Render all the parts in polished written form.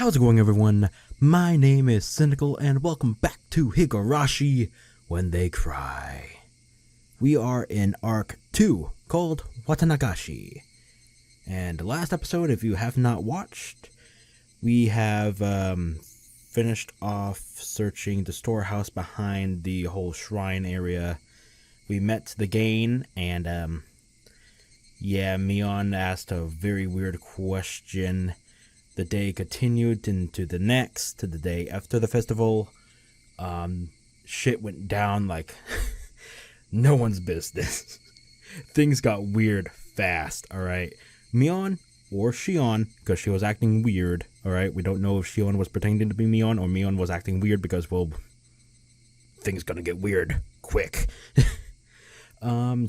How's it going, everyone? My name is Sinikle, and welcome back to Higurashi When They Cry. We are in Arc 2, called Watanagashi. And last episode, if you have not watched, we have finished off searching the storehouse behind the whole shrine area. We met the Gain, and Mion asked a very weird question. The day continued into the next, to the day after the festival. Shit went down like no one's business. Things got weird fast, alright? Mion, or Shion, because she was acting weird, alright? We don't know if Shion was pretending to be Mion, or Mion was acting weird because, well, things gonna get weird quick.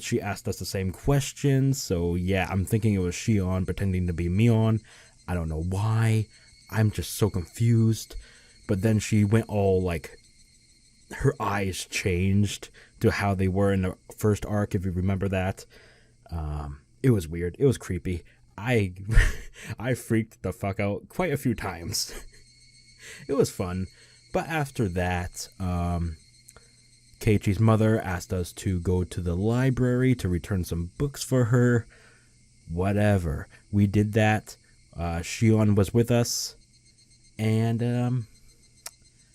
She asked us the same questions, so yeah, I'm thinking it was Shion pretending to be Mion. I don't know why. I'm just so confused. But then she went all like, her eyes changed to how they were in the first arc, if you remember that. It was weird. It was creepy. I freaked the fuck out quite a few times. It was fun. But after that, Keiichi's mother asked us to go to the library to return some books for her. Whatever. We did that. Shion was with us, and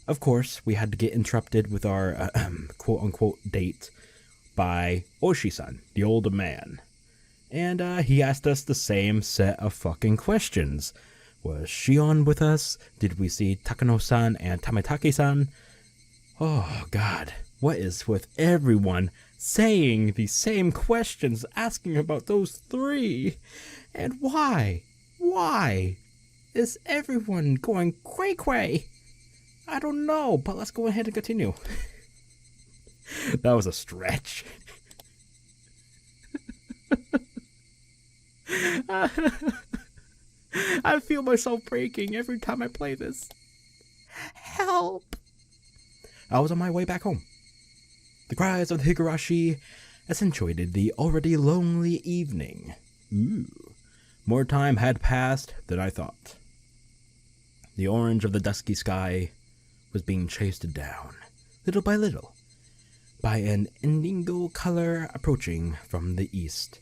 of course we had to get interrupted with our quote-unquote date by Ōishi-san, the older man, and he asked us the same set of fucking questions. Was Shion with us? Did we see Takano-san and Tametake-san? Oh god, what is with everyone saying the same questions, asking about those three, and why? Why is everyone going cray-cray? I don't know, but let's go ahead and continue. That was a stretch. I feel myself breaking every time I play this. Help! I was on my way back home. The cries of the Higurashi accentuated the already lonely evening. Ooh. More time had passed than I thought. The orange of the dusky sky was being chased down, little by little, by an indigo color approaching from the east.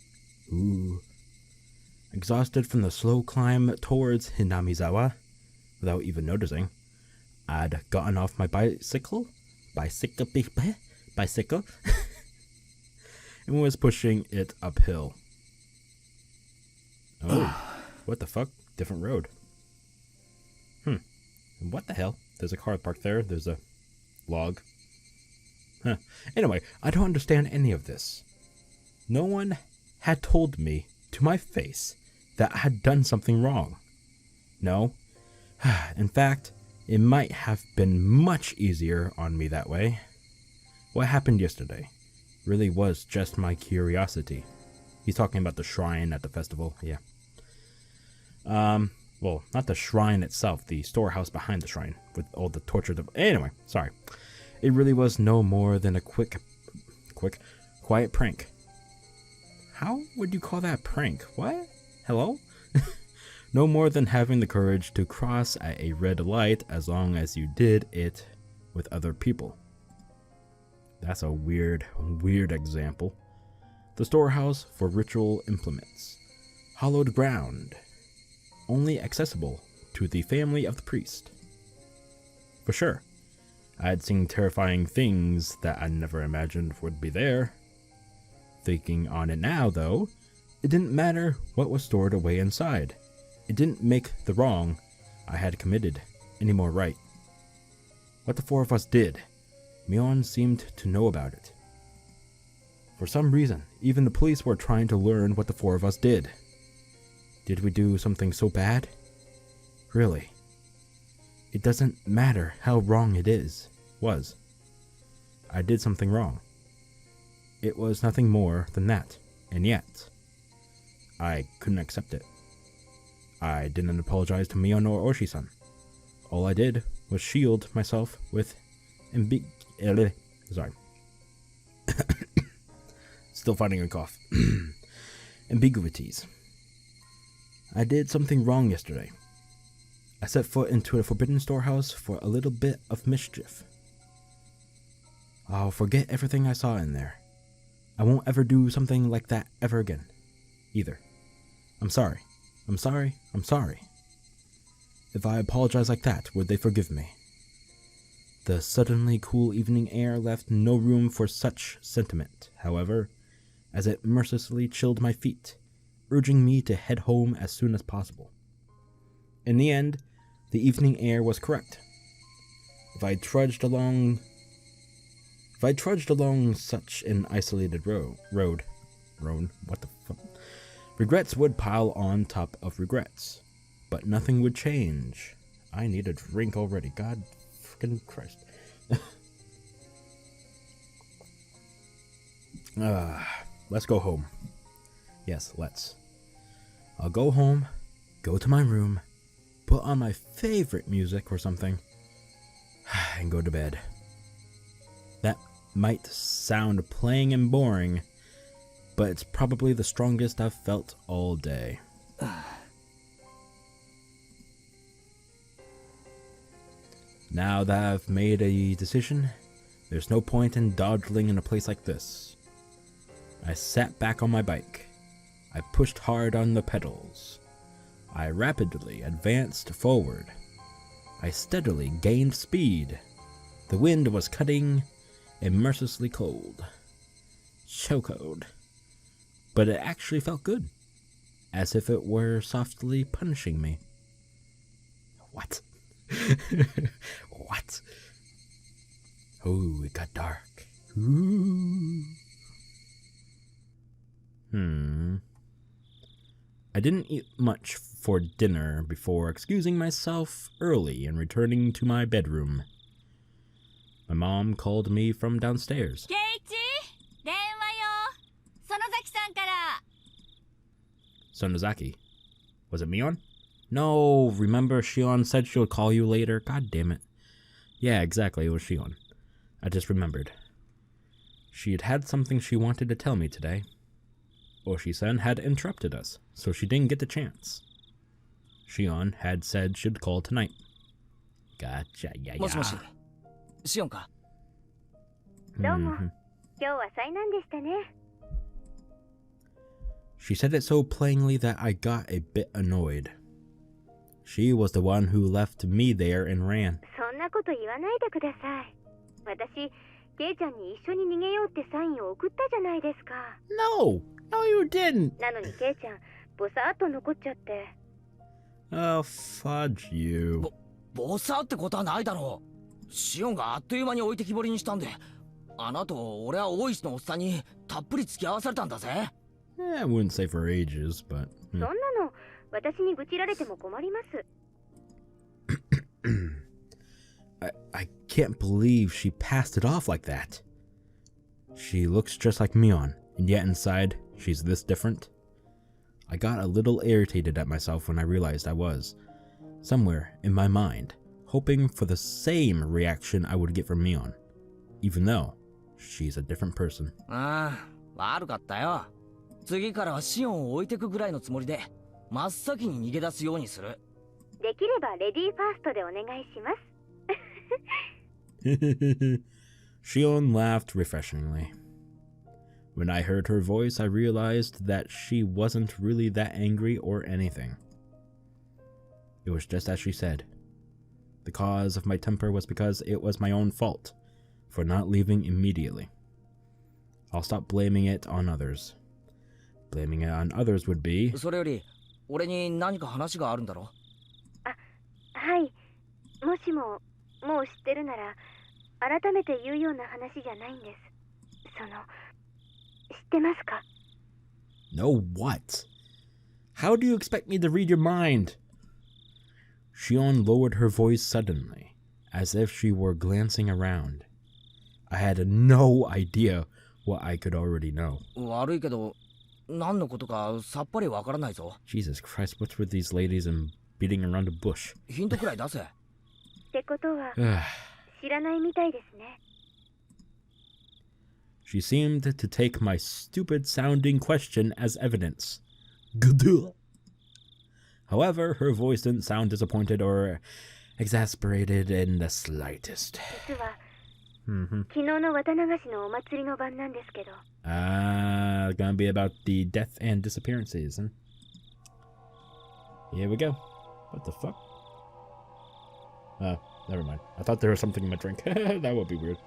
Ooh. Exhausted from the slow climb towards Hinamizawa, without even noticing, I'd gotten off my bicycle, and was pushing it uphill. Oh, what the fuck? Different road. What the hell? There's a car parked there. There's a log. Anyway, I don't understand any of this. No one had told me to my face that I had done something wrong. No. In fact, it might have been much easier on me that way. What happened yesterday really was just my curiosity. He's talking about the shrine at the festival, yeah. Well, not the shrine itself, the storehouse behind the shrine, with all the tortured... Anyway, sorry. It really was no more than a quiet prank. How would you call that prank? What? Hello? No more than having the courage to cross at a red light as long as you did it with other people. That's a weird example. The storehouse for ritual implements. Hollowed ground. Only accessible to the family of the priest. For sure, I had seen terrifying things that I never imagined would be there. Thinking on it now, though, it didn't matter what was stored away inside. It didn't make the wrong I had committed any more right. What the four of us did, Mion seemed to know about it. For some reason, even the police were trying to learn what the four of us did. Did we do something so bad? Really? It doesn't matter how wrong it was. I did something wrong. It was nothing more than that, and yet, I couldn't accept it. I didn't apologize to Mion or Ōishi-san. All I did was shield myself with Still fighting a cough. Ambiguities. I did something wrong yesterday. I set foot into a forbidden storehouse for a little bit of mischief. I'll forget everything I saw in there. I won't ever do something like that ever again, either. I'm sorry. I'm sorry. I'm sorry. If I apologize like that, would they forgive me? The suddenly cool evening air left no room for such sentiment, however, as it mercilessly chilled my feet, urging me to head home as soon as possible. In the end, the evening air was correct. If I trudged along such an isolated road, what the fuck? Regrets would pile on top of regrets, but nothing would change. I need a drink already. God freaking Christ. Let's go home. Yes, let's. I'll go home, go to my room, put on my favorite music or something, and go to bed. That might sound plain and boring, but it's probably the strongest I've felt all day. Now that I've made a decision, there's no point in dawdling in a place like this. I sat back on my bike. I pushed hard on the pedals. I rapidly advanced forward. I steadily gained speed. The wind was cutting and mercilessly cold. So cold. But it actually felt good. As if it were softly punishing me. What? What? Oh, it got dark. Ooh. I didn't eat much for dinner before excusing myself early and returning to my bedroom. My mom called me from downstairs. Keiichi, 電話よ。Sonozaki-san から。 Sonozaki. Was it Mion? No, remember Shion said she would call you later? God damn it. Yeah, exactly, it was Shion. I just remembered. She had had something she wanted to tell me today. Ōishi-san had interrupted us, so she didn't get the chance. Shion had said she'd call tonight. Gotcha, yeah. もしもし、シオンか。どうも。今日は災難でしたね。 She said it so plainly that I got a bit annoyed. She was the one who left me there and ran. そんなこと言わないでください。私、ケイちゃんに一緒に逃げようってサインを送ったじゃないですか。No! No, you didn't! なのにケイちゃん、ボサーっと残っちゃって。Oh, fudge you. ボサってことはないだろう。シオンがあっという間に置いてきぼりにしたんで、あの後俺は大石のおっさんにたっぷり付き合わされたんだぜ。I wouldn't say for ages, but... そんなの、私に愚痴られても困ります。I can't believe she passed it off like that. She looks just like Mion, and yet inside, she's this different. I got a little irritated at myself when I realized I was, somewhere in my mind, hoping for the same reaction I would get from Mion, even though she's a different person. ああ、悪かったよ。次からはシオンを置いてくぐらいのつもりで、真っ先に逃げ出すようにする。できればレディーファーストでお願いします。Shion laughed refreshingly. When I heard her voice, I realized that she wasn't really that angry or anything. It was just as she said. The cause of my temper was because it was my own fault for not leaving immediately. I'll stop blaming it on others. Blaming it on others would be... それより、俺に何か話があるんだろ？あ、はい。もしも、もう知ってるなら、改めて言うような話じゃないんです。その、知ってますか？ No, what? How do you expect me to read your mind? Shion lowered her voice suddenly, as if she were glancing around. I had no idea what I could already know. 悪いけど、何のことかさっぱりわからないぞ。Jesus Christ, what's with these ladies and beating around the bush? ヒントくらい出せ。ってことは、知らないみたいですね。She seemed to take my stupid-sounding question as evidence. However, her voice didn't sound disappointed or exasperated in the slightest. 実は、昨日の綿流しのお祭りの晩なんですけど。Gonna be about the death and disappearances, huh? Here we go. What the fuck? Never mind. I thought there was something in my drink. That would be weird.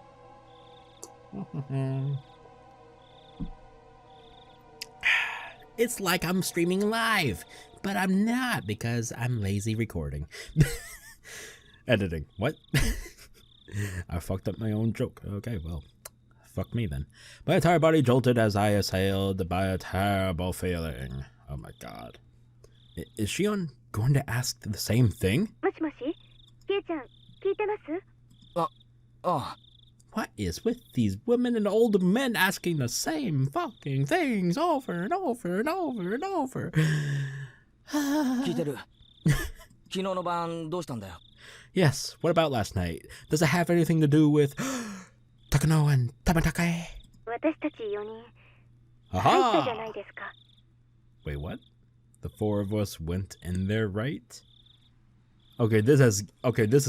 It's like I'm streaming live, but I'm not because I'm lazy recording. Editing. What? I fucked up my own joke. Okay, well, fuck me then. My entire body jolted as I assailed by a terrible feeling. Oh my god. Is Shion going to ask the same thing? もしもし、ケイちゃん、聞いてます？ What is with these women and old men asking the same fucking things over and over and over and over? 聞いてる。昨日の晩どうしたんだよ。Yes, what about last night? Does it have anything to do with Takano and Tamatake? 私たち4人、入ったじゃないですか。Wait, what? The four of us went in there, right? Okay, this is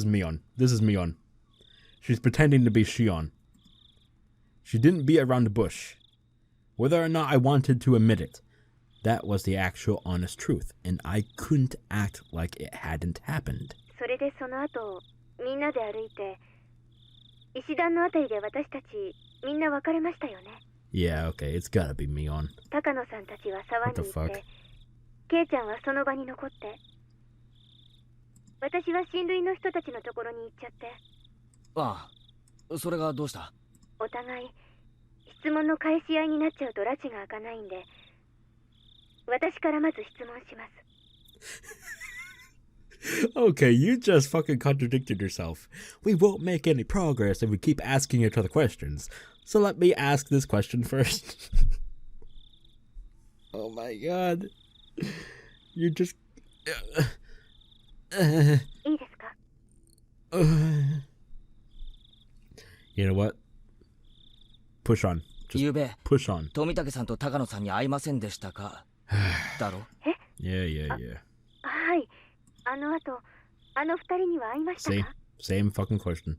Mion. This is Mion. She's pretending to be Shion. She didn't beat around the bush. Whether or not I wanted to admit it, that was the actual honest truth, and I couldn't act like it hadn't happened. それでその後、みんなで歩いて、石段のあたりで私たちみんな別れましたよね。Yeah, okay, it's gotta be Mion. 高野さんたちは沢に行って、ケイちゃんはその場に残って、私は親類の人たちのところに行っちゃって。ああ、それがどうした？お互い質問の返し合いになっちゃうと拉致が開かないんで、私からまず質問します。Okay, you just fucking contradicted yourself. We won't make any progress if we keep asking each other questions. So let me ask this question first. Oh my god. You just... いいですか？ You know what? Push on. Just ゆうべ、 push on. 富武さんと高野さんに会いませんでしたか？だろ？Yeah. はい。あの後、あの二人には会いましたか？ Same fucking question.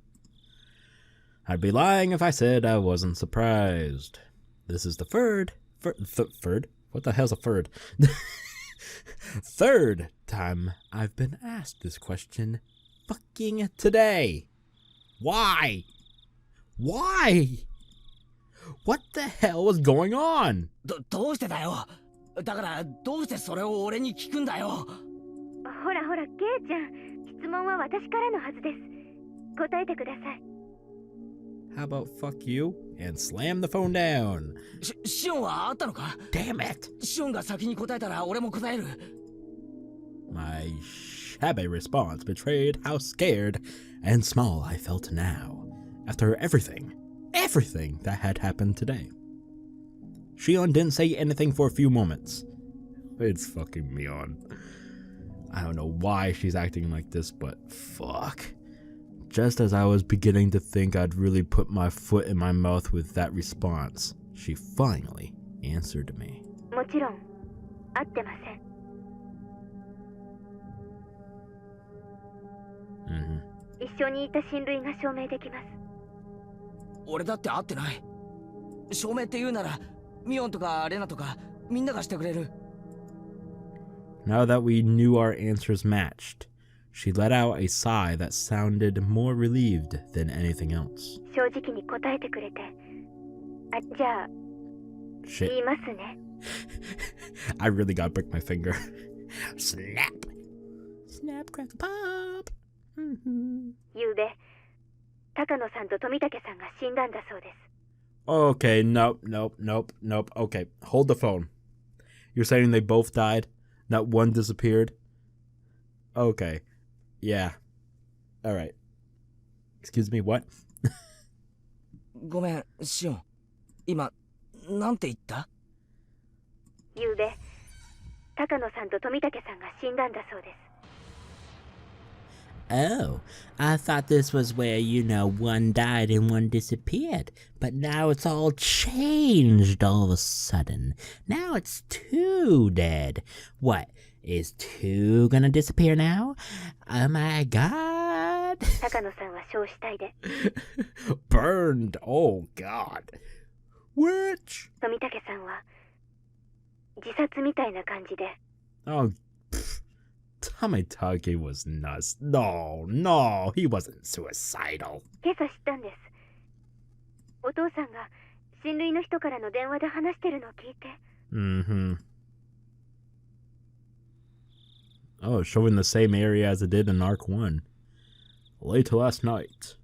I'd be lying if I said I wasn't surprised. This is the third? What the hell's a third? Third time I've been asked this question fucking today. Why? What the hell was going on? どうしてだよ。だからどうしてそれを俺に聞くんだよ。ほら、ケイちゃん、質問は私からのはずです。答えてください。How about fuck you and slam the phone down? シオンはあったのか？ Damn it! シオンが先に答えたら俺も答える。My shabby response betrayed how scared and small I felt now, after everything that had happened today. Shion didn't say anything for a few moments. It's fucking Mion. I don't know why she's acting like this, but fuck. Just as I was beginning to think I'd really put my foot in my mouth with that response, she finally answered me. もちろん、会ってません。一緒にいた親類が証明できます。俺だって会ってない。証明って言うなら、ミオンとかレナとかみんながしてくれる。Now that we knew our answers matched, she let out a sigh that sounded more relieved than anything else. 正直に答えてくれて。じゃあ、言いますね。I really gotta break my finger. Snap, crack, pop. ゆうべ、高野さんと富武さんが死んだんだそうです。Okay, nope. Okay, hold the phone. You're saying they both died? Not one disappeared? Okay. Yeah. Alright. Excuse me, what? ごめん、シオン。今、なんて言った？ゆうべ、高野さんと富武さんが死んだんだそうです。Oh, I thought this was where, one died and one disappeared. But now it's all changed all of a sudden. Now it's two dead. What, Is 2 gonna disappear now? Oh my god. 高野さんは焼死体で、 Burned. Oh god. Which? 富武さんは自殺みたいな感じで、 Oh, Tamatake was nuts. No, he wasn't suicidal. 今朝知ったんです。お父さんが親類の人からの電話で話してるのを聞いて。 Mm-hmm. Oh, showing the same area as it did in Arc 1. Late last night,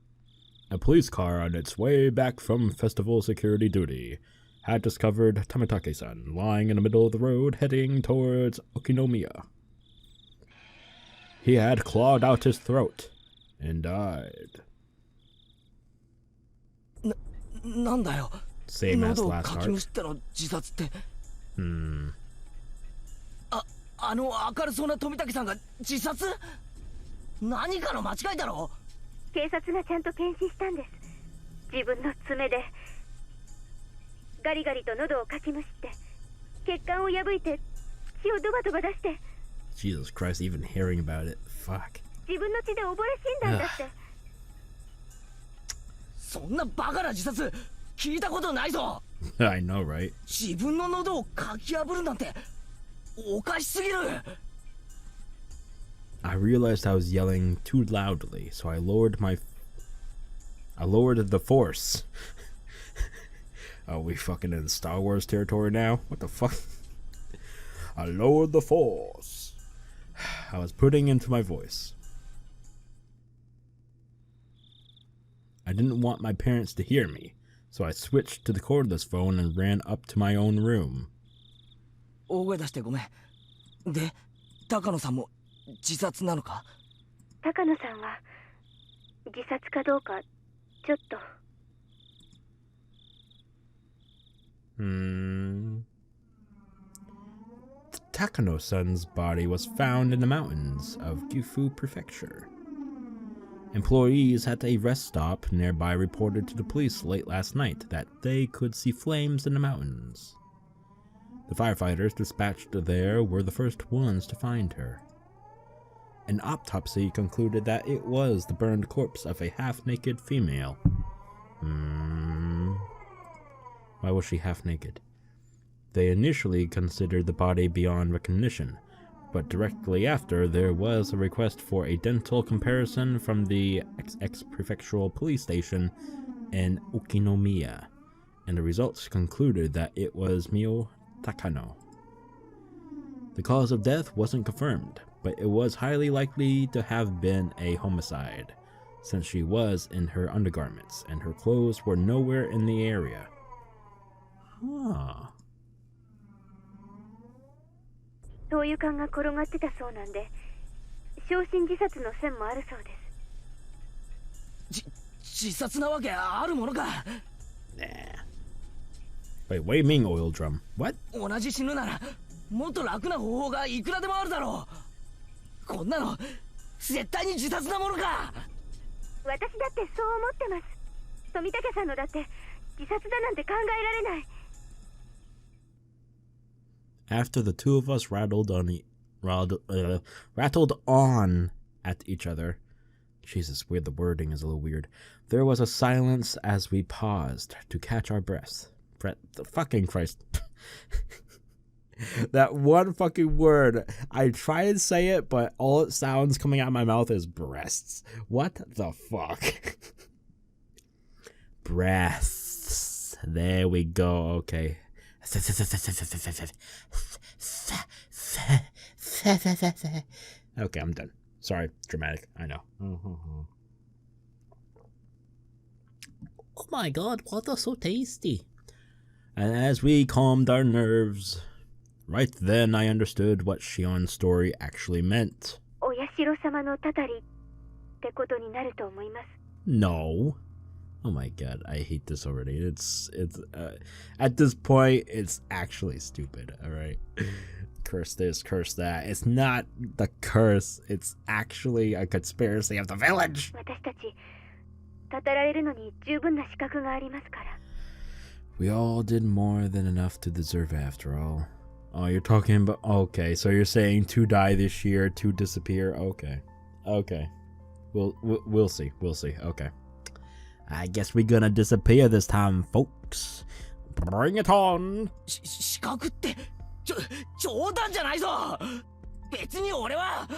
a police car on its way back from festival security duty had discovered Tamatake-san lying in the middle of the road heading towards Okinomiya. He had clawed out his throat and died. なんだよ。 Same as 喉を last かき arc. むしっての自殺って。 Hmm. あの明るそうな富武さんが自殺？何かの間違いだろ。警察がちゃんと検視したんです。自分の爪でガリガリと喉をかきむしって血管を破いて血をドバドバ出して、 Jesus Christ, even hearing about it. Fuck. 自分の血で溺れ死んだんだって。そんなバカな自殺聞いたことないぞ。 I know, right? 自分の喉をかき破るなんておかしすぎる。 I realized I was yelling too loudly, so I lowered the force. Are we fucking in Star Wars territory now? What the fuck? I lowered the force. I was putting into my voice. I didn't want my parents to hear me, so I switched to the cordless phone and ran up to my own room. 大声出してごめん。で、高野さんも自殺なのか？高野さんは自殺かどうかちょっと。 Takano-san's body was found in the mountains of Gifu Prefecture. Employees at a rest stop nearby reported to the police late last night that they could see flames in the mountains. The firefighters dispatched there were the first ones to find her. An autopsy concluded that it was the burned corpse of a half-naked female. Why was she half-naked? They initially considered the body beyond recognition, but directly after there was a request for a dental comparison from the prefectural police station in Okinomiya, and the results concluded that it was Mio Takano. The cause of death wasn't confirmed, but it was highly likely to have been a homicide, since she was in her undergarments and her clothes were nowhere in the area. Huh. 灯油缶が転がってたそうなんで、焼身自殺の線もあるそうです。自殺なわけあるものか。 Nah. Wait, what do you mean oil drum? What? 同じ死ぬならもっと楽な方法がいくらでもあるだろう。こんなの絶対に自殺なものか。私だってそう思ってます。富武さんのだって自殺だなんて考えられない。 After the two of us rattled on at each other, Jesus, weird, the wording is a little weird. There was a silence as we paused to catch our breaths. The fucking Christ. That one fucking word. I try and say it, but all it sounds coming out of my mouth is breasts. What the fuck? Breasts. There we go. Okay. Okay, I'm done. Sorry, dramatic. I know. Oh my god, water so tasty. And as we calmed our nerves, right then I understood what Shion's story actually meant. Oyashiro-samaのたたりってことになると思います。 No. Oh my god, I hate this already. It's at this point, it's actually stupid, alright? Curse this, curse that. It's not the curse, it's actually a conspiracy of the village! 私たち、たたられるのに十分な資格がありますから。 We all did more than enough to deserve it after all. Oh, you're talking about... Okay, so you're saying 2 die this year, 2 disappear? Okay. Okay. We'll see. We'll see. Okay. I guess we're gonna disappear this time, folks. Bring it on. 資格って冗談じゃないぞ。別に俺は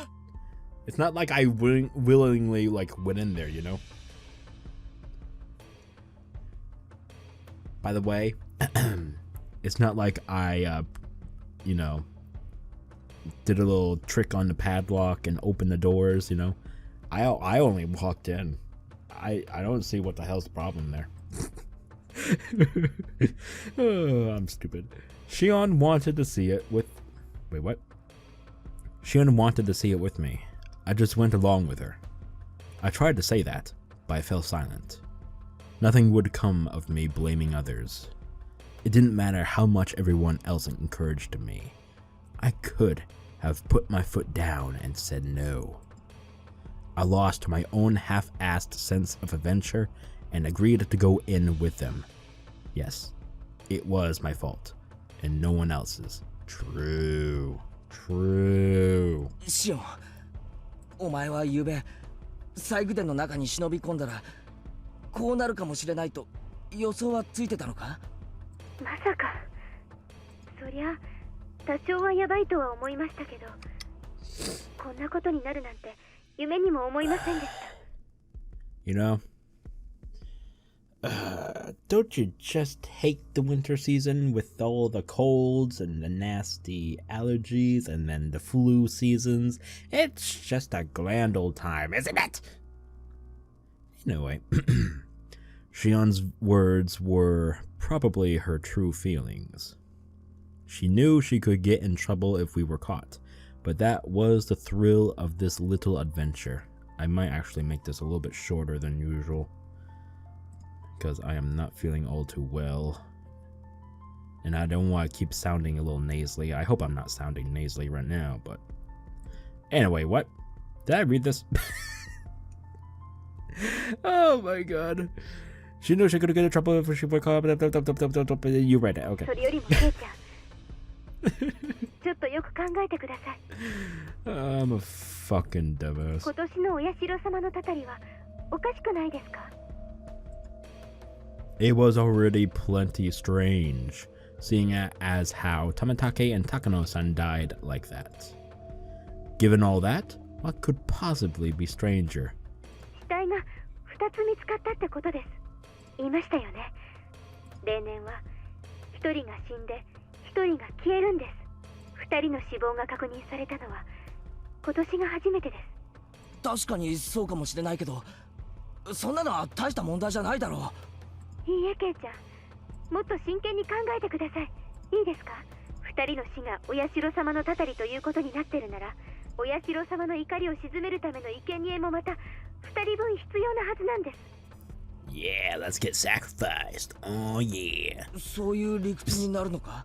It's not like I willingly like went in there, you know? By the way, it's not like I, you know, did a little trick on the padlock and opened the doors, you know? I only walked in. I don't see what the hell's the problem there. Oh, I'm stupid. Shion wanted to see it with... Wait, what? Shion wanted to see it with me. I just went along with her. I tried to say that, but I fell silent. Nothing would come of me blaming others. It didn't matter how much everyone else encouraged me. I could have put my foot down and said no. I lost my own half-assed sense of adventure and agreed to go in with them. Yes, it was my fault, and no one else's. True. True. シオン、お前は昨べ細工殿の中に忍び込んだらこうなるかもしれないと予想はついてたのか？まさか。そりゃ多少はやばいとは思いましたけど、こんなことになるなんて夢にも思いませんでした。You know, don't you just hate the winter season with all the colds and the nasty allergies and then the flu seasons? It's just a grand old time, isn't it? Anyway, Shion's words were probably her true feelings. She knew she could get in trouble if we were caught, but that was the thrill of this little adventure. I might actually make this a little bit shorter than usual, because I am not feeling all too well. And I don't want to keep sounding a little nasally. I hope I'm not sounding nasally right now, but... Anyway, what? Did I read this? Oh my god. She knew she could get in trouble if she would call... You read it, okay. それよりもケイちゃん、ちょっとよく考えてください。I'm a fucking dumbass. 今年のお社様のたたりはおかしくないですか？ It was already plenty strange, seeing it as how Tamatake and Takano-san died like that. Given all that, what could possibly be stranger? 死体が2つ見つかったってことです。言いましたよね。例年は1人が死んで1人が消えるんです。2人の死亡が確認されたのは今年が初めてです。確かにそうかもしれないけど、そんなのは大した問題じゃないだろう。いいえ、ケイちゃん、もっと真剣に考えてください。いいですか？2人の死がお社様のたたりということになってるなら、お社様の怒りを鎮めるための生贄もまた2人分必要なはずなんです。Yeah, let's get sacrificed. Oh yeah. そういう理屈になるのか？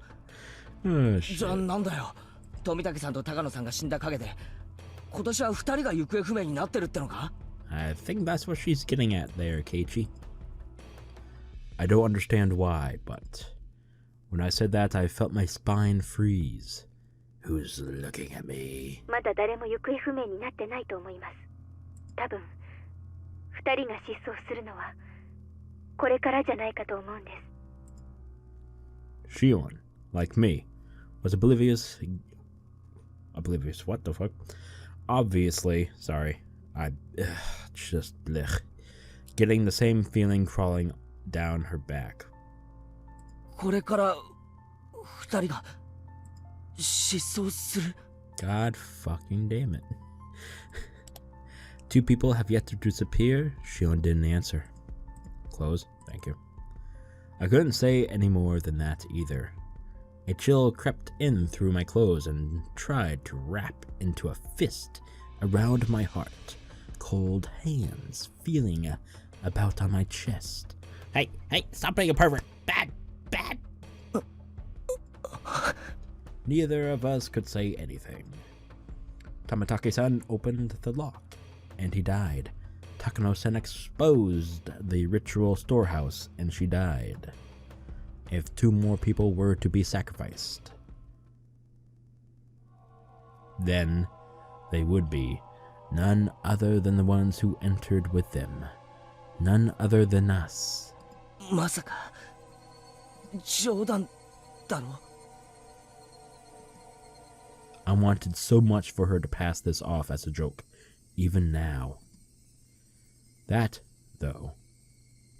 Oh, じゃあ shit. なんだよ。富武さんと高野さんが死んだ陰で、今年は2人が行方不明になってるってのか？ I think that's what she's getting at there, Keiichi. I don't understand why, but when I said that, I felt my spine freeze. Who's looking at me? まだ誰も行方不明になってないと思います。多分2人が失踪するのはこれからじゃないかと思うんです。 Shion, like me, was oblivious. Oblivious? What the fuck? Obviously, sorry. I just blech. Getting the same feeling crawling down her back. これから2人が失踪する。 God fucking damn it. Two people have yet to disappear. Shion didn't answer. Close. Thank you. I couldn't say any more than that either. A chill crept in through my clothes and tried to wrap into a fist around my heart. Cold hands feeling about on my chest. Hey, stop being a pervert. Bad. Neither of us could say anything. Tamatake-san opened the lock, and he died. Takano-san exposed the ritual storehouse, and she died. If 2 more people were to be sacrificed, then they would be none other than the ones who entered with them. None other than us. まさか冗談だろ。 I wanted so much for her to pass this off as a joke, even now. That, though,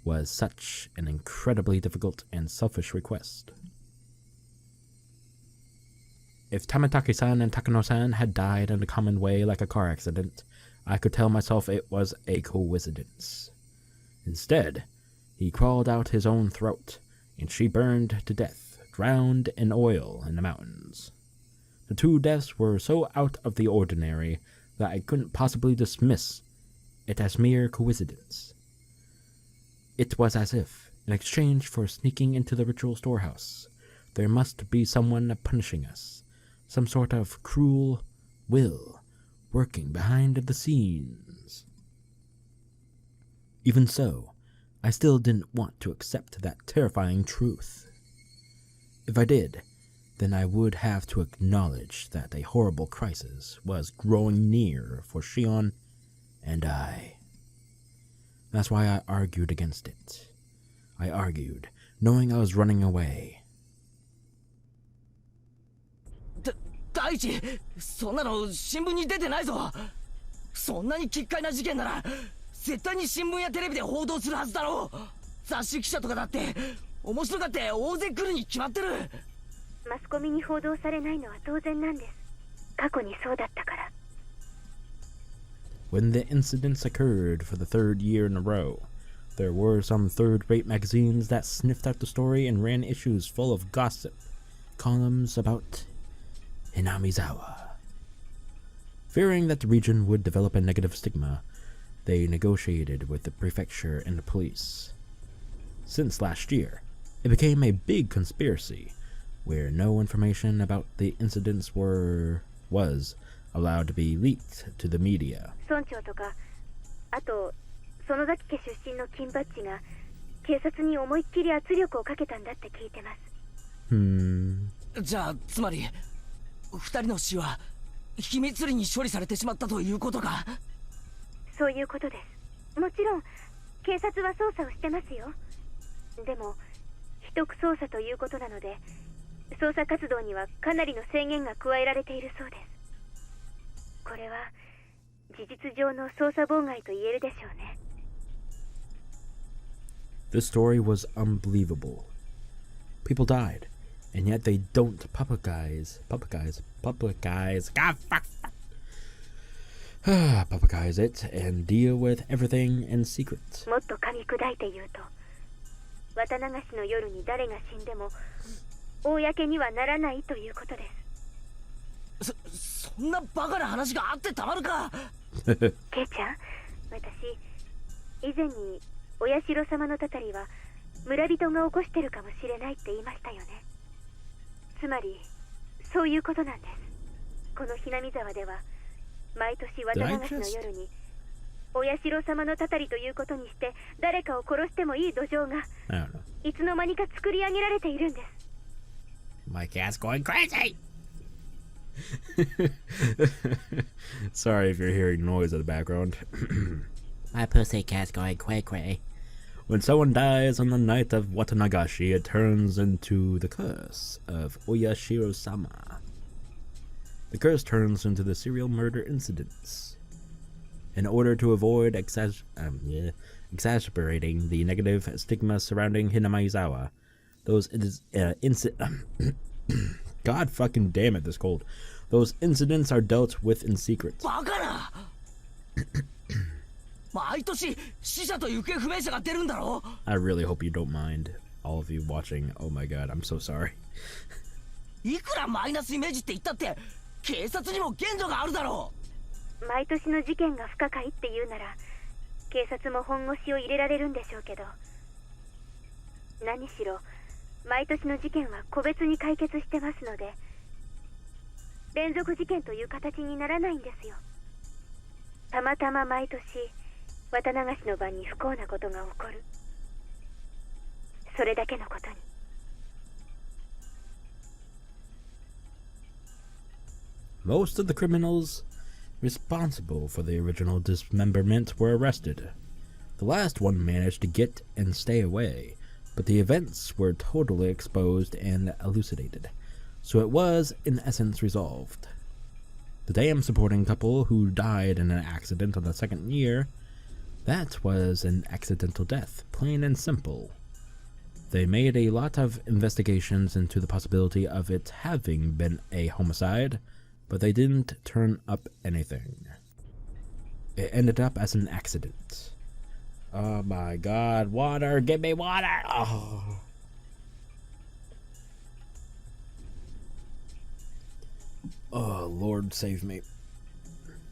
was such an incredibly difficult and selfish request. If Tamataki-san and Takano-san had died in a common way like a car accident, I could tell myself it was a coincidence. Instead, he crawled out his own throat, and she burned to death, drowned in oil in the mountains. The two deaths were so out of the ordinary that I couldn't possibly dismiss it as mere coincidence. It was as if, in exchange for sneaking into the ritual storehouse, there must be someone punishing us, some sort of cruel will working behind the scenes. Even so, I still didn't want to accept that terrifying truth. If I did, then I would have to acknowledge that a horrible crisis was growing near for Shion and I. That's why I argued against it. I argued, knowing I was running away. 大地、そんなの新聞に出てないぞ。そんなに奇怪な事件なら絶対に新聞やテレビで報道するはずだろう。雑誌記者とかだって面白がって大勢来るに決まってる。マスコミに報道されないのは当然なんです。過去にそうだったから。 When the incidents occurred for the third year in a row, there were some third-rate magazines that sniffed out the story and ran issues full of gossip, columns about Hinamizawa. Fearing that the region would develop a negative stigma, they negotiated with the prefecture and the police. Since last year, it became a big conspiracy, where no information about the incidents was allowed to be leaked to the media. 村長とか、あと園崎家出身の金バッジが警察に思いっきり圧力をかけたんだって聞いてます。じゃあつまり二人の死は秘密裏に処理されてしまったということか。そういうことです。もちろん警察は捜査をしてますよ。でも秘匿捜査ということなので、捜査活動にはかなりの制限が加えられているそうです。これは事実上の捜査妨害と言えるでしょうね。This story was unbelievable. People died, and yet they don't publicize it and deal with everything in secret. もっと噛み砕いて言うと、綿流しの夜に誰が死んでも公にはならないということです。そんなバカな話があってたまるか。ケイちゃん、私以前にお社様のたたりは村人が起こしてるかもしれないって言いましたよね。つまりそういうことなんです。このひなみ沢では毎年綿流しの夜にお社様のたたりということにして誰かを殺してもいい土壌がいつの間にか作り上げられているんです。My cat's going crazy! Sorry if you're hearing noise in the background. My pussycat's going cray-cray. When someone dies on the night of Watanagashi, it turns into the curse of Oyashiro-sama. The curse turns into the serial murder incidents. In order to avoid exacerbating the negative stigma surrounding Hinamizawa, God fucking damn it, this cold. Those incidents are dealt with in secret. I really hope you don't mind, all of you watching. Oh my god, I'm so sorry. いくらマイナスイメージって言ったって警察にも限度があるだろう。毎年の事件が不可解って言うなら警察も本腰を入れられるんでしょうけど、何しろ毎年の事件は個別に解決してますので連続事件という形にならないんですよ。たまたま毎年綿流しの晩に不幸なことが起こる、それだけのことに。Most of the criminals responsible for the original dismemberment were arrested. The last one managed to get and stay away, but the events were totally exposed and elucidated, so it was, in essence, resolved. The dam supporting couple who died in an accident on the second year, that was an accidental death, plain and simple. They made a lot of investigations into the possibility of it having been a homicide, but they didn't turn up anything. It ended up as an accident. Oh my god, water! Give me water! Oh. Oh, Lord save me.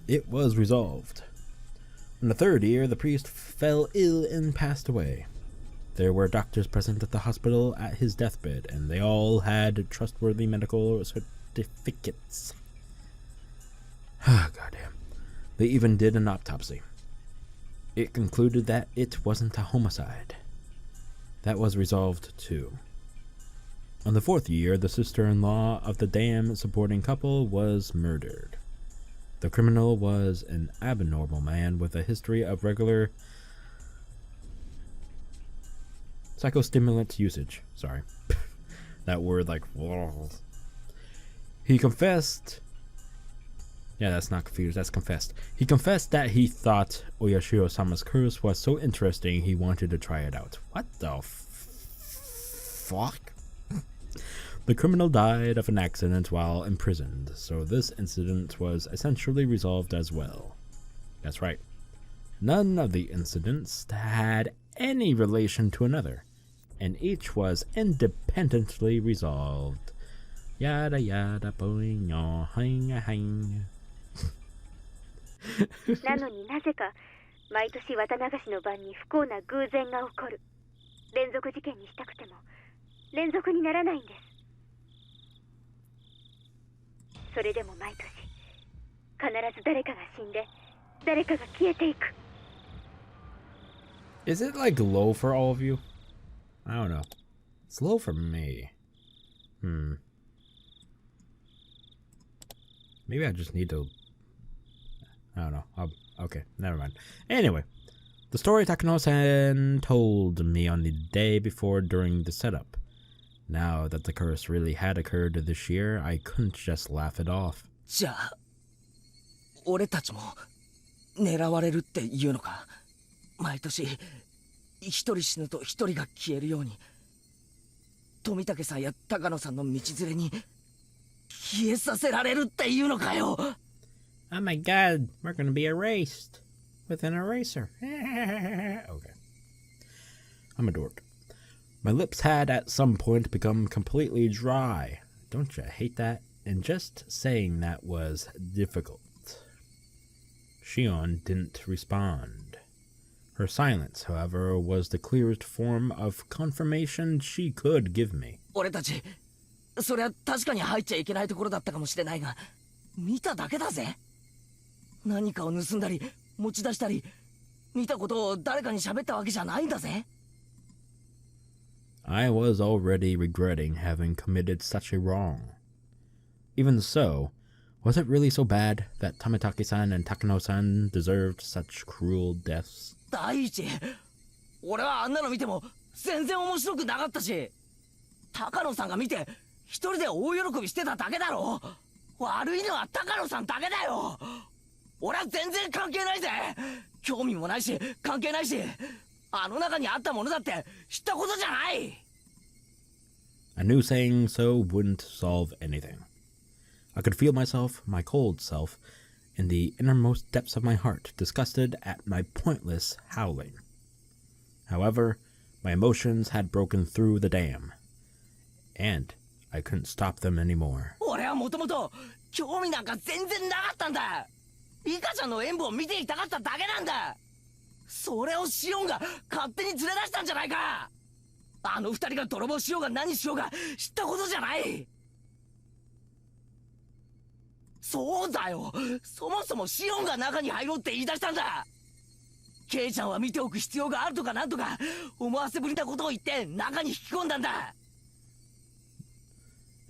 It was resolved. In the third year, the priest fell ill and passed away. There were doctors present at the hospital at his deathbed, and they all had trustworthy medical certificates. Ah, goddamn. They even did an autopsy. It concluded that it wasn't a homicide. That was resolved too. On the fourth year, the sister-in-law of the dam supporting couple was murdered. The criminal was an abnormal man with a history of regular psychostimulant usage. Sorry. That word, like, whoa. He confessed. Yeah, that's not confused, that's confessed. He confessed that he thought Oyashiro-sama's curse was so interesting he wanted to try it out. What the fuck? The criminal died of an accident while imprisoned, so this incident was essentially resolved as well. That's right. None of the incidents had any relation to another, and each was independently resolved. Yada yada boing yo hang hang. なのになぜか毎年綿流しの晩に不幸な偶然が起こる。連続事件にしたくても連続にならないんです。それでも毎年必ず誰かが死んで誰かが消えていく。Is it like low for all of you? I don't know. It's low for me. Maybe I just need to... I don't know. Okay, never mind. Anyway, the story Takano-san told me on the day before during the setup. Now that the curse really had occurred this year, I couldn't just laugh it off. じゃあ、俺たちも狙われるっていうのか。毎年一人死ぬと一人が消えるように、富武さんや高野さんの道連れに消えさせられるっていうのかよ。Oh my god, we're gonna be erased with an eraser. Okay. I'm a dork. My lips had at some point become completely dry. Don't you hate that? And just saying that was difficult. Shion didn't respond. Her silence, however, was the clearest form of confirmation she could give me. 俺たち、それは確かに入っちゃいけないところだったかもしれないが、見ただけだぜ。何かを盗んだり、持ち出したり、見たことを誰かに喋ったわけじゃないんだぜ。I was already regretting having committed such a wrong. Even so, was it really so bad that Tamataki-san and Takano-san deserved such cruel deaths? 第一、俺はあんなの見ても全然面白くなかったし、高野さんが見て一人で大喜びしてただけだろ。悪いのは高野さんだけだよ。俺は全然関係ないぜ。興味もないし関係ないし、あの中にあったものだって知ったことじゃない。I knew saying so wouldn't solve anything. I could feel myself, my cold self, in the innermost depths of my heart, disgusted at my pointless howling. However, my emotions had broken through the dam, and I couldn't stop them anymore. 俺はもともと興味なんか全然なかったんだ。リカちゃんの演舞を見ていたかっただけなんだ。それをシオンが勝手に連れ出したんじゃないか。あの二人が泥棒しようが何しようが知ったことじゃない。そうだよ、そもそもシオンが中に入ろうって言い出したんだ。ケイちゃんは見ておく必要があるとかなんとか思わせぶりなことを言って中に引き込んだんだ。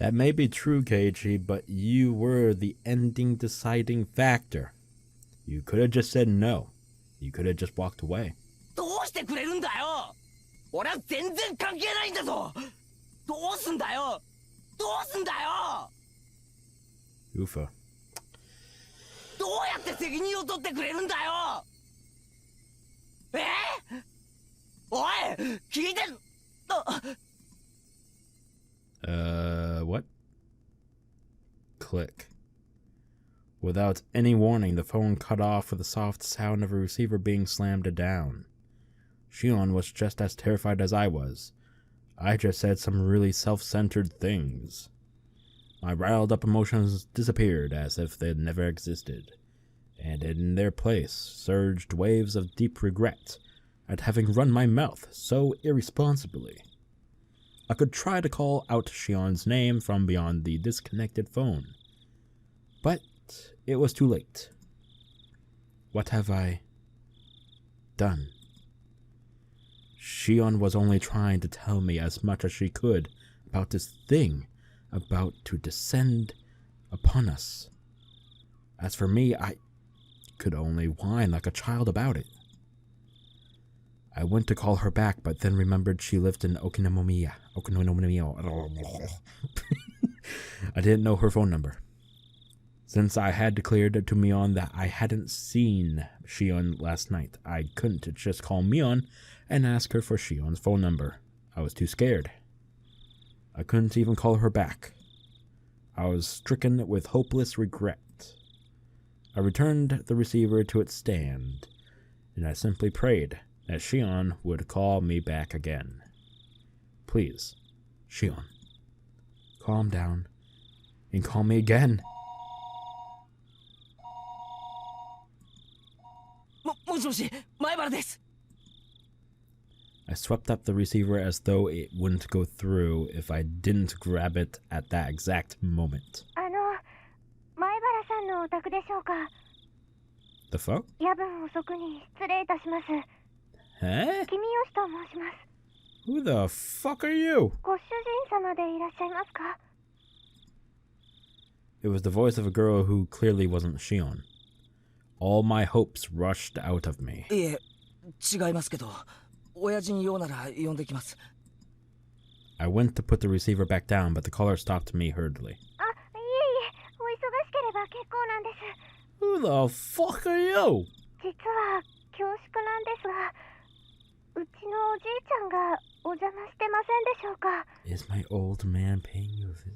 That may be true, Keiichi, but you were the ending deciding factor. You could have just said no. You could have just walked away. どうしてくれるんだよ。俺は全然関係ないんだぞ。どうすんだよ。どうすんだよ。 Ufa. どうやって責任を取ってくれるんだよ。おい、聞いてる。What? Click. Without any warning, the phone cut off with a soft sound of a receiver being slammed down. Shion was just as terrified as I was. I just said some really self-centered things. My riled-up emotions disappeared as if they'd never existed, and in their place surged waves of deep regret at having run my mouth so irresponsibly. I could try to call out Shion's name from beyond the disconnected phone, but it was too late. What have I done? Shion was only trying to tell me as much as she could about this thing about to descend upon us. As for me, I could only whine like a child about it. I went to call her back, but then remembered she lived in Okinanomiya. I didn't know her phone number. Since I had declared to Mion that I hadn't seen Shion last night, I couldn't just call Mion and ask her for Shion's phone number. I was too scared. I couldn't even call her back. I was stricken with hopeless regret. I returned the receiver to its stand, and I simply prayed that Shion would call me back again. Please, Shion, calm down and call me again. もしもし、前原です。 I swept up the receiver as though it wouldn't go through if I didn't grab it at that exact moment. 前原さんのお宅でしょうか。 The fuck? 夜分遅くに失礼いたします。 Huh? 君吉と申します。 Who the fuck are you? ご主人様でいらっしゃいますか？ It was the voice of a girl who clearly wasn't Shion. All my hopes rushed out of me. いえ、違いますけど、親父に用なら呼んできます。 I went to put the receiver back down, but the caller stopped me hurriedly. あ、いえいえ、お忙しければ結構なんです。 Who the fuck are you? 実は恐縮なんですが、うちのおじいちゃんがお邪魔してませんでしょうか？ Is my old man paying you a visit?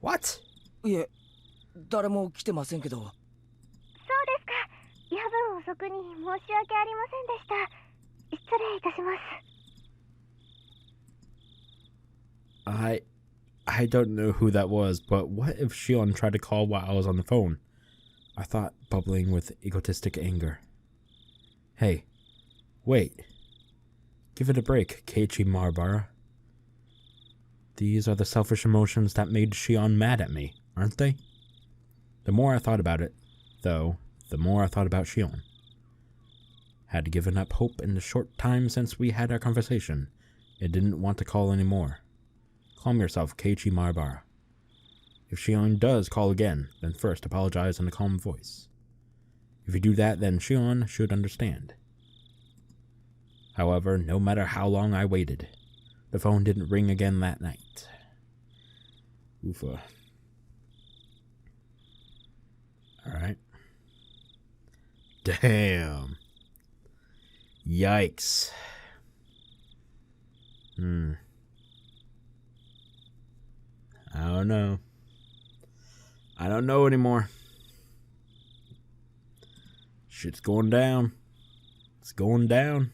What? いえ、誰も来てませんけど。 そうですか。夜分遅くに申し訳ありませんでした。失礼いたします。I don't know who that was, but what if Shion tried to call while I was on the phone? I thought, bubbling with egotistic anger. Hey, wait. Give it a break, Keiichi Maebara. These are the selfish emotions that made Shion mad at me, aren't they? The more I thought about it, though, the more I thought about Shion. Had given up hope in the short time since we had our conversation. It didn't want to call anymore. Calm yourself, Keiichi Maebara. If Shion does call again, then first apologize in a calm voice. If you do that, then Shion should understand. However, no matter how long I waited, the phone didn't ring again that night. Oofa. Alright. Damn. Yikes. I don't know. I don't know anymore. Shit's going down. It's going down.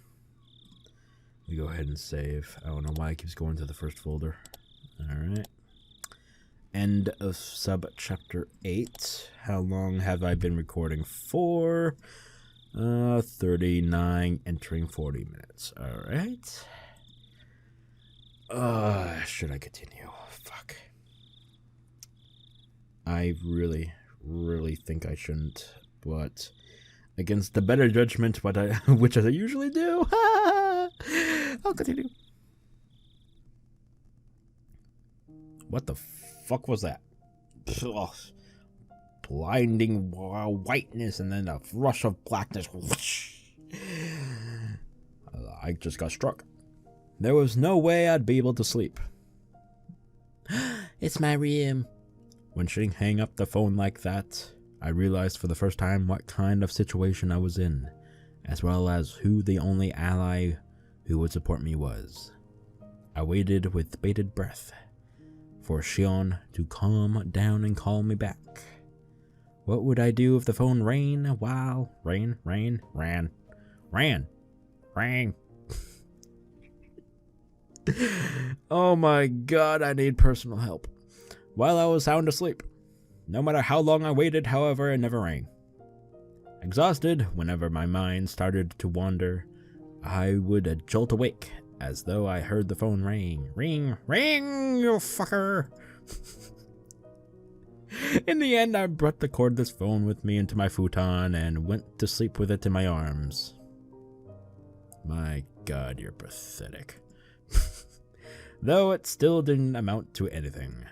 Let me go ahead and save. I don't know why it keeps going to the first folder. Alright. End of sub-chapter 8. How long have I been recording for? 39, entering 40 minutes. Alright. Should I continue? Fuck. I really think I shouldn't, but against the better judgment, which I usually do, I'll continue. What the fuck was that? Ugh. Blinding whiteness and then a rush of blackness. I just got struck. There was no way I'd be able to sleep. It's my room. When she hung up the phone like that, I realized for the first time what kind of situation I was in, as well as who the only ally who would support me was. I waited with bated breath for Shion to calm down and call me back. What would I do if the phone rang while rang? Oh my god, I need personal help. While I was sound asleep. No matter how long I waited, however, it never rang. Exhausted, whenever my mind started to wander, I would jolt awake, as though I heard the phone ring. Ring, ring, you fucker! In the end, I brought the cordless phone with me into my futon and went to sleep with it in my arms. My god, you're pathetic. Though it still didn't amount to anything.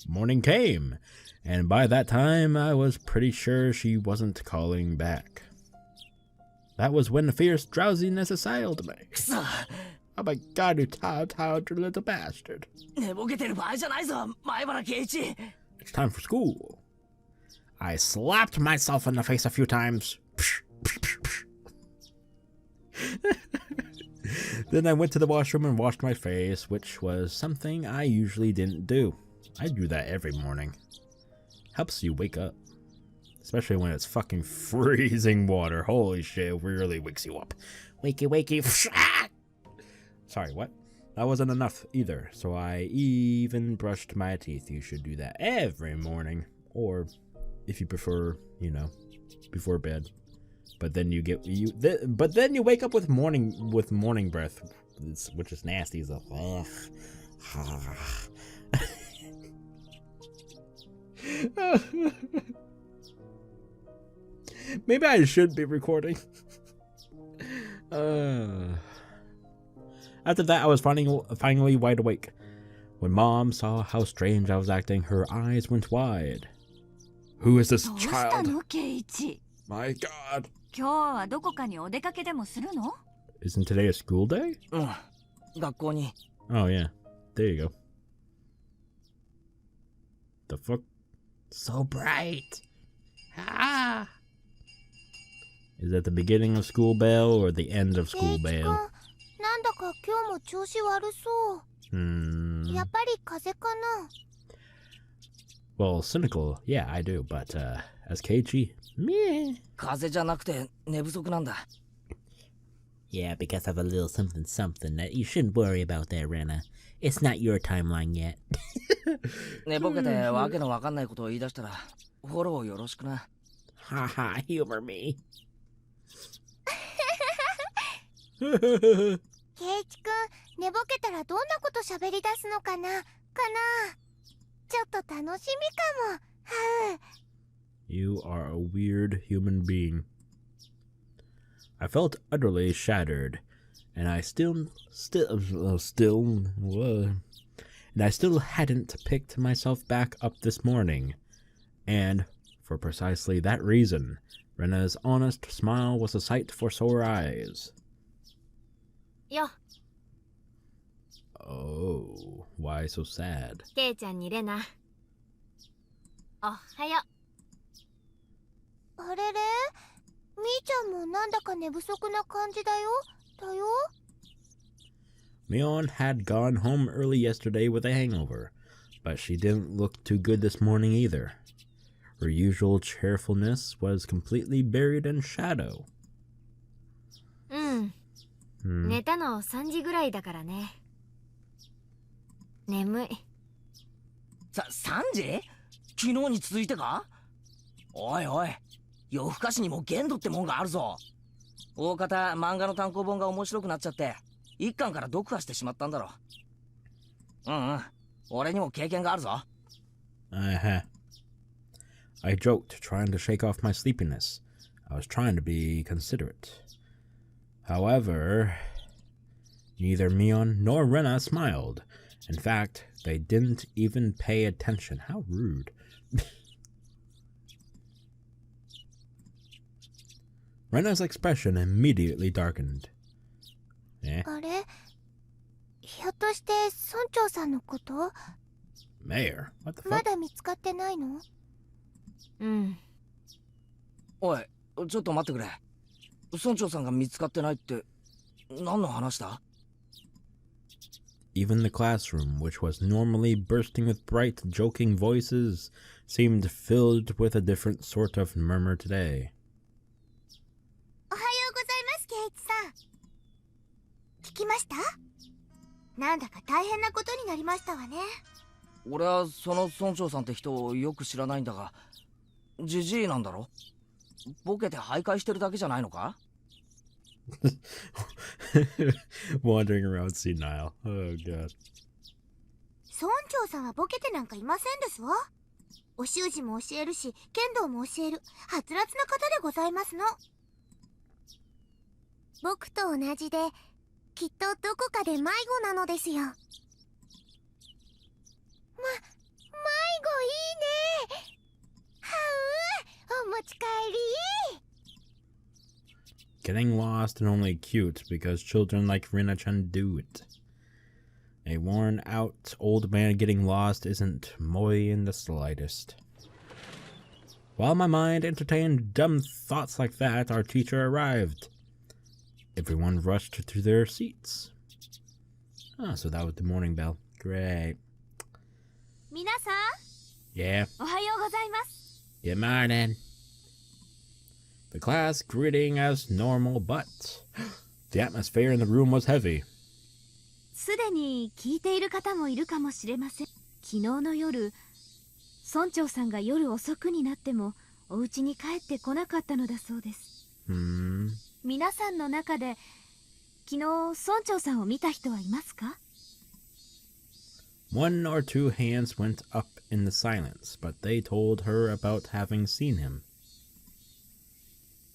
Morning came, and by that time I was pretty sure she wasn't calling back. That was when a fierce drowsiness assailed me. Oh my god, you tired little bastard. 寝ぼけてる場合じゃないぞ、前原圭一。 It's time for school. I slapped myself in the face a few times. Then I went to the washroom and washed my face, which was something I usually didn't do. I do that every morning. Helps you wake up. Especially when it's fucking freezing water. Holy shit, it really wakes you up. Wakey, wakey. Sorry, what? That wasn't enough either, so I even brushed my teeth. You should do that every morning. Or, if you prefer, you know, before bed. But then you wake up with morning breath, which is nasty. So, maybe I should be recording. After that, I was finally wide awake. When Mom saw how strange I was acting, her eyes went wide. Who is this child? My god. 今日はどこかにお出かけでもするの? Isn't today a school day? 学校に。 Oh yeah, there you go. The fuck? So bright. Ah. Is that the beginning of school bell or the end of school bell? なんだか今日も調子悪そう。やっぱり風邪かな? Well, Sinikle, yeah, I do, but as Keiichi, meh. 風邪じゃなくて寝不足なんだ。 Yeah, because of a little something that you shouldn't worry about there, Rena. It's not your timeline yet. 寝ぼけてわけのわかんないことを言い出したらフォローよろしくな。Haha, humor me. ケイチくん、寝ぼけたらどんなこと喋り出すのかなちょっと楽しみかも。はう。 You are a weird human being. I felt utterly shattered, and I still hadn't picked myself back up this morning. And for precisely that reason, Rena's honest smile was a sight for sore eyes. Yo. Oh, why so sad? ケイちゃんにレナ。おはよう。あれれ？みーちゃんもなんだか寝不足な感じだよ。Mion had gone home early yesterday with a hangover, but she didn't look too good this morning either. Her usual cheerfulness was completely buried in shadow. 寝たの3時ぐらいだからね。眠い。3時？昨日に続いてか？おいおい、夜更かしにも限度ってもんがあるぞ。大方漫画の単行本が面白くなっちゃって一巻から読破してしまったんだろ。俺にも経験があるぞ。I joked, trying to shake off my sleepiness. I was trying to be considerate. However, neither Mion nor Rena smiled, In fact, they didn't even pay attention. How rude. Rena's expression immediately darkened. Eh? あれ、ひょっとして村長さんのこと？ Mayor? What the ま fuck? だ見つかってないの？うん。おい、ちょっと待ってくれ。村長さんが見つかってないって何の話だ？ Even the classroom, which was normally bursting with bright, joking voices, seemed filled with a different sort of murmur today. おはようございます、ケイイチさん。聞きました？なんだか大変なことになりましたわね。俺はその村長さんって人をよく知らないんだが、ジジイなんだろ？ボケて徘徊してるだけじゃないのか？ Wandering around senile. Oh god. 村長さんはボケてなんかいませんですわ。お習字も教えるし、剣道も教える、はつらつな方でございますの。僕と同じで、きっとどこかで迷子なのですよ。迷子いいね。はう、お持ち帰り。 Getting lost and only cute because children like Rina-chan do it. A worn-out old man getting lost isn't moe in the slightest. While my mind entertained dumb thoughts like that, our teacher arrived. Everyone rushed to their seats. Oh, so that was the morning bell. Great. 皆さん、 Yeah. おはようございます。 Good morning. The class greeting as normal, but the atmosphere in the room was heavy. すでに聞いている方もいるかもしれません。昨日の夜、村長さんが夜遅くになってもお家に帰ってこなかったのだそうです。皆さんの中で昨日村長さんを見た人はいますか？ One or two hands went up in the silence, but they told her about having seen him.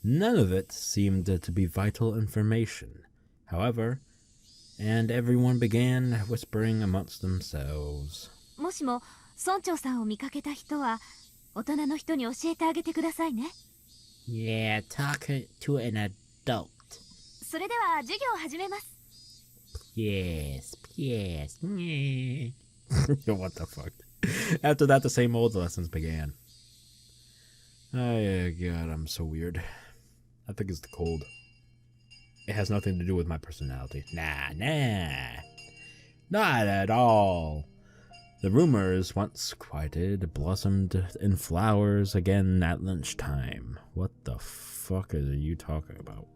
None of it seemed to be vital information, however, and everyone began whispering amongst themselves. もしも村長さんを見かけた人は大人の人に教えてあげてくださいね。 Yeah, talk to an adult. それでは授業を始めます。 Yes, yes. What the fuck? After that, the same old lessons began. Oh, God, I'm so weird. I think it's the cold. It has nothing to do with my personality. Nah. Not at all. The rumors, once quieted, blossomed in flowers again at lunchtime. What the fuck are you talking about?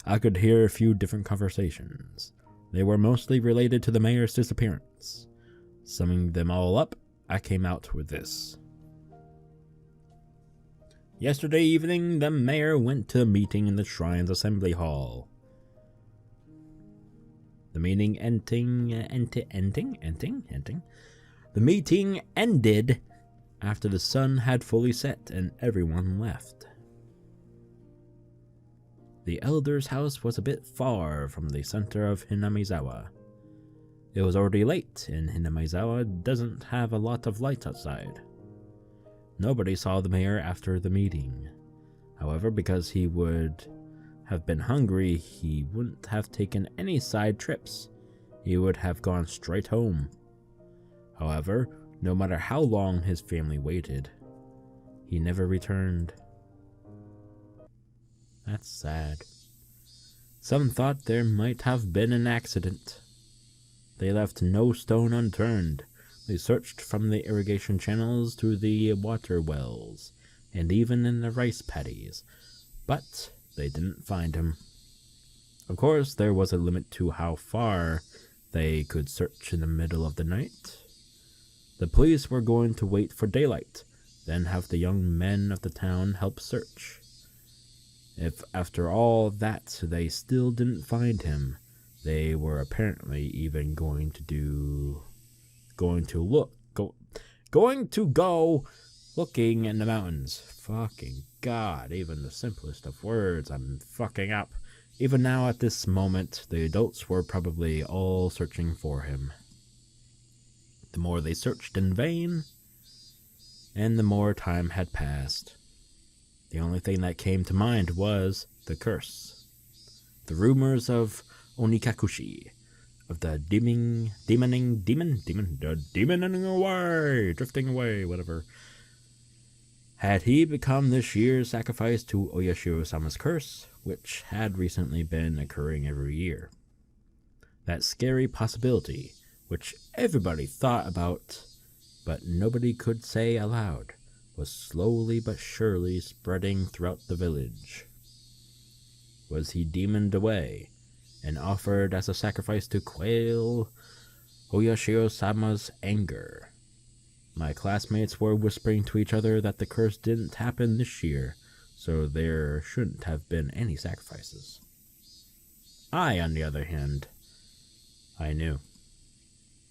I could hear a few different conversations. They were mostly related to the mayor's disappearance. Summing them all up, I came out with this. Yesterday evening, the mayor went to a meeting in the Shrine's Assembly Hall. The meeting The meeting ended after the sun had fully set and everyone left. The elder's house was a bit far from the center of Hinamizawa. It was already late, and Hinamizawa doesn't have a lot of light outside. Nobody saw the mayor after the meeting. However, because he would have been hungry, he wouldn't have taken any side trips. He would have gone straight home. However, no matter how long his family waited, he never returned. That's sad. Some thought there might have been an accident. They left no stone unturned. They searched from the irrigation channels to the water wells, and even in the rice paddies, but they didn't find him. Of course, there was a limit to how far they could search in the middle of the night. The police were going to wait for daylight, then have the young men of the town help search. If after all that they still didn't find him, they were apparently even going to go looking in the mountains. Fucking God, even the simplest of words I'm fucking up. Even now at this moment, the adults were probably all searching for him. The more they searched in vain, and the more time had passed. The only thing that came to mind was the curse. The rumors of Onikakushi, of the demoning away, drifting away, whatever. Had he become this year's sacrifice to Oyashiro-sama's curse, which had recently been occurring every year? That scary possibility, which everybody thought about, but nobody could say aloud, was slowly but surely spreading throughout the village. Was he demoned away and offered as a sacrifice to quell Oyashiro-sama's anger? My classmates were whispering to each other that the curse didn't happen this year, so there shouldn't have been any sacrifices. I, on the other hand, I knew.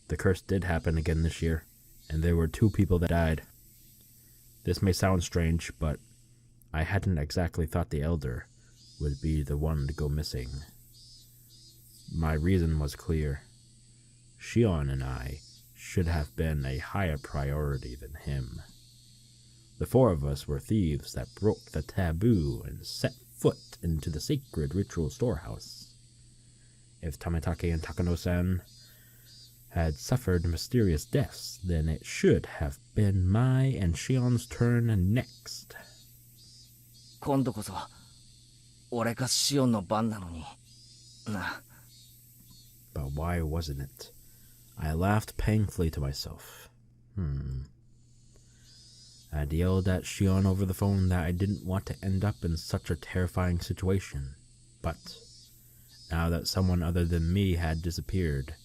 The curse did happen again this year, and there were 2 people that died. This may sound strange, but I hadn't exactly thought the elder would be the one to go missing. My reason was clear. Shion and I should have been a higher priority than him. The 4 of us were thieves that broke the taboo and set foot into the sacred ritual storehouse. If Tamatake and Takano-san had suffered mysterious deaths, then it should have been my and Shion's turn next. 今度こそ俺かシオンの番なのにな。 But why wasn't it? I laughed painfully to myself. I'd yelled at Shion over the phone that I didn't want to end up in such a terrifying situation. But now that someone other than me had disappeared,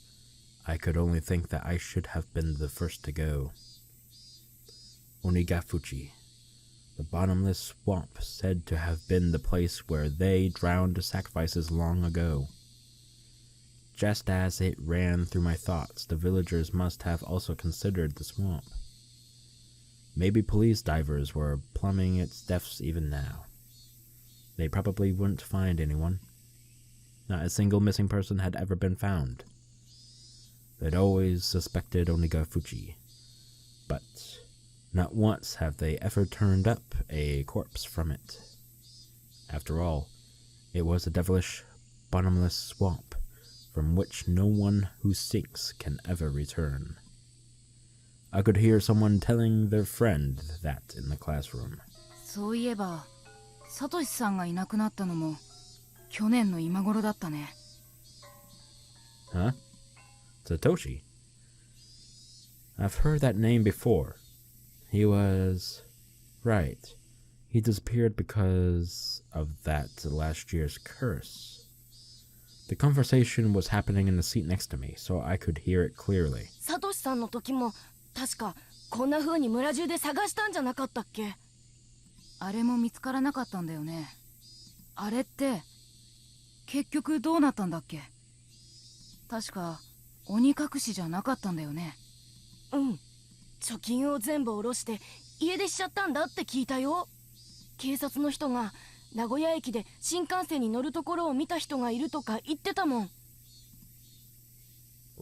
I could only think that I should have been the first to go. Onikakushi, the bottomless swamp said to have been the place where they drowned sacrifices long ago. Just as it ran through my thoughts, the villagers must have also considered the swamp. Maybe police divers were plumbing its depths even now. They probably wouldn't find anyone. Not a single missing person had ever been found. They'd always suspected Onikakushi, but not once have they ever turned up a corpse from it. After all, it was a devilish, bottomless swamp from which no one who sinks can ever return. I could hear someone telling their friend that in the classroom. そういえば、サトシさんがいなくなったのも去年の今頃だったね。 Huh? Satoshi? I've heard that name before. He was... right. He disappeared because of that last year's curse. The conversation was happening in the seat next to me, so I could hear it clearly. サトシさんの時も確かこんな風に村中で探したんじゃなかったっけ？あれも見つからなかったんだよね。あれって結局どうなったんだっけ？確か鬼隠しじゃなかったんだよね。うん。貯金を全部下ろして家出しちゃったんだって聞いたよ。警察の人が名古屋駅で新幹線に乗るところを見た人がいるとか言ってたもん。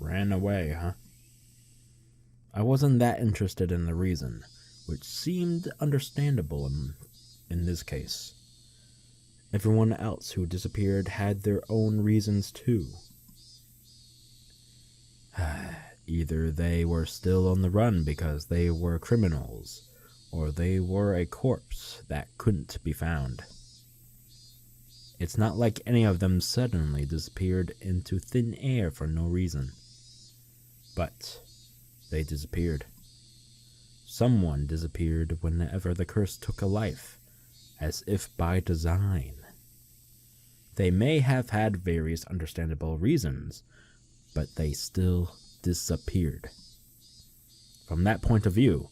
Ran away, huh? I wasn't that interested in the reason, which seemed understandable in this case. Everyone else who disappeared had their own reasons too. Either they were still on the run because they were criminals, or they were a corpse that couldn't be found. It's not like any of them suddenly disappeared into thin air for no reason. But they disappeared. Someone disappeared whenever the curse took a life, as if by design. They may have had various understandable reasons, but they still disappeared. From that point of view,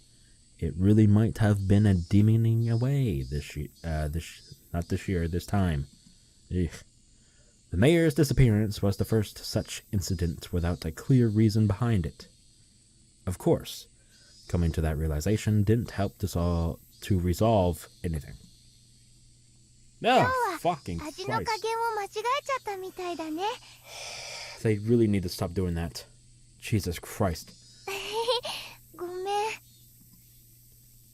it really might have been a demoning away this time. Ugh. The mayor's disappearance was the first such incident without a clear reason behind it. Of course, coming to that realization didn't help to resolve anything. Oh, fucking 味の加 Christ. 減を間違えちゃったみたいだね。 They really need to stop doing that. Jesus Christ. ごめん。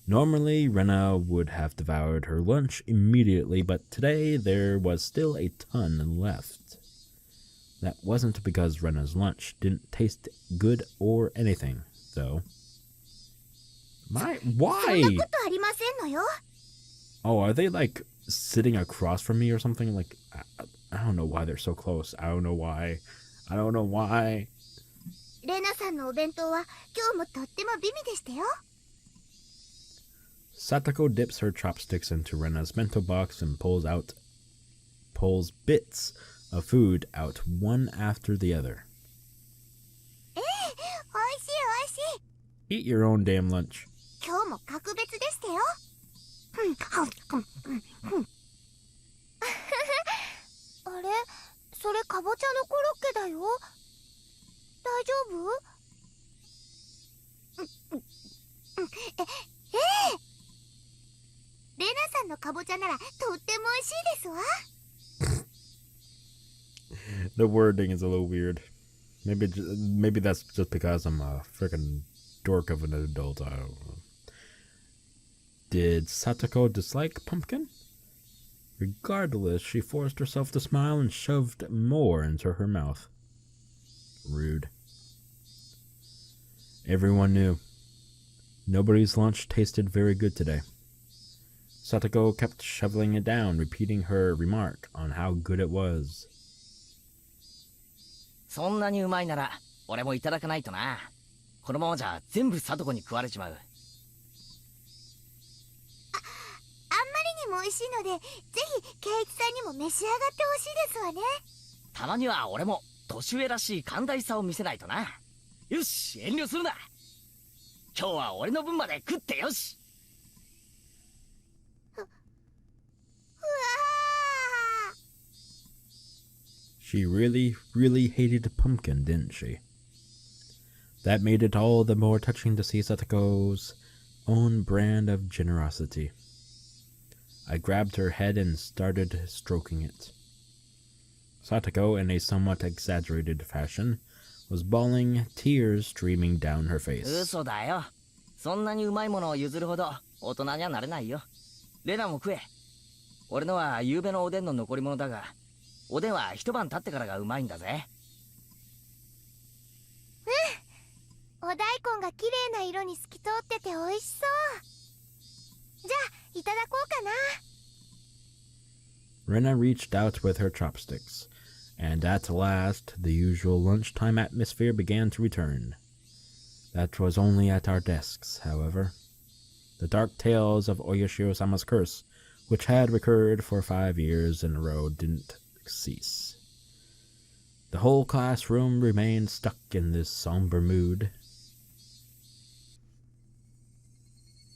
Normally, Rena would have devoured her lunch immediately, but today there was still a ton left. That wasn't because Rena's lunch didn't taste good or anything, though. Why? そんなことありませんのよ。 Oh, are they like sitting across from me or something? Like, I don't know why they're so close. I don't know why. レナさんのお弁当は今日もとっても美味でしたよ。 Satoko dips her chopsticks into Rena's bento box and pulls bits of food out one after the other. おいしいおいしい。 Eat your own damn lunch. 今日も格別でしたよ。あれ、それかぼちゃのコロッケだよ。大丈夫？レナさんのかぼちゃならとっても美味しいですわ。 The wording is a little weird. Maybe that's just because I'm a freaking dork of an adult. I don't know. Did Satoko dislike pumpkin? Regardless, she forced herself to smile and shoved more into her mouth. Rude. Everyone knew. Nobody's lunch tasted very good today. Satoko kept shoveling it down, repeating her remark on how good it was. そんなにうまいなら俺もいただかないとな。このままじゃ全部サトコに食われちまう。あんまりにも美味しいので、ぜひケイイチさんにも召し上がってほしいですわね。たまには俺も年上らしい寛大さを見せないとな。よし、遠慮するな。今日は俺の分まで食ってよし。 She really, really hated pumpkin, didn't she? That made it all the more touching to see Satoko's own brand of generosity. I grabbed her head and started stroking it. Satoko, in a somewhat exaggerated fashion, was bawling, tears streaming down her face. 嘘だよ。そんなにうまいものを譲るほど大人にはなれないよ。レナも食え。俺のは夕べのおでんの残り物だが、おでんは一晩経ってからがうまいんだぜ。お大根が綺麗な色に透き通ってて美味しそう。じゃあいただこうかな。 Rena reached out with her chopsticks, and at last the usual lunchtime atmosphere began to return. That was only at our desks, however. The dark tales of Oyashiro-sama's curse, which had recurred for 5 years in a row, didn't cease. The whole classroom remained stuck in this somber mood.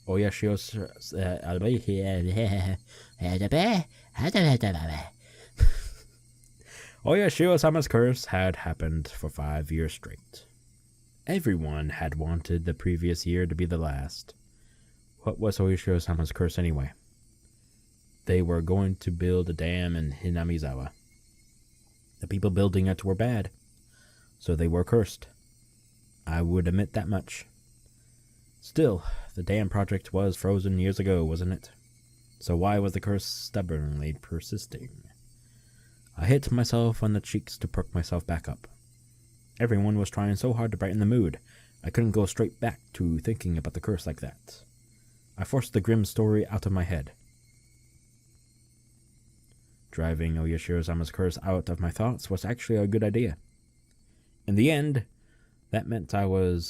Oyashiro-sama's curse had happened for 5 years straight. Everyone had wanted the previous year to be the last. What was Oyashiro-sama's curse anyway? They were going to build a dam in Hinamizawa. The people building it were bad, so they were cursed. I would admit that much. Still, the dam project was frozen years ago, wasn't it? So why was the curse stubbornly persisting? I hit myself on the cheeks to perk myself back up. Everyone was trying so hard to brighten the mood, I couldn't go straight back to thinking about the curse like that. I forced the grim story out of my head. Driving Oyashiro-sama's curse out of my thoughts was actually a good idea. In the end, that meant I would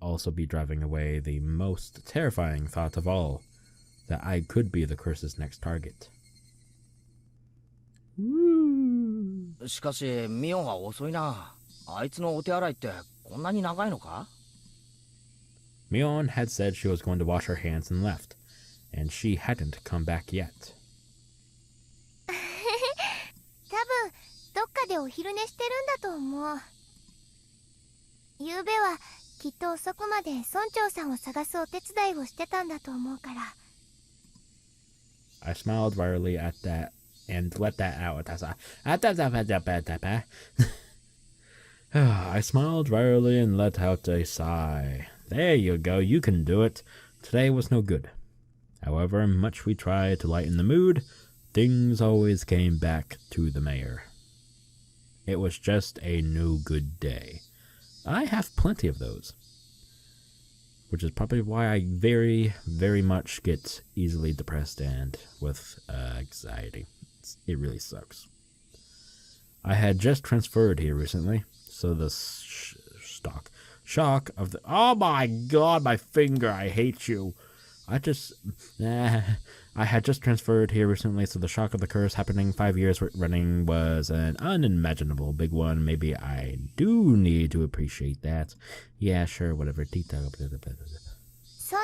also be driving away the most terrifying thought of all, that I could be the curse's next target. しかしミオンは遅いな。あいつのお手洗いってこんなに長いのか？ Mion had said she was going to wash her hands and left, and she hadn't come back yet. 多分どっかでお昼寝してるんだと思う。昨べはきっと遅くまで村長さんを探すお手伝いをしてたんだと思うから。I smiled wryly at that and let that out. I smiled wryly and let out a sigh. There you go, you can do it. Today was no good. However much we tried to lighten the mood, things always came back to the mayor. It was just a no good day. I have plenty of those. Which is probably why I very, very much get easily depressed and with anxiety. It really sucks. I had just transferred here recently, so the shock of the... Oh my god, my finger, I hate you. I had just transferred here recently, so the shock of the curse happening 5 years running was an unimaginable big one. Maybe I do need to appreciate that. Yeah, sure, whatever. 村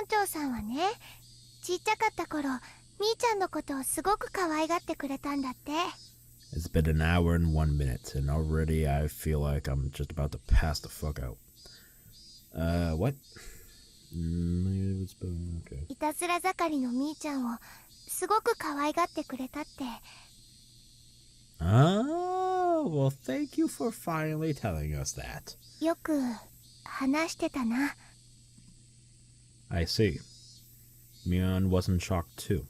長さんはね、ちっちゃかった頃、みーちゃんのことをすごく可愛がってくれたんだって。It's been an hour and 1 minute, and already I feel like I'm just about to pass the fuck out. What? Okay. いたずら盛りのみーちゃんをすごく可愛がってくれたって。Oh, well, thank you for finally telling us that. よく話してたな。I see. Mion wasn't shocked too.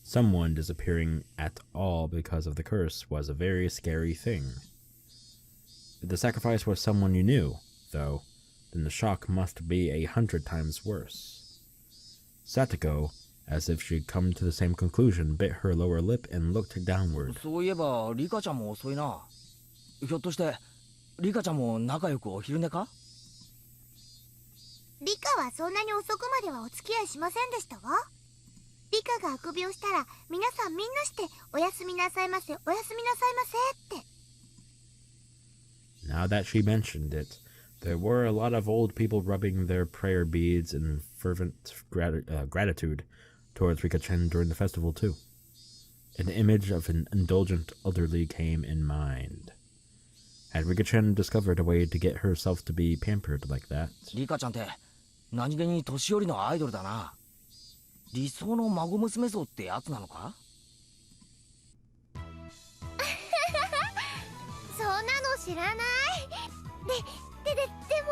Someone disappearing at all because of the curse was a very scary thing. If the sacrifice was someone you knew, though, then the shock must be 100 times worse. Satoko, as if she'd come to the same conclusion, bit her lower lip and looked downward. そういえばリカちゃんも遅いな。ひょっとしてリカちゃんも仲良くお昼寝か？リカはそんなに遅くまではお付き合いしませんでしたわ。リカがあくびをしたら皆さんみんなしておやすみなさいませ、おやすみなさいませって。Now that she mentioned it, there were a lot of old people rubbing their prayer beads in fervent gratitude towards Rika-chan during the festival too. An image of an indulgent elderly came in mind. Had Rika-chan discovered a way to get herself to be pampered like that? リカちゃんって何気に年寄りのアイドルだな。理想の孫娘像ってやつなのか？そんなの知らない。でも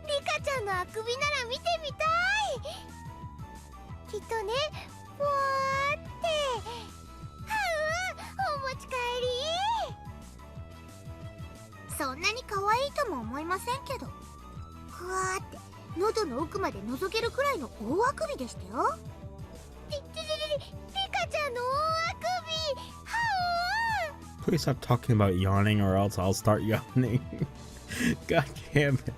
リカちゃんのあくびなら見てみたい。きっとね、ふわーってお持ち帰り。そんなに可愛いとも思いませんけど、ふわーって喉の奥まで覗けるくらいの大あくびでしたよ。リカちゃんの大あくび。Please stop talking about yawning or else I'll start yawning. God damn it.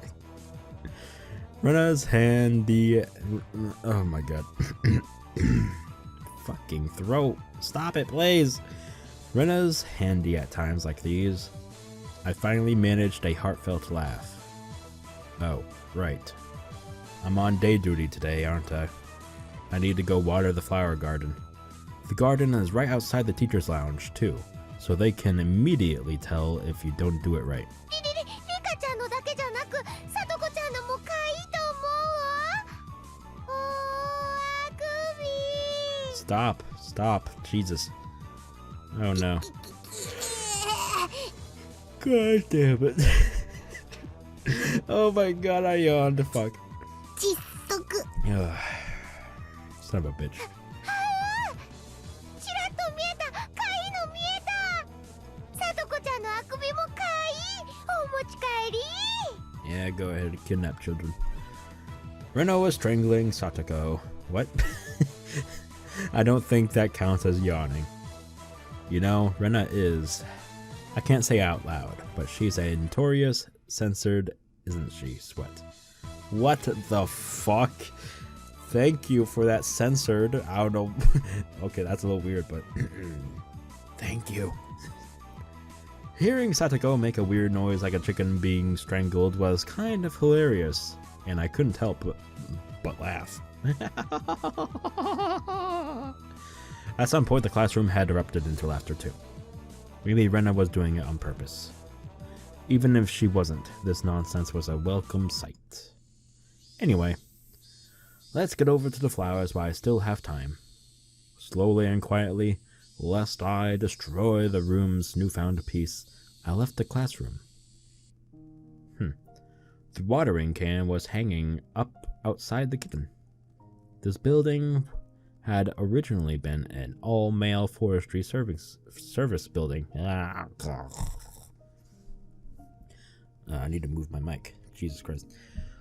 Rena's handy... Oh my god. Fucking throat. Stop it, please. Rena's handy at times like these. I finally managed a heartfelt laugh. Oh, right. I'm on day duty today, aren't I? I need to go water the flower garden. The garden is right outside the teacher's lounge, too, so they can immediately tell if you don't do it right. Stop, Jesus. Oh no. God damn it. Oh my god, I yawned. Fuck. Ugh. Son of a bitch. Yeah, go ahead and kidnap children. Reno was strangling Satoko. What? I don't think that counts as yawning. You know, Rena is... I can't say out loud, but she's a notorious censored, isn't she, Sweat? What the fuck? Thank you for that censored. I don't know. Okay, that's a little weird, but... Thank you. Hearing Satoko make a weird noise like a chicken being strangled was kind of hilarious, and I couldn't help but laugh. At some point, the classroom had erupted into laughter too. Maybe Rena was doing it on purpose. Even if she wasn't, this nonsense was a welcome sight. Anyway, let's get over to the flowers while I still have time. Slowly and quietly, lest I destroy the room's newfound peace, I left the classroom. The watering can was hanging up outside the kitchen. This building had originally been an all-male forestry service building. I need to move my mic. Jesus Christ.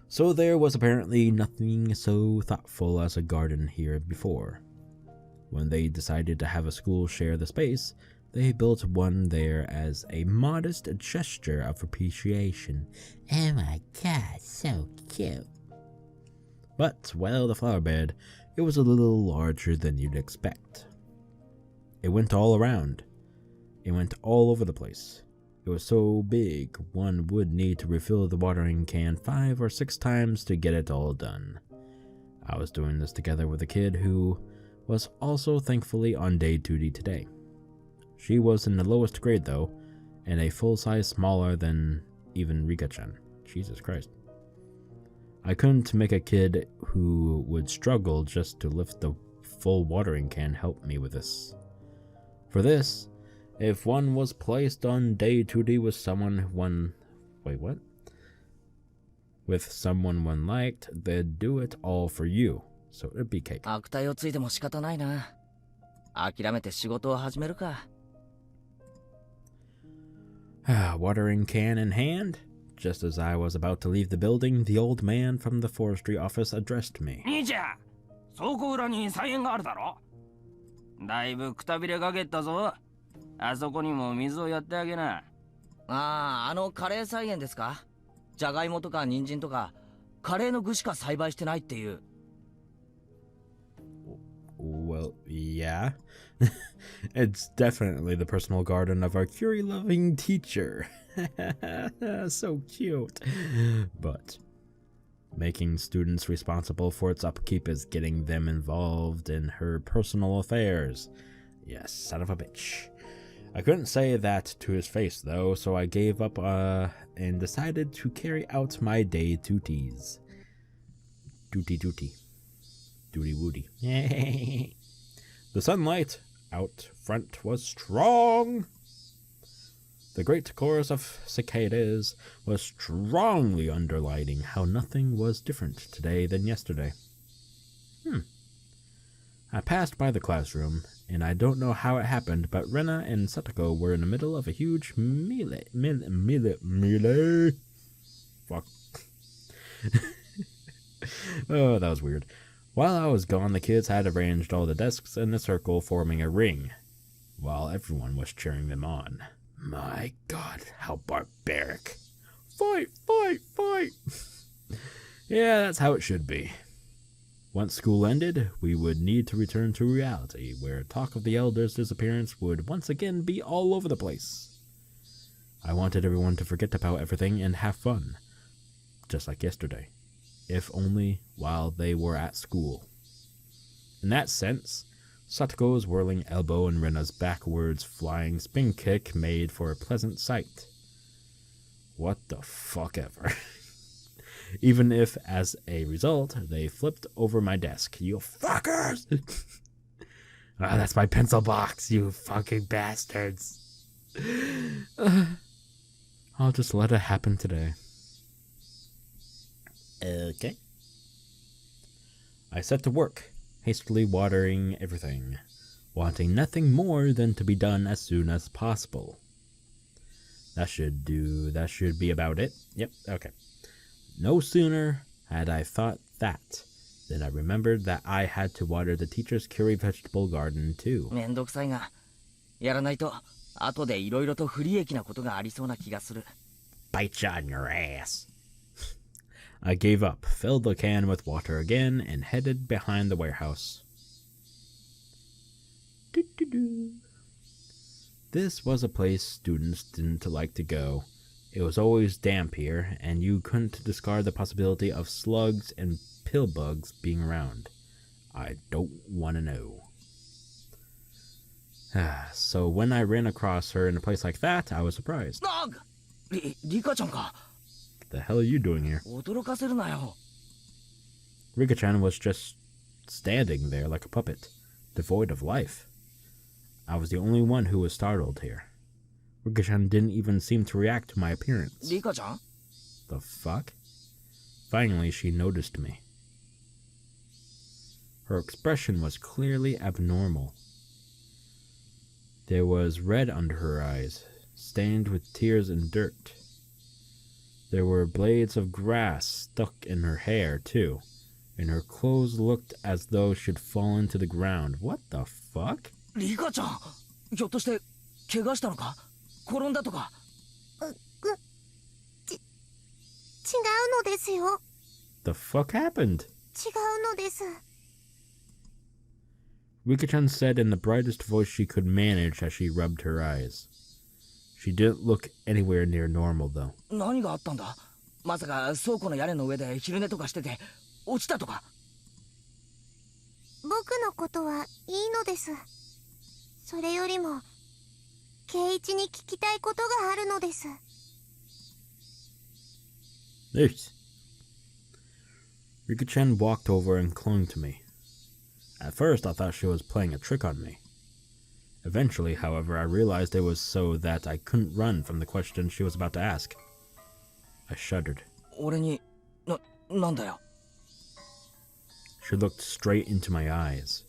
So there was apparently nothing so thoughtful as a garden here before. When they decided to have a school share the space, they built one there as a modest gesture of appreciation. Oh my god, so cute. But, well, the flower bed, it was a little larger than you'd expect. It went all around. It went all over the place. It was so big, one would need to refill the watering can 5 or 6 times to get it all done. I was doing this together with a kid who was also thankfully on day duty today. She was in the lowest grade though, and a full size smaller than even Rika-chan. Jesus Christ. I couldn't make a kid who would struggle just to lift the full watering can help me with this. For this, if one was placed on day duty with someone one liked, they'd do it all for you. So it'd be cake. 悪態をついても仕方ないな。諦めて仕事を始めるか。Watering can in hand, just as I was about to leave the building, the old man from the forestry office addressed me. 兄ちゃん、倉庫裏に菜園があるだろ。だいぶくたびれかけたぞ。あそこにも水をやってあげな。あのカレー菜園ですか？じゃがいもとか人参とかカレーの具しか栽培してないっていう。Well, yeah. It's definitely the personal garden of our curry-loving teacher. So cute. But making students responsible for its upkeep is getting them involved in her personal affairs. Yes, son of a bitch. I couldn't say that to his face, though, so I gave up and decided to carry out my day duties. Duty. Duty-woody. The sunlight out front was strong. The great chorus of cicadas was strongly underlining how nothing was different today than yesterday. I passed by the classroom, and I don't know how it happened, but Rena and Satoko were in the middle of a huge melee. Fuck. Oh, that was weird. While I was gone, the kids had arranged all the desks in a circle, forming a ring, while everyone was cheering them on. My god, how barbaric. Fight! Yeah, that's how it should be. Once school ended, we would need to return to reality, where talk of the elders' disappearance would once again be all over the place. I wanted everyone to forget about everything and have fun, just like yesterday, if only while they were at school. In that sense, Satoko's whirling elbow and Rena's backwards flying spin kick made for a pleasant sight. What the fuck ever. Even if, as a result, they flipped over my desk. You fuckers! That's my pencil box, you fucking bastards. I'll just let it happen today. Okay. I set to work, hastily watering everything, wanting nothing more than to be done as soon as possible. That should be about it. Yep, okay. No sooner had I thought that than I remembered that I had to water the teacher's curry vegetable garden too. めんどくさいが、やらないと後でいろいろと不利益なことがありそうな気がする。Bite you on your ass. I gave up, filled the can with water again, and headed behind the warehouse. This was a place students didn't like to go. It was always damp here, and you couldn't discard the possibility of slugs and pill bugs being around. I don't want to know. So when I ran across her in a place like that, I was surprised. Rika-chanか。What the hell are you doing here? 驚かせるなよ。 Rika-chan was just standing there like a puppet. devoid of life. I was the only one who was startled here. Rika-chan didn't even seem to react to my appearance. Rika-chan? The fuck? Finally, she noticed me. Her expression was clearly abnormal. There was red under her eyes, stained with tears and dirt. There were blades of grass stuck in her hair, too, and her clothes looked as though she'd fallen to the ground. What the fuck? Rika-chan! ひょっとして怪我したのか？転んだとか？違うのですよ。 The fuck happened? 違うのです。 Rika-chan said in the brightest voice she could manage as she rubbed her eyes. She didn't look anywhere near normal, though. 何があったんだ？まさか倉庫の屋根の上で昼寝とかしてて落ちたとか？僕のことはいいのです。それよりも、圭一に聞きたいことがあるのです。Yes. Rika-chan walked over and clung to me. At first, I thought she was playing a trick on me. Eventually, however, I realized it was so that I couldn't run from the question she was about to ask. I shuddered. 俺に、なんだよ。She looked straight into my eyes.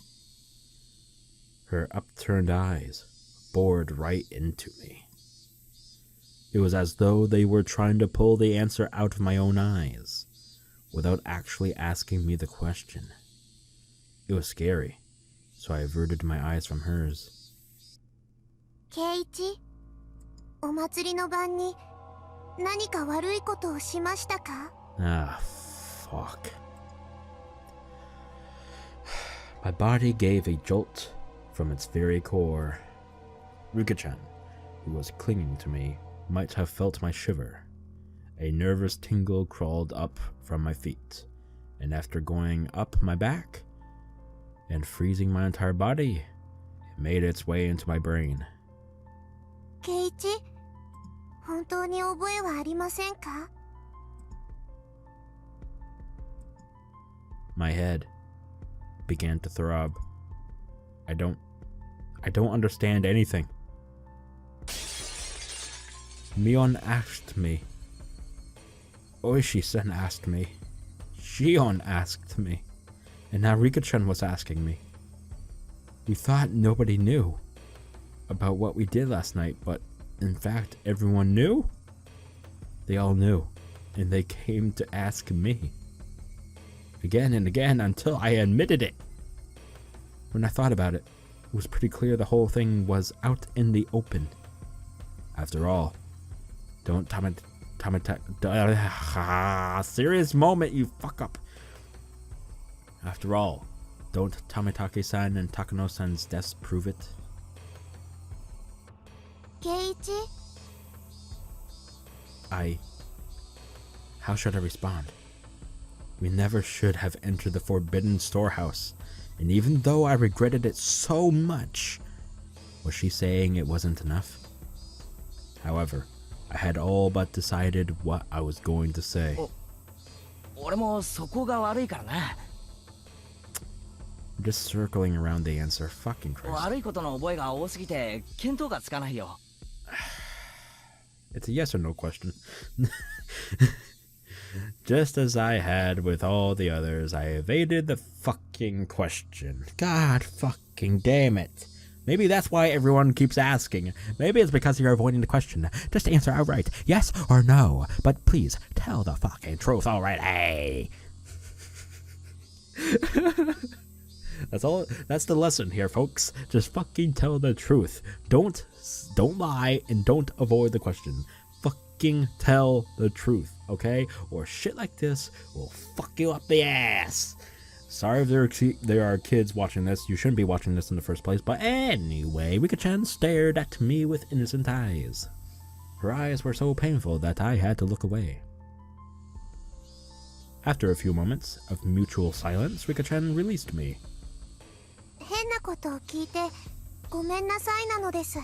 Her upturned eyes bored right into me. It was as though they were trying to pull the answer out of my own eyes, without actually asking me the question. It was scary, so I averted my eyes from hers. 圭一、お祭りの晩に何か悪いことをしましたか？ Ah, fuck. My body gave a jolt from its very core. Rika-chan, who was clinging to me, might have felt my shiver. A nervous tingle crawled up from my feet, and after going up my back and freezing my entire body, it made its way into my brain. 圭一、本当に覚えはありませんか？ My head began to throb. I don't understand anything. Mion asked me. Ōishi-san asked me. Shion asked me. And now Rika-chan was asking me. We thought nobody knew about what we did last night, but in fact everyone knew? They all knew, and they came to ask me. Again and again until I admitted it. When I thought about it, it was pretty clear the whole thing was out in the open. After all, serious moment, you fuck up. After all, don't Tamatake-san and Takano-san's deaths prove it? 圭一、 How should I respond? We never should have entered the forbidden storehouse, and even though I regretted it so much, was she saying it wasn't enough? However, I had all but decided what I was going to say. 俺もそこが悪いからな。 I'm just circling around the answer. Fucking Christ. 悪いことの覚えが多すぎて見当がつかないよ。 It's a yes or no question. Just as I had with all the others, I evaded the fucking question. God fucking damn it. Maybe that's why everyone keeps asking. Maybe it's because you're avoiding the question. Just answer outright, yes or no. But please, tell the fucking truth already. That's the lesson here, folks. Just fucking tell the truth. Don't lie and don't avoid the question. Fucking tell the truth, okay? Or shit like this will fuck you up the ass. Sorry if there are kids watching this. You shouldn't be watching this in the first place. But anyway, Rika-chan stared at me with innocent eyes. Her eyes were so painful that I had to look away. After a few moments of mutual silence, Rika-chan released me. 変なことを聞いてごめんなさいなのです。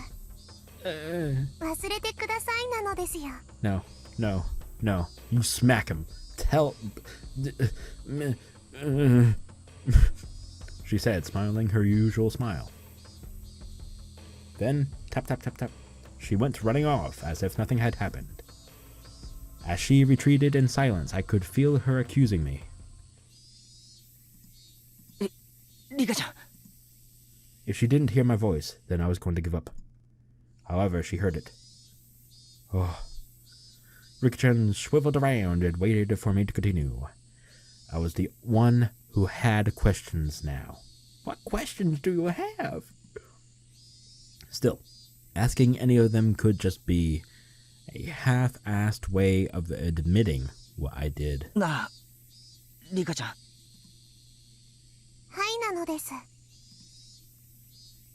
忘れてくださいなのですよ。 No. You smack him. she said, smiling her usual smile. Then, tap tap tap tap, she went running off as if nothing had happened. As she retreated in silence, I could feel her accusing me. Rika-chan. If she didn't hear my voice, then I was going to give up. However, she heard it. Oh. Rika-chan swiveled around and waited for me to continue. I was the one who had questions now. What questions do you have? Still, asking any of them could just be a half-assed way of admitting what I did. Na, Rika-chan. はいなのです。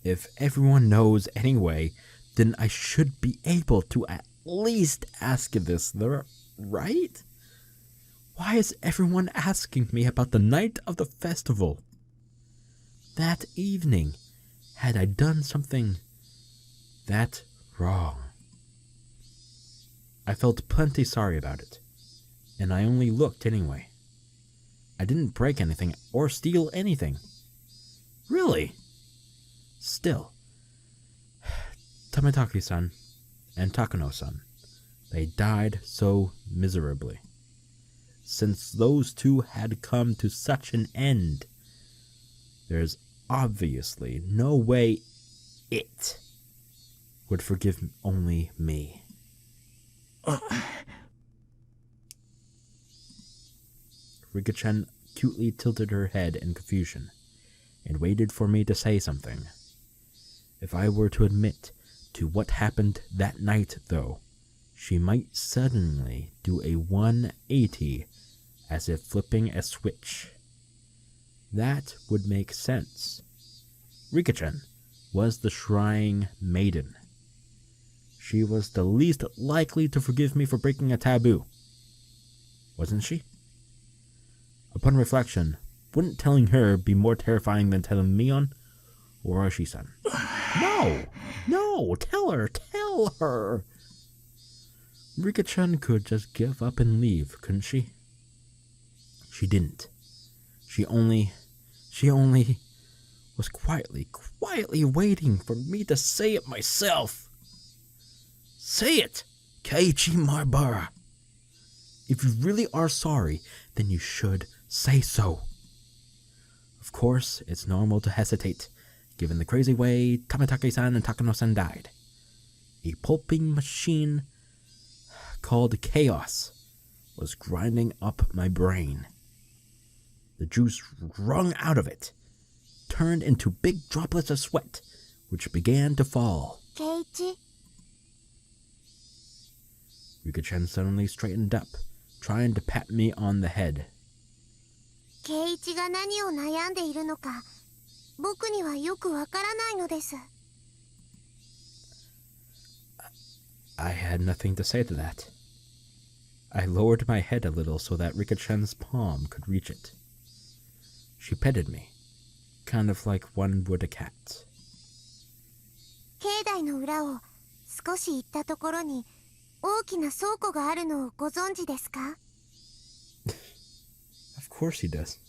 If everyone knows anyway, then I should be able to at least ask this, right? Why is everyone asking me about the night of the festival? That evening, had I done something that wrong? I felt plenty sorry about it, and I only looked anyway. I didn't break anything or steal anything. Really? Still, Tamataki-san and Takano-san, they died so miserably. Since those two had come to such an end, there's obviously no way it would forgive only me. Rika-chan cutely tilted her head in confusion and waited for me to say something. If I were to admit to what happened that night, though, she might suddenly do a 180 as if flipping a switch. That would make sense. Rika-chan was the Shrine Maiden. She was the least likely to forgive me for breaking a taboo. Wasn't she? Upon reflection, wouldn't telling her be more terrifying than telling Mion or Ōishi-san? No, tell her. Rika-chan could just give up and leave, couldn't she? She didn't. She only was quietly waiting for me to say it myself. Say it, Keiichi Maebara. If you really are sorry, then you should say so. Of course, it's normal to hesitate, given the crazy way Tamataki-san and Takano-san died. A pulping machine called Chaos was grinding up my brain. The juice wrung out of it turned into big droplets of sweat, which began to fall. Keiichi. Rika-chan suddenly straightened up, trying to pat me on the head. ケイイチが何を悩んでいるのか、僕にはよくわからないのです。I had nothing to say to that. I lowered my head a little so that Rika-chan's palm could reach it. She petted me, kind of like one would a cat. 境内の裏を少し行ったところに大きな倉庫があるのをご存知ですか？ Of course he does.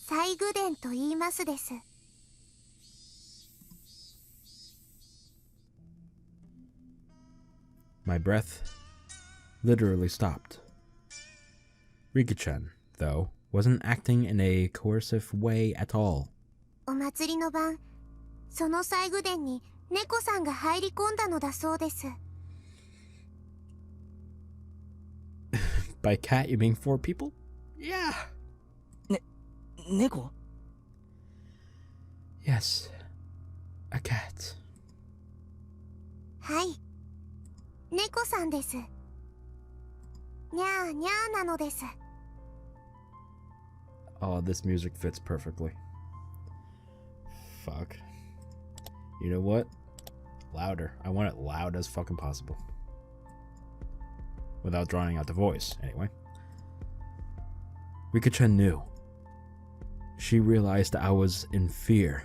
西宮殿と言いますです。 My breath literally stopped. Rika-chan, though, wasn't acting in a coercive way at all. お祭りの晩、その西宮殿に猫さんが入り込んだのだそうです。 By cat, you mean 4 people? Yeah. 猫? Yes. A cat. はい。猫さんです。にゃーにゃーなのです。 Oh, this music fits perfectly. Fuck. You know what? Louder. I want it loud as fucking possible. Without drawing out the voice, anyway. Rika-chan knew. She realized I was in fear.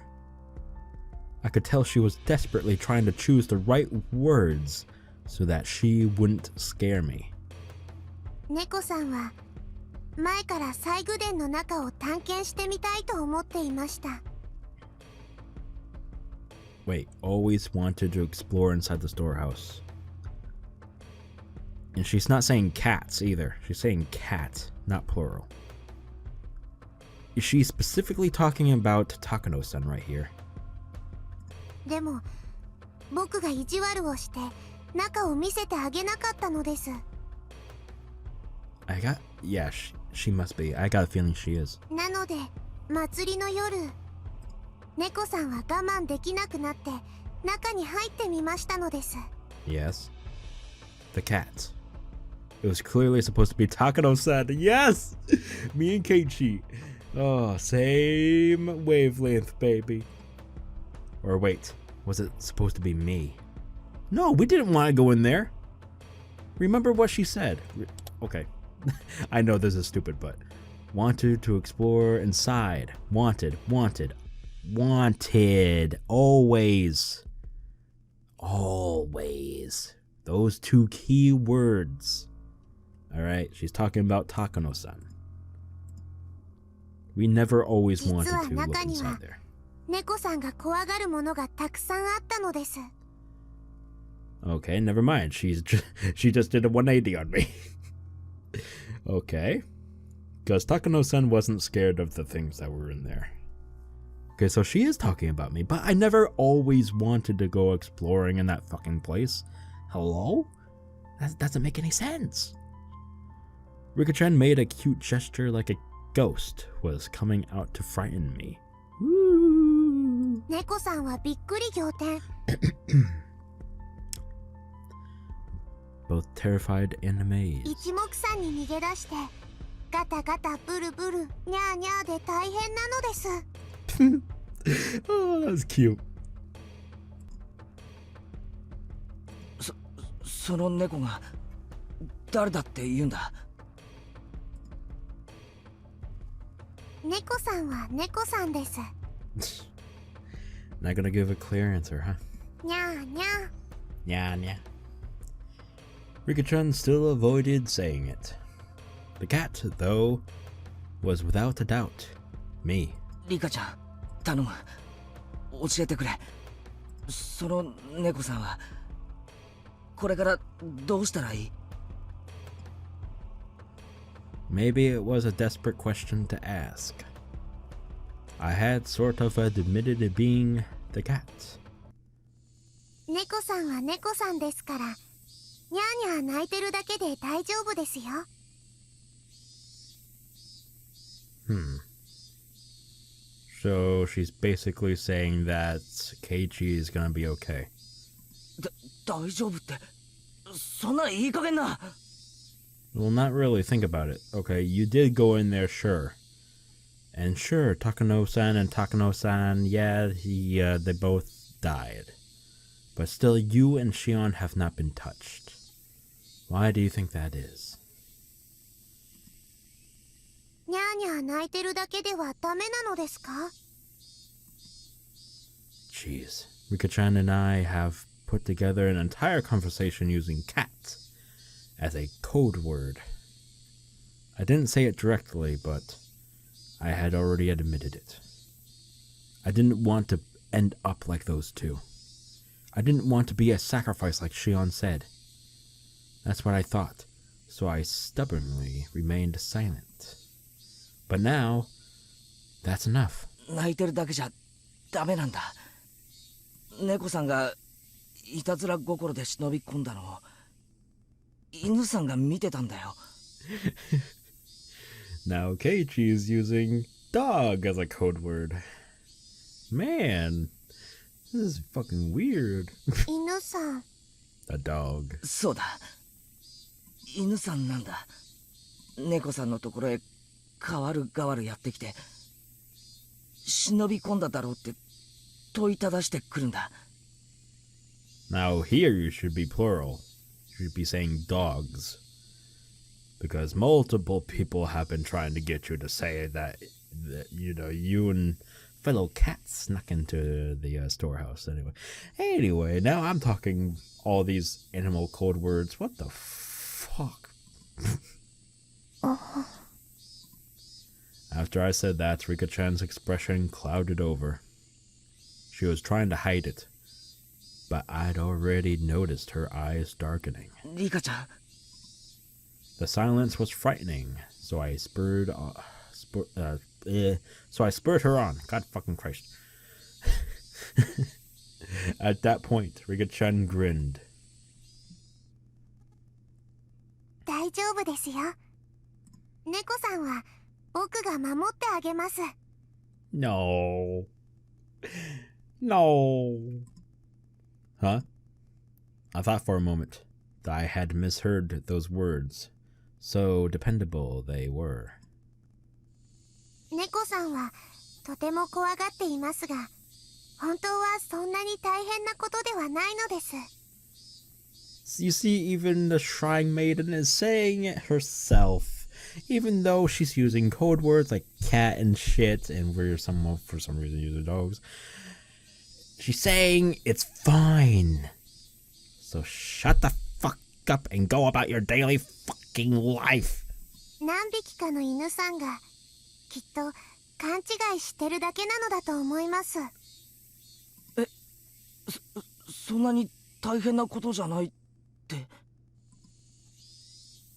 I could tell she was desperately trying to choose the right words so that she wouldn't scare me. 猫さんは前から西宮殿の中を探検してみたいと思っていました。Wait, always wanted to explore inside the storehouse. And she's not saying cats either. She's saying cat, not plural. Is she specifically talking about Takano-san right here? でも僕が意地悪をして中を見せてあげなかったのです。 Yeah, she must be. I got a feeling she is. なので祭りの夜猫さんは我慢できなくなって中に入ってみましたのです。 Yes. The cat. It was clearly supposed to be Takano-san. Yes! Me and Keiichi. Oh, same wavelength, baby. Or wait, was it supposed to be me? No, we didn't want to go in there. Remember what she said. Okay. I know this is stupid, but wanted to explore inside. Wanted. Always. Those two key words. Alright, she's talking about Takano-san. We never always wanted to look inside there. 猫さんが怖がるものがたくさんあったのです。 Okay, never mind. she just did a 180 on me. Okay. Because Takano-san wasn't scared of the things that were in there. Okay, so she is talking about me, but I never always wanted to go exploring in that fucking place. Hello? That doesn't make any sense. Rika-chan made a cute gesture like a ghost was coming out to frighten me. Woo! 猫さんはびっくり仰天。 Both terrified and amazed. 一目散に逃げ出してガタガタブルブルニャーニャーで大変なのです。 Oh, that's cute. その猫が誰だって言うんだ。猫さんは猫さんです。 Not gonna give a clear answer, huh? ニャーニャー。 Yeah. Rika-chan still avoided saying it. The cat, though, was without a doubt me. リカちゃん、頼む。教えてくれ。その猫さんはこれからどうしたらいい？ Maybe it was a desperate question to ask. I had sort of admitted it being the cat. 猫さんは猫さんですから、ニャーニャー泣いてるだけで大丈夫ですよ。 So she's basically saying that Keiichi is gonna be okay. 大丈夫ってそんないい加減な。 Well, not really. Think about it. Okay, you did go in there, sure. And sure, Takano-san and Takano-san, yeah, they both died. But still, you and Shion have not been touched. Why do you think that is? ニャーニャー泣いてるだけではダメなのですか？ Jeez. Rika-chan and I have put together an entire conversation using cat as a code word. I didn't say it directly, but I had already admitted it. I didn't want to end up like those two. I didn't want to be a sacrifice like Shion said. That's what I thought, so I stubbornly remained silent. But now, that's enough. 泣いてるだけじゃダメなんだ。猫さんがいたずら心で忍び込んだのを犬さんが見てたんだよ。Now Keiichi is using dog as a code word. Man, this is fucking weird. 犬さん。 A dog. そうだ。犬さんなんだ。猫さんのところへ代わる代わるやってきて忍び込んだだろうって問いただしてくるんだ。 Now here you should be plural. You should be saying dogs. Because multiple people have been trying to get you to say that you and fellow cats snuck into the storehouse. Anyway, now I'm talking all these animal code words. What the fuck? After I said that, Rika-chan's expression clouded over. She was trying to hide it, but I'd already noticed her eyes darkening. リカちゃん The silence was frightening, so I spurred her on. God fucking Christ. At that point, Rika-chan grinned. 大丈夫ですよ。猫さんは僕が守ってあげます。 No. No. Huh? I thought for a moment that I had misheard those words. So dependable they were. 猫さんはとても怖がっていますが、本当はそんなに大変なことではないのです。 You see, even the Shrine Maiden is saying it herself. Even though she's using code words like cat and shit, and we're someone for some reason using dogs. She's saying it's fine. So shut the fuck up and go about your daily fucking life. 何匹かの犬さんがきっと勘違いしてるだけなのだと思います。そんなに大変なことじゃないって。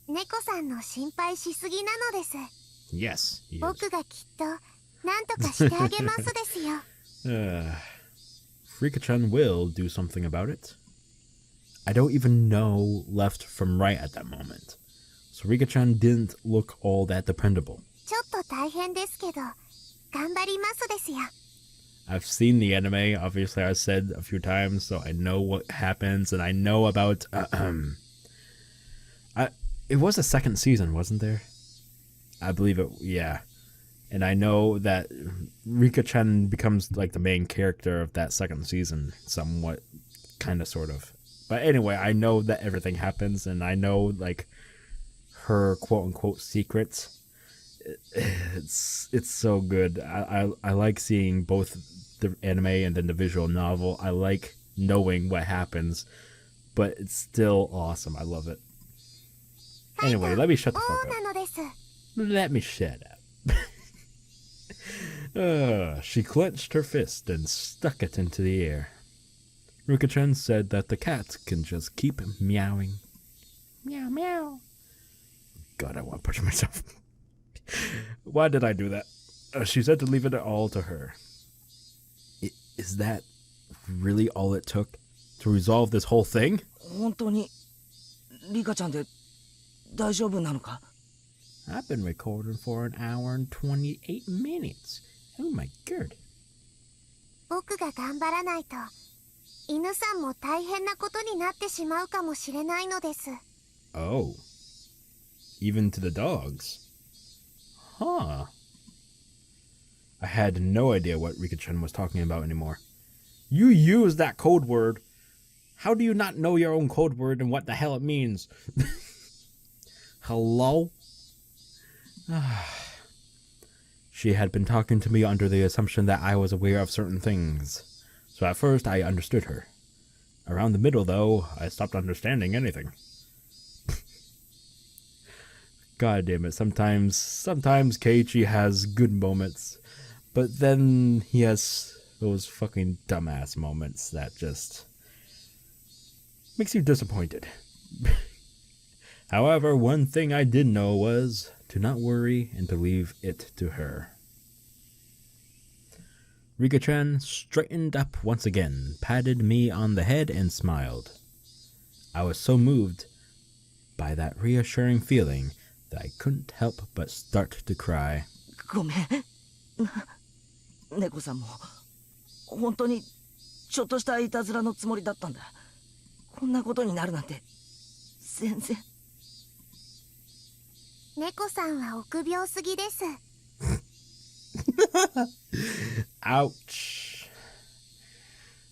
猫さんの心配しすぎなのです。 Yes, he is. 僕がきっと何とかしてあげますですよ。Rika-chan will do something about it. I don't even know left from right at that moment. So Rika-chan didn't look all that dependable. ちょっと大変ですけど頑張りますですよ。 I've seen the anime, obviously I said a few times, so I know what happens, and I know about, it was a second season, wasn't there? I believe it, yeah. And I know that Rika-chan becomes, like, the main character of that second season, somewhat, kind of, sort of. But anyway, I know that everything happens, and I know, like, her quote-unquote secrets. It's so good. I like seeing both the anime and then the visual novel. I like knowing what happens, but it's still awesome. I love it. Anyway, let me shut the fuck up. Let me shut up. She clenched her fist and stuck it into the air. Rika-chan said that the cat can just keep meowing. Meow, meow. God, I want to punch myself. Why did I do that? She said to leave it all to her. Is that really all it took to resolve this whole thing? 本当にリカちゃんで大丈夫なのか？ I've been recording for an hour and 28 minutes. Oh my god. 僕が頑張らないと犬さんも大変なことになってしまうかもしれないのです。 Oh. Even to the dogs. Huh. I had no idea what Rika-chan was talking about anymore. You used that code word. How do you not know your own code word and what the hell it means? Hello? She had been talking to me under the assumption that I was aware of certain things. So at first I understood her. Around the middle, though, I stopped understanding anything. God damn it, sometimes Keiichi has good moments, but then he has those fucking dumbass moments that just makes you disappointed. However, one thing I did know was to not worry and to leave it to her. Rika-chan straightened up once again, patted me on the head, and smiled. I was so moved by that reassuring feeling that I couldn't help but start to cry. ごめん。猫さんも本当にちょっとしたいたずらのつもりだったんだ。こんなことになるなんて全然。猫さんは臆病すぎです。Ouch.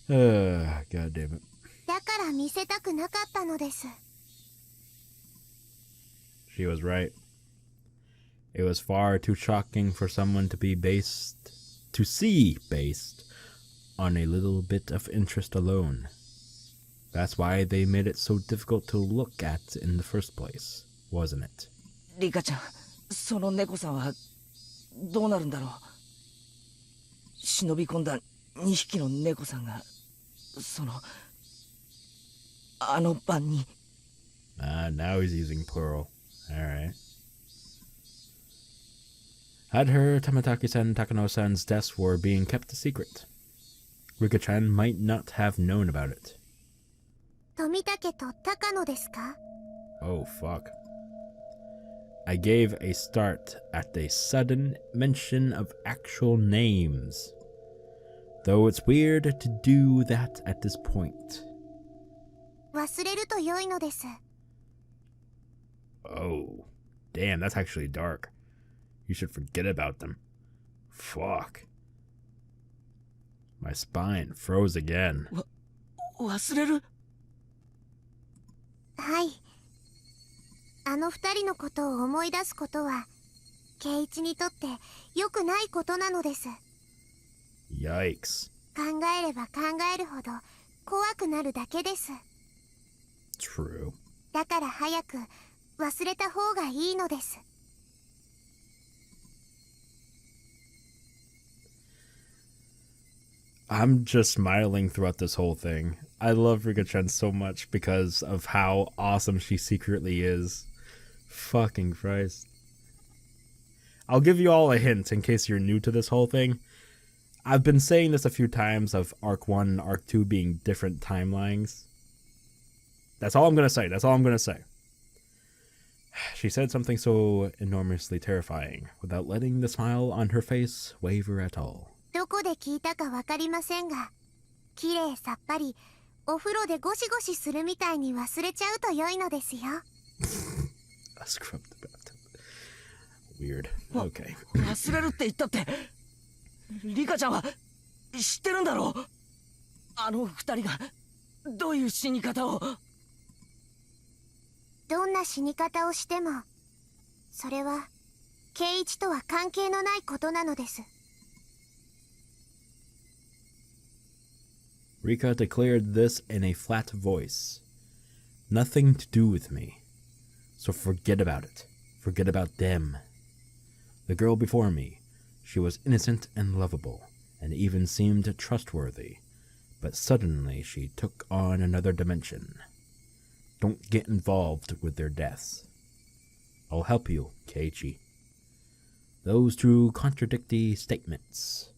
God damn it. だから見せたくなかったのです。 She was right. It was far too shocking for someone to see based on a little bit of interest alone. That's why they made it so difficult to look at in the first place, wasn't it? リカちゃん、その猫さんはどうなるんだろう。忍び込んだ2匹の猫さんがあの晩に。Now he's using plural. Alright. Had her Tamataki-san and Takano-san's deaths were being kept a secret. Rika-chan might not have known about it. 富武と高野ですか? Oh, fuck. I gave a start at a sudden mention of actual names. Though it's weird to do that at this point. 忘れると良いのです。 Oh, damn, that's actually dark. You should forget about them. Fuck. My spine froze again. 忘れる? はい。あの二人のことを思い出すことは、圭一にとって良くないことなのです。 Yikes. 考えれば考えるほど怖くなるだけです。 True. だから早く忘れた方がいいのです。 I'm just smiling throughout this whole thing. I love Rika-chan so much because of how awesome she secretly is. Fucking Christ. I'll give you all a hint in case you're new to this whole thing. I've been saying this a few times of Arc 1 and Arc 2 being different timelines. That's all I'm going to say. That's all I'm going to say. She said something so enormously terrifying without letting the smile on her face waver at all. どこで聞いたかわかりませんが、綺麗さっぱりお風呂でゴシゴシするみたいに忘れちゃうと良いのですよ。I scrubbed the bathtub. Weird. Okay. 忘れるって言ったって、リカちゃんは知ってるんだろう。あの二人がどういう死に方を。どんな死に方をしても、それは圭一とは関係のないことなのです。 Rika declared this in a flat voice. Nothing to do with me. So forget about it. Forget about them. The girl before me, she was innocent and lovable, and even seemed trustworthy. But suddenly she took on another dimension. Don't get involved with their deaths. I'll help you, Keiichi. Those two contradictory statements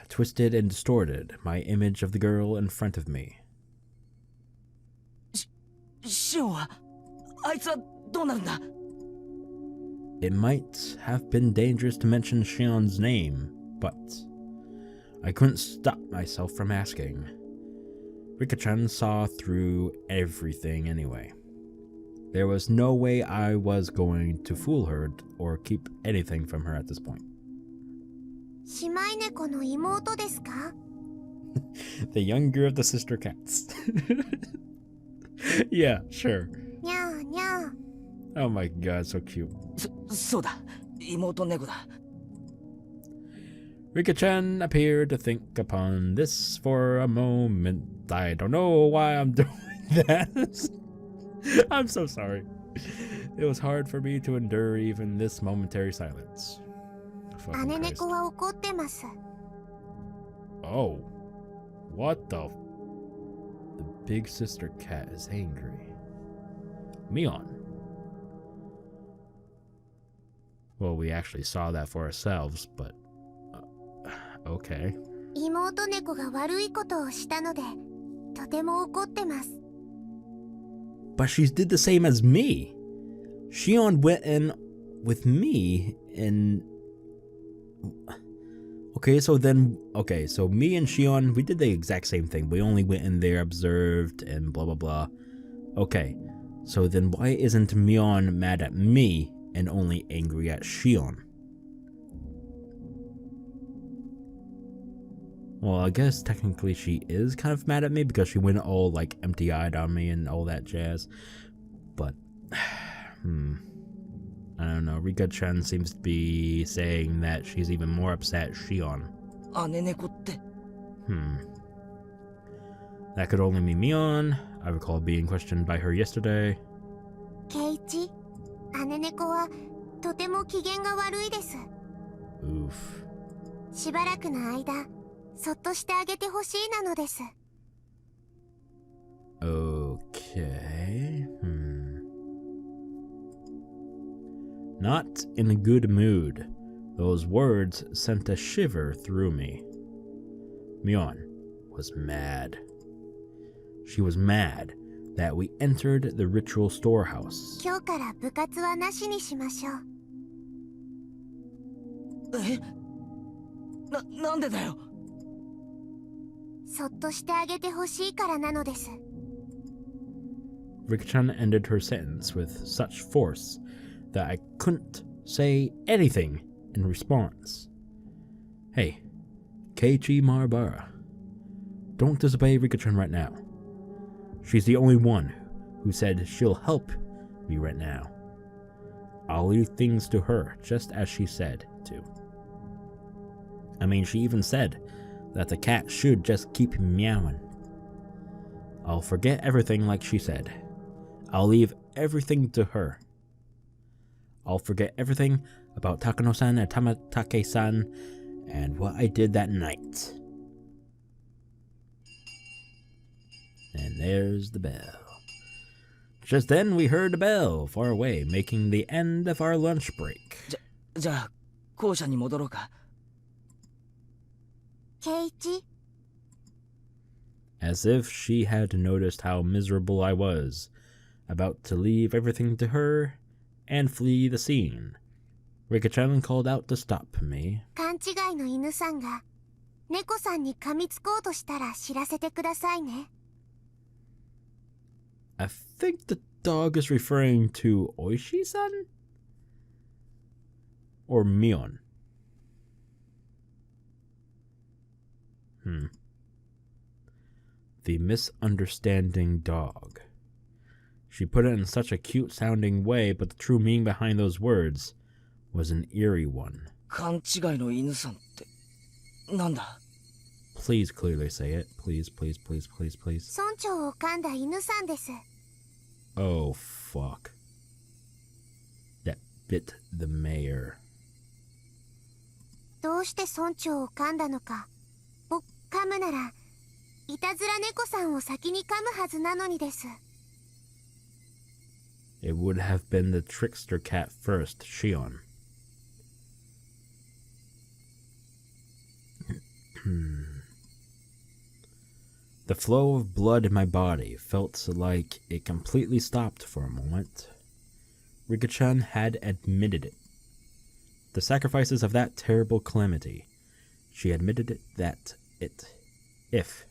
twisted and distorted my image of the girl in front of me. シオンはあいつはどうなるんだ? It might have been dangerous to mention Shion's name, but I couldn't stop myself from asking. Rika-chan saw through everything anyway. There was no way I was going to fool her or keep anything from her at this point. 姉妹猫の妹ですか? The younger of the sister cats. Yeah, sure. にゃーにゃー。 Oh my god, so cute. そうだ、妹猫だ。 Rika-chan appeared to think upon this for a moment. I don't know why I'm doing that. I'm so sorry. It was hard for me to endure even this momentary silence. Fucking 姉 Christ. 猫は怒ってます。 Oh. What the? The big sister cat is angry. Mion. Well, we actually saw that for ourselves, but... okay. 妹猫が悪いことをしたので、とても怒ってます。 But she did the same as me. Shion went in with me and... Okay, so me and Shion, we did the exact same thing. We only went in there, observed, and blah blah blah. Okay, so then why isn't Mion mad at me and only angry at Shion? Well, I guess technically she is kind of mad at me because she went all like empty-eyed on me and all that jazz. But, I don't know. Rika-chan seems to be saying that she's even more upset at Shion. 姉猫って。 That could only mean Mion. I recall being questioned by her yesterday. 圭一、姉猫はとても機嫌が悪いです。 Oof. しばらくの間、そっとしてあげてほしいなのです。Not in a good mood. Those words sent a shiver through me. Mion was mad. She was mad that we entered the ritual storehouse. 今日から部活はなしにしましょう。え？なんでだよ。そっとしてあげてほしいからなのです。Rika-chan ended her sentence with such force that I couldn't say anything in response. Hey, Keiichi Maebara, don't disobey Rika-chan right now. She's the only one who said she'll help me right now. I'll leave things to her, just as she said to. I mean, she even said that the cat should just keep meowing. I'll forget everything like she said. I'll leave everything to her. I'll forget everything about Takano-san and Tamatake-san and what I did that night. And there's the bell. Just then we heard a bell far away, making the end of our lunch break. じゃあ校舎に戻ろうか。ケイチ、 As if she had noticed how miserable I was, about to leave everything to her and flee the scene. Rika-chan called out to stop me. 勘違いの犬さんが猫さんに噛みつこうとしたら知らせてくださいね。I think the dog is referring to Ōishi-san? Or Mion? The misunderstanding dog. She put it in such a cute-sounding way, but the true meaning behind those words was an eerie one. 勘違いの犬さんってなんだ。 Please clearly say it. Please, please, please, please, please. 村長を噛んだ犬さんです。 Oh, fuck. That bit the mayor. どうして村長を噛んだのか。噛むならいたずら猫さんを先に噛むはずなのにです。 It would have been the trickster cat first, Shion. The flow of blood in my body felt like it completely stopped for a moment. Rika-chan had admitted it. The sacrifices of that terrible calamity. She admitted that if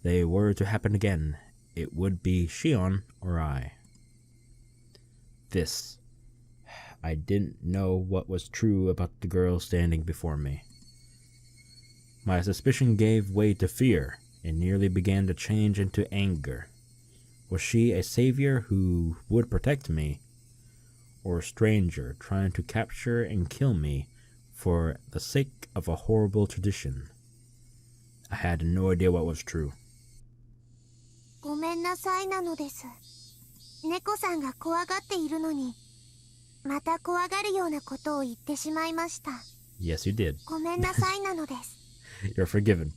they were to happen again, it would be Shion or I. This. I didn't know what was true about the girl standing before me. My suspicion gave way to fear and nearly began to change into anger. Was she a savior who would protect me, or a stranger trying to capture and kill me for the sake of a horrible tradition? I had no idea what was true. ごめんなさいなのです。猫さんが怖がっているのに、また怖がるようなことを言ってしまいました。 Yes, you did. ごめんなさいなのです。You're forgiven.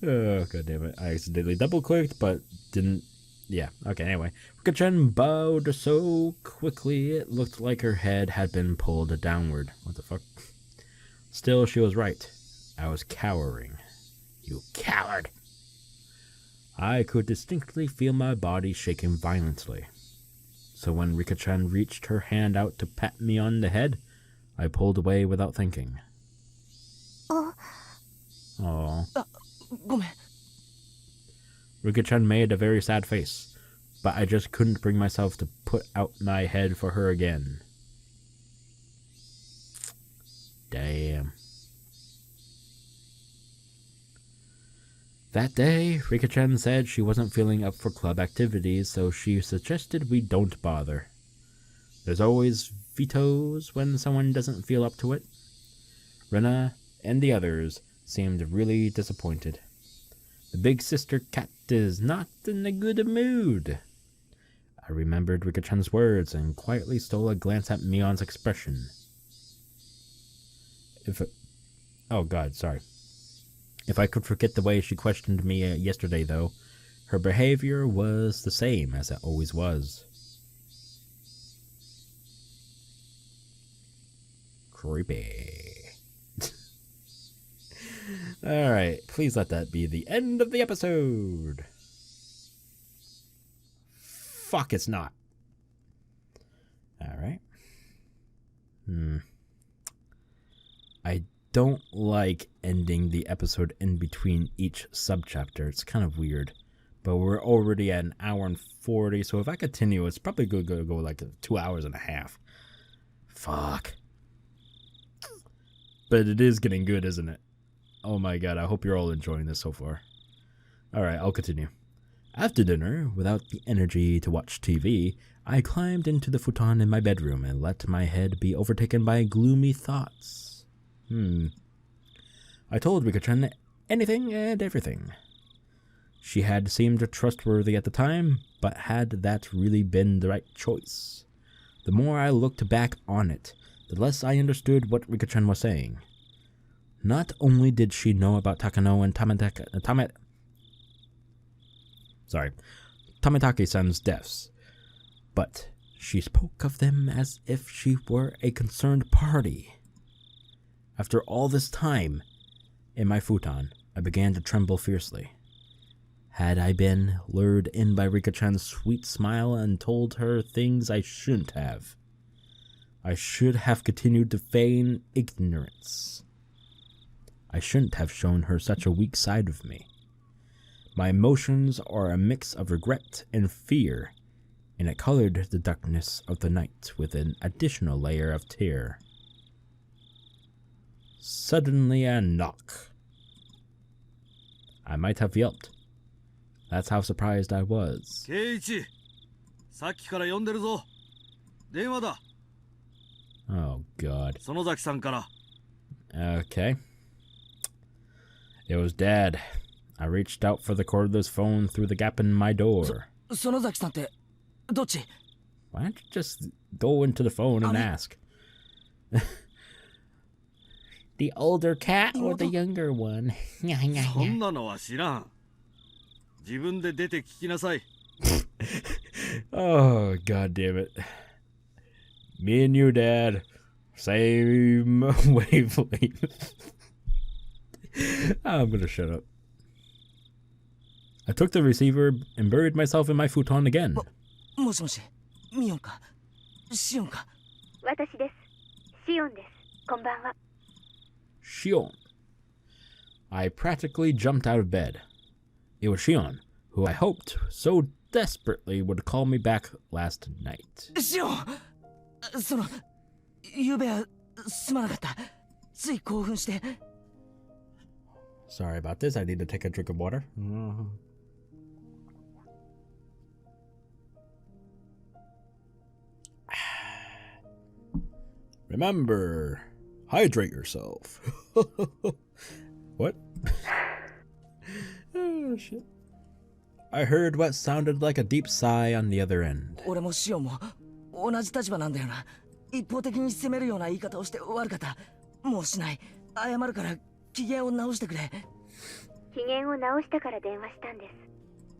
Oh, god damn it. I accidentally double-clicked, but didn't... Yeah, okay, anyway. Rika-chan bowed so quickly it looked like her head had been pulled downward. What the fuck? Still, she was right. I was cowering. You coward! I could distinctly feel my body shaking violently. So when Rika-chan reached her hand out to pat me on the head, I pulled away without thinking. あ、 Aww. ごめん。 Rika-chan made a very sad face, but I just couldn't bring myself to put out my head for her again. Damn. That day, Rika-chan said she wasn't feeling up for club activities, so she suggested we don't bother. There's always vetoes when someone doesn't feel up to it. Rina and the others seemed really disappointed. The big sister cat is not in a good mood. I remembered Rika-chan's words and quietly stole a glance at Mion's expression. Oh god, sorry. If I could forget the way she questioned me yesterday, though, her behavior was the same as it always was. Creepy. Alright, please let that be the end of the episode. Fuck, it's not. Alright. I don't like ending the episode in between each subchapter. It's kind of weird. But we're already at 1 hour and 40, so if I continue, it's probably going to go like 2 hours and a half. Fuck. But it is getting good, isn't it? Oh my god, I hope you're all enjoying this so far. Alright, I'll continue. After dinner, without the energy to watch TV, I climbed into the futon in my bedroom and let my head be overtaken by gloomy thoughts. I told Rika-chan anything and everything. She had seemed trustworthy at the time, but had that really been the right choice? The more I looked back on it, the less I understood what Rika-chan was saying. Not only did she know about Takano and Tamatake-san's deaths, but she spoke of them as if she were a concerned party. After all this time, in my futon, I began to tremble fiercely. Had I been lured in by Rika-chan's sweet smile and told her things I shouldn't have? I should have continued to feign ignorance. I shouldn't have shown her such a weak side of me. My emotions are a mix of regret and fear, and it colored the darkness of the night with an additional layer of terror. Suddenly a knock. I might have yelped. That's how surprised I was. Keiichi, さっきから呼んでるぞ。電話だ。 Oh god. 園崎さんから。 Okay. It was Dad. I reached out for the cordless phone through the gap in my door. 園崎さんってどっち? Why don't you just go into the phone and ask? The older cat or the younger one? そんなのは知らん。自分で出て聞きなさい。 Oh, god damn it. Me and you, Dad. Same wavelength. I'm gonna shut up. I took the receiver and buried myself in my futon again. もしもし、ミオンか、シオンか。私です。シオンです。こんばんは。Shion. I practically jumped out of bed. It was Shion, who I hoped so desperately would call me back last night. シオン、ゆうべはすまなかった。つい興奮して。 Sorry about this. I need to take a drink of water. Remember, hydrate yourself. What? Oh, shit. I heard what sounded like a deep sigh on the other end. 俺もシオンも同じ立場なんだよな。一方的に責めるような言い方をして悪かった。もうしない。謝るから機嫌を直してくれ。機嫌を直したから電話したんです。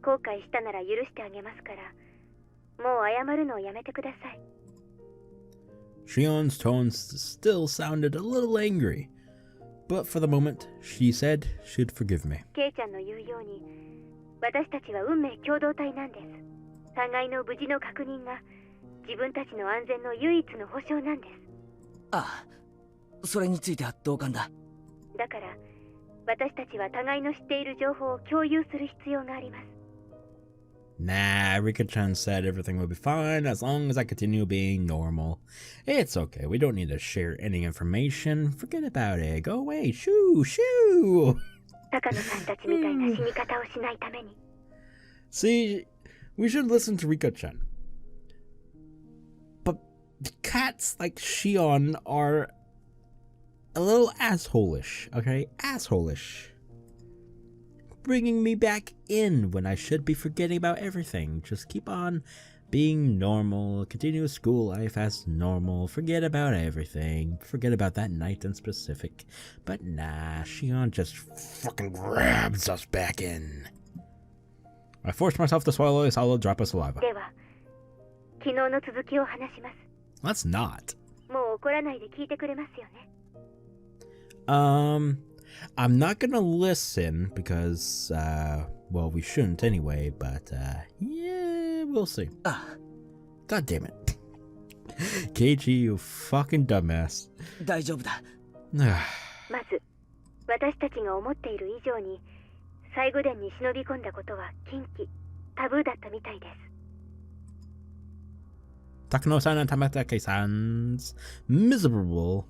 後悔したなら許してあげますから。もう謝るのをやめてください。 Shion's tones still sounded a little angry, but for the moment, she said she'd forgive me. ケイちゃんの言うように、私たちは運命共同体なんです。互いの無事の確認が自分たちの安全の唯一の保証なんです。ああ、それについては同感だ。だから、私たちは互いの知っている情報を共有する必要があります。 Nah, Rika-chan said everything would be fine as long as I continue being normal. It's okay, we don't need to share any information. Forget about it, go away, shoo, shoo! 高野さんたちみたいな死に方をしないために。 See, we should listen to Rika-chan. But cats like Shion are a little asshole-ish, okay? Asshole-ish. Bringing me back in when I should be forgetting about everything. Just keep on being normal, continue school life as normal, forget about everything, forget about that night in specific. But nah, Shion just fucking grabs us back in. I forced myself to swallow a solid drop of saliva. では、昨日の続きを話します。 Let's not. もう怒らないで聞いてくれますよね。I'm not gonna listen because, well, we shouldn't anyway, but, yeah, we'll see. God damn it. Keiichi, you fucking dumbass. 大丈夫だ。まず、私たちが思っている以上に、最後殿に忍び込んだことは禁忌、タブーだったみたいです。Takano-san and Tamatake-san's miserable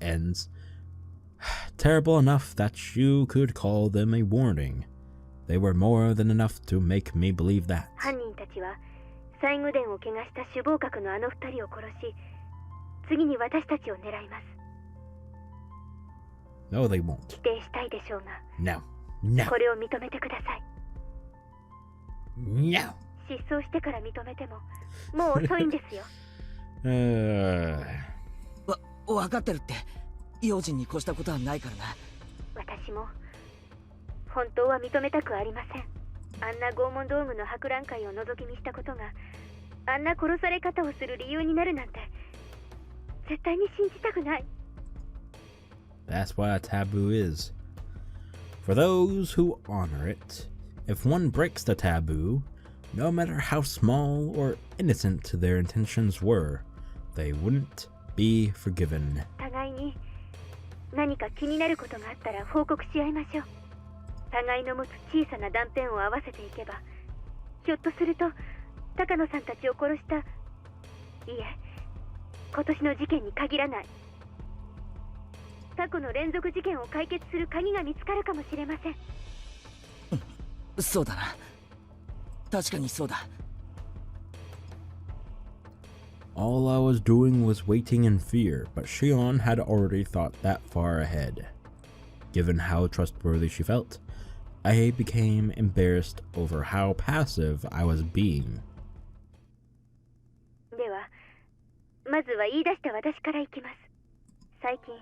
ends. Terrible enough that you could call them a warning. They were more than enough to make me believe that. 犯人たちは最後殿を怪我した首謀格のあの二人を殺し、次に私たちを狙います。No, they won't. 否定したいでしょうが、No. No. これを認めてください。No. 失踪してから認めても、もう遅いんですよ。わかってるって。用心に越したことはないからな。私も本当は認めたくありません。あんな拷問道具の博覧会を覗き見したことがあんな殺され方をする理由になるなんて絶対に信じたくない。 That's what a taboo is. For those who honor it, if one breaks the taboo, no matter how small or innocent their intentions were, they wouldn't be forgiven. 互いに何か気になることがあったら報告し合いましょう。互いの持つ小さな断片を合わせていけば、ひょっとすると高野さんたちを殺した、いえ、今年の事件に限らない、過去の連続事件を解決する鍵が見つかるかもしれません。そうだな。確かにそうだ。All I was doing was waiting in fear, but Shion had already thought that far ahead. Given how trustworthy she felt, I became embarrassed over how passive I was being. では、まずは言い出した私からいきます。最近、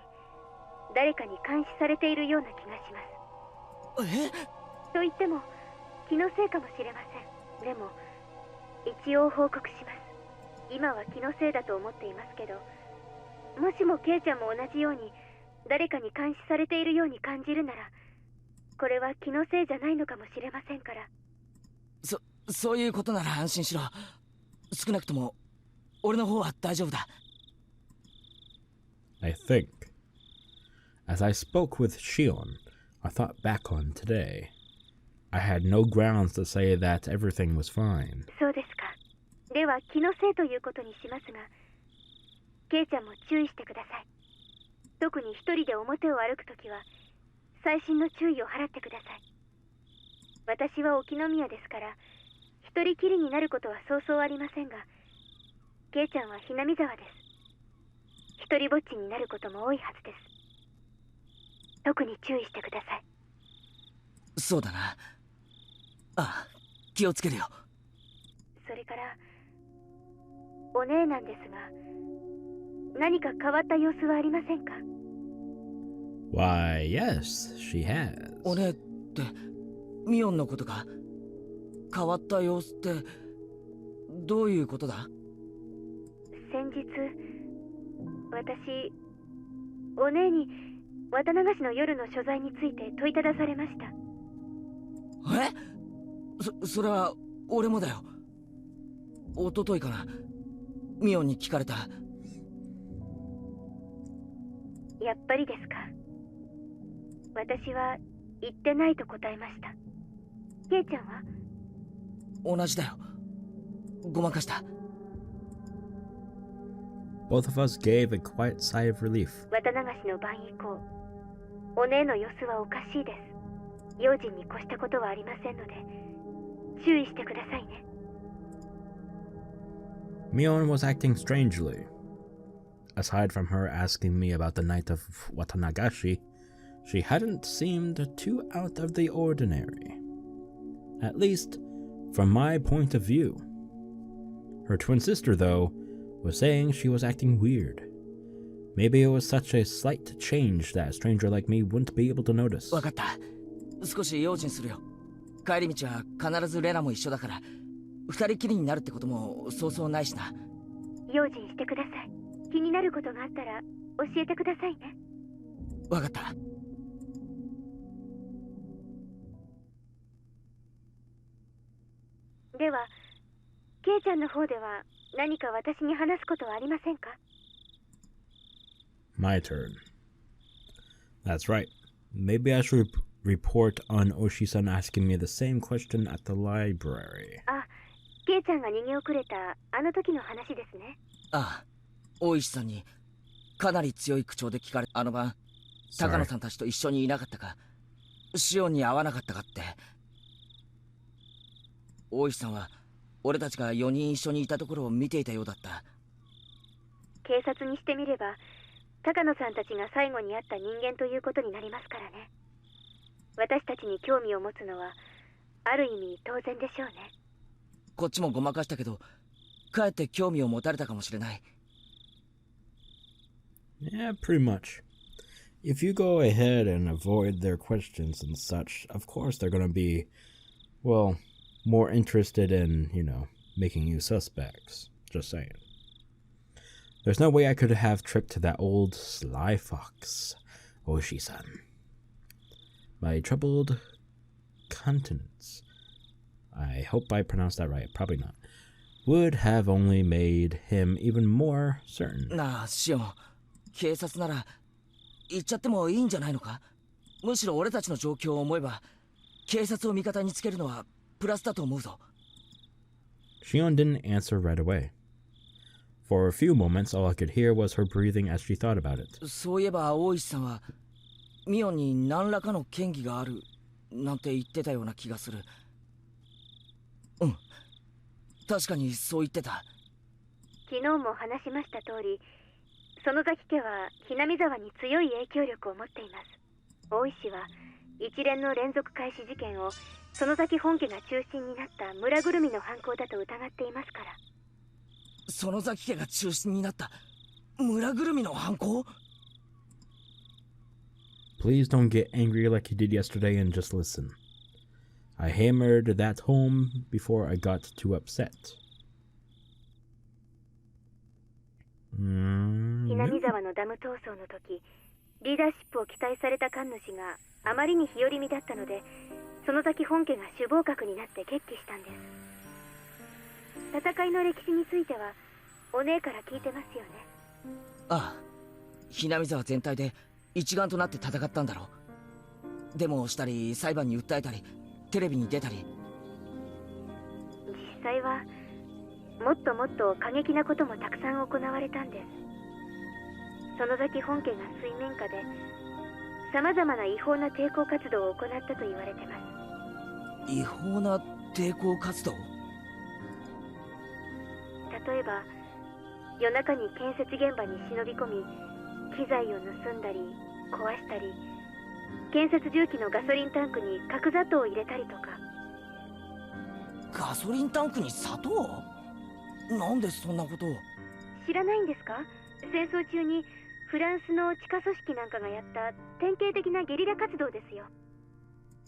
誰かに監視されているような気がします。え？と言っても、気のせいかもしれません。でも、一応報告します。今は気のせいだと思っていますけど、もしもケイちゃんも同じように誰かに監視されているように感じるなら、これは気のせいじゃないのかもしれませんから。そういうことなら安心しろ。少なくとも俺の方は大丈夫だ。I think. As I spoke with Shion, I thought back on today. I had no grounds to say that everything was fine. そうですか。では気のせいということにしますが、ケイちゃんも注意してください。特に一人で表を歩くときは細心の注意を払ってください。私は沖宮ですから、一人きりになることはそうそうありませんが、ケイちゃんはhinamizawaです。一人ぼっちになることも多いはずです。特に注意してください。そうだな。ああ、気をつけるよ。それからお姉なんですが、何か変わった様子はありませんか？ Why, yes, she has. お姉ってミオンのことか？変わった様子ってどういうことだ？先日、私、お姉に綿流しの夜の所在について問いただされました。それは俺もだよ。一昨日かな、ミオンに聞かれた。やっぱりですか。私は言ってないと答えました。ケイちゃんは？同じだよ。ごまかした。Both of us gave a quiet sigh of relief. 綿流しの晩以降、お姉の様子はおかしいです。用心に越したことはありませんので、注意してくださいね。Mion was acting strangely. Aside from her asking me about the night of Watanagashi, she hadn't seemed too out of the ordinary. At least, from my point of view. Her twin sister, though, was saying she was acting weird. Maybe it was such a slight change that a stranger like me wouldn't be able to notice. わかった。少し用心するよ。帰り道は必ずレナも一緒だから、二人きりになるってこともそうそうないしな。用心してください。気になることがあったら教えてくださいね。わかった。では、ケイちゃんの方では何か私に話すことはありませんか？ My turn. That's right. Maybe I should report on Oshi-san asking me the same question at the library. あ、ケイちゃんが逃げ遅れたあの時の話ですね。ああ、大石さんにかなり強い口調で聞かれ、あの晩高野さんたちと一緒にいなかったか、シオンに会わなかったかって。大石さんは俺たちが4人一緒にいたところを見ていたようだった。警察にしてみれば高野さんたちが最後に会った人間ということになりますからね。私たちに興味を持つのはある意味当然でしょうね。こっちもごまかしたけど、かえって興味を持たれたかもしれない。Yeah, pretty much. If you go ahead and avoid their questions and such, of course they're gonna be, well, more interested in, making you suspects. Just saying. There's no way I could have tricked that old sly fox, Oshi-san. My troubled countenance, I hope I pronounced that right, probably not, would have only made him even more certain. なあ、シオン、警察なら行っちゃってもいいんじゃないのか？むしろ俺たちの状況を思えば、警察を味方につけるのはプラスだと思うぞ。Shion didn't answer right away. For a few moments, all I could hear was her breathing as she thought about it. そういえば大石さんはミオンに何らかの嫌疑があるなんて言ってたような気がする。うん、確かにそう言ってた。昨日も話しました通り、園崎家はhinamizawaに強い影響力を持っています。大石は一連の連続開始事件を園崎本家が中心になった村ぐるみの犯行だと疑っていますから。園崎家が中心になった村ぐるみの犯行？ Please don't get angry like you did yesterday and just listen. I hammered that home before I got too upset. hinamizawaのダム闘争の時、リーダーシップを期待された神主があまりに日和見だったので、園崎本家が首謀格になって決起したんです。戦いの歴史についてはお姉から聞いてますよね。ああ、hinamizawa全体で一丸となって戦ったんだろう。デモをしたり裁判に訴えたりテレビに出たり。実際はもっともっと過激なこともたくさん行われたんです。園崎本家が水面下で様々な違法な抵抗活動を行ったと言われてます。違法な抵抗活動？例えば夜中に建設現場に忍び込み、機材を盗んだり壊したり、建設重機のガソリンタンクに角砂糖を入れたりとか。ガソリンタンクに砂糖？なんでそんなことを？知らないんですか？戦争中にフランスの地下組織なんかがやった典型的なゲリラ活動ですよ。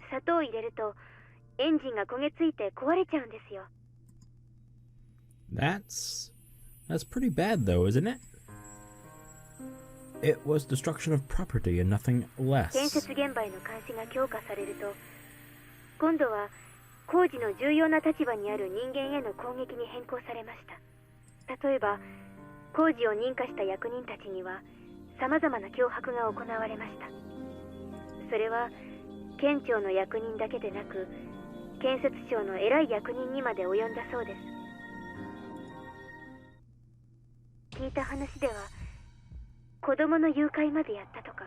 砂糖を入れるとエンジンが焦げついて壊れちゃうんですよ。That's pretty bad though, isn't it? It was destruction of property and nothing less. 建設現場への監視が強化されると、今度は工事の重要な立場にある人間への攻撃に変更されました。例えば工事を認可した役人たちには様々な脅迫が行われました。それは県庁の役人だけでなく、建設省の偉い役人にまで及んだそうです。聞いた話では子供の誘拐までやったとか。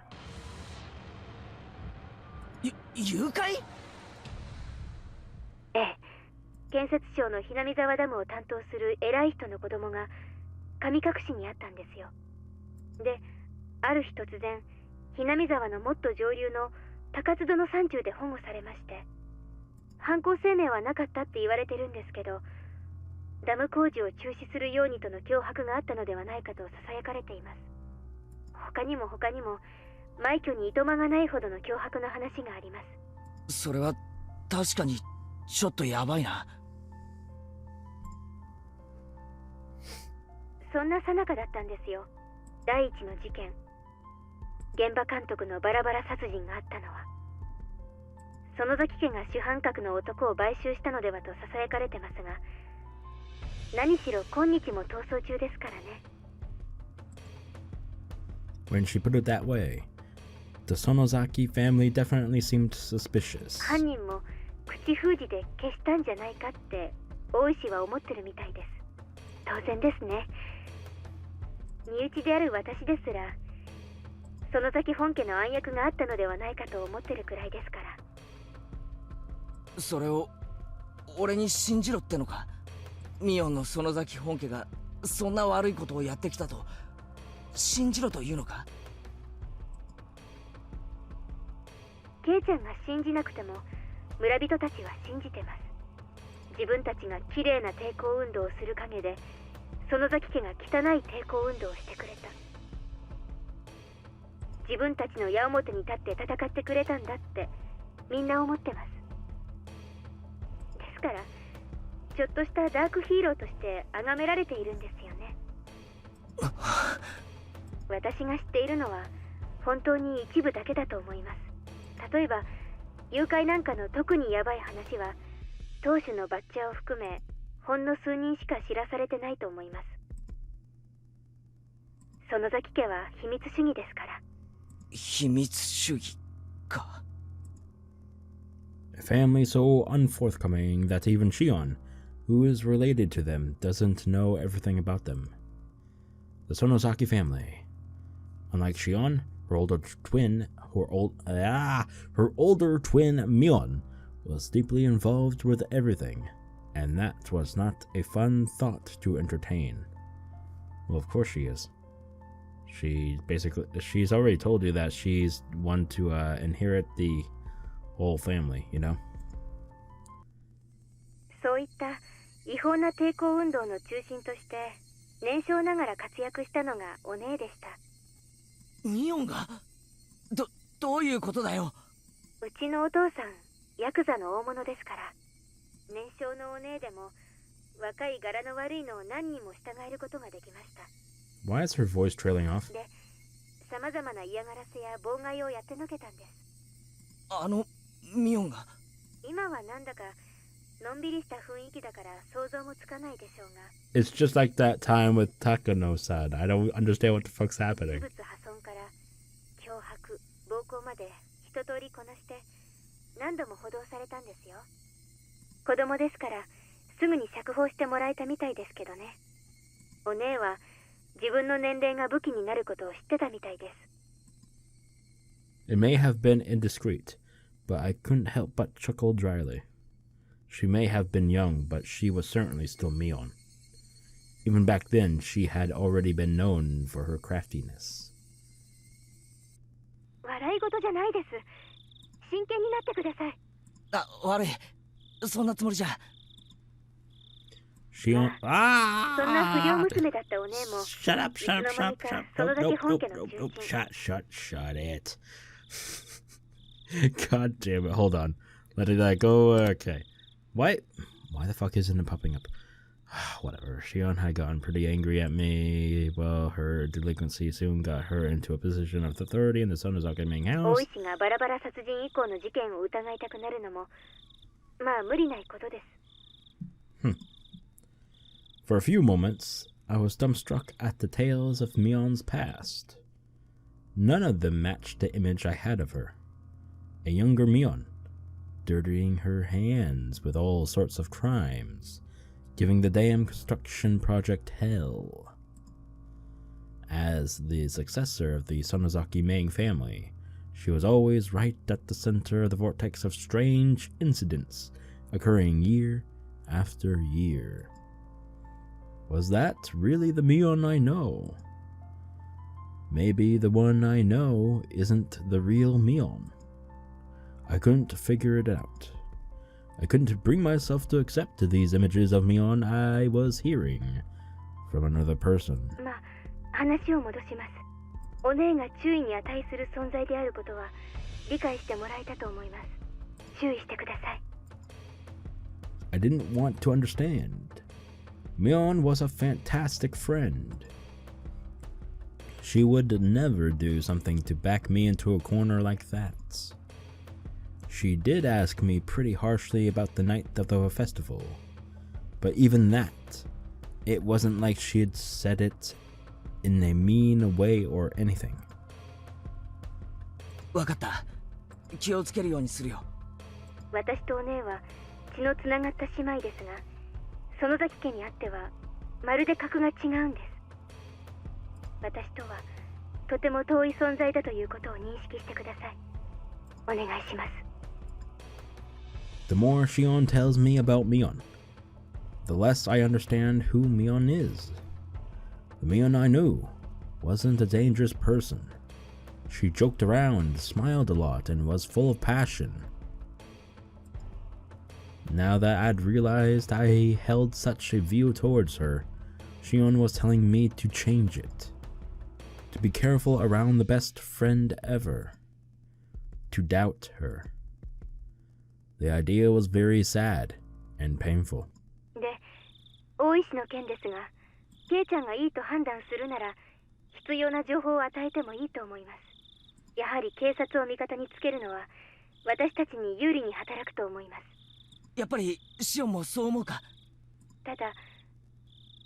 誘拐？ええ、建設省のhinamizawaダムを担当する偉い人の子供が神隠しにあったんですよ。で、ある日突然hinamizawaのもっと上流の高津戸の山中で保護されまして、犯行声明はなかったって言われてるんですけど、ダム工事を中止するようにとの脅迫があったのではないかと囁かれています。他にも枚挙にいとまがないほどの脅迫の話があります。それは確かにちょっとやばいな。そんな最中だったんですよ。第一の事件、現場監督のバラバラ殺人があったのは。園崎家が主犯格の男を買収したのではと囁かれてますが、何しろ今日も逃走中ですからね。When she put it that way, the Sonozaki family definitely seemed suspicious. 犯人も口封じで消したんじゃないかって大石は思ってるみたいです。当然ですね。身内である私ですら、園崎本家の暗躍があったのではないかと思ってるくらいですから。それを俺に信じろってのか。ミオンの園崎本家がそんな悪いことをやってきたと信じろというのか。ケイちゃんが信じなくても村人たちは信じてます。自分たちが綺麗な抵抗運動をする陰で園崎家が汚い抵抗運動をしてくれた。自分たちの矢面に立って戦ってくれたんだってみんな思ってます。ですからちょっとしたダークヒーローとして崇められているんですよね。私が知っているのは本当に一部だけだと思います。例えば誘拐なんかの特にヤバい話は当主のバッチャーを含めほんの数人しか知らされてないと思います。園崎家は秘密主義ですから。秘密主義か。A family so unforthcoming that even Shion, who is related to them, doesn't know everything about them. The Sonozaki family. Unlike Shion, her older twin Mion was deeply involved with everything, and that was not a fun thought to entertain. Well, of course she is. She's already told you that she's one to inherit the whole family, you know? そういった違法な抵抗運動の中心として年少ながら活躍したのがお姉でした。ミオンがどういうことだよ。うちのお父さんヤクザの大物ですから。年少のお姉でも若い柄の悪いのを何人も従えることができました。Why is her voice trailing off? で、様々な嫌がらせや妨害をやってのけたんです。ミオンが。今はなんだかのんびりした雰囲気だから想像もつかないでしょうが。It's just like that time with Takano-san. I don't understand what the fuck's happening. 器物破損から脅迫、暴行まで一通りこなして何度も補導されたんですよ。子供ですからすぐに釈放してもらえたみたいですけどね。お姉は自分の年齢が武器になることを知ってたみたいです。It may have been indiscreet, but I couldn't help but chuckle dryly. She may have been young, but she was certainly still Mion. Even back then, she had already been known for her craftiness. 笑い事じゃないです。真剣になってください。悪い。そんなつもりじゃ。Shion... そんな不良娘だったお姉も Shut up, shut up, shut up, shut up. Nope, shut it. God damn it, hold on. Let it go, okay. Why the fuck isn't it popping up? Whatever, Shion had gotten pretty angry at me. Well, her delinquency soon got her into a position of authority in the Sonozaki Mion house. 大石がバラバラ殺人以降の事件を疑いたくなるのもまあ無理ないことです。For a few moments, I was dumbstruck at the tales of Mion's past. None of them matched the image I had of her. A younger Mion, dirtying her hands with all sorts of crimes, giving the damn construction project hell. As the successor of the Sonozaki Mion family, she was always right at the center of the vortex of strange incidents occurring year after year. Was that really the Mion I know? Maybe the one I know isn't the real Mion. I couldn't figure it out. I couldn't bring myself to accept these images of Mion I was hearing from another person. まあ、話を戻します。お姉が注意に値する存在であることは理解してもらえたと思います。注意してください。I didn't want to understand. Mion was a fantastic friend. She would never do something to back me into a corner like that. She did ask me pretty harshly about the night of the festival, but even that, it wasn't like she had said it in a mean way or anything. わかった。気をつけるようにするよ。私とお姉は血のつながった姉妹ですが、園崎家にあってはまるで格が違うんです。私とはとても遠い存在だということを認識してください。お願いします。The more Shion tells me about Mion, the less I understand who Mion is. The Mion I knew wasn't a dangerous person. She joked around, smiled a lot, and was full of passion. Now that I'd realized I held such a view towards her, Shion was telling me to change it. To be careful around the best friend ever. To doubt her. The idea was very sad and painful. で、大石の件ですが、ケイちゃんがいいと判断するなら、必要な情報を与えてもいいと思います。やはり警察を味方につけるのは、私たちに有利に働くと思います。やっぱりシオンもそう思うか。ただ、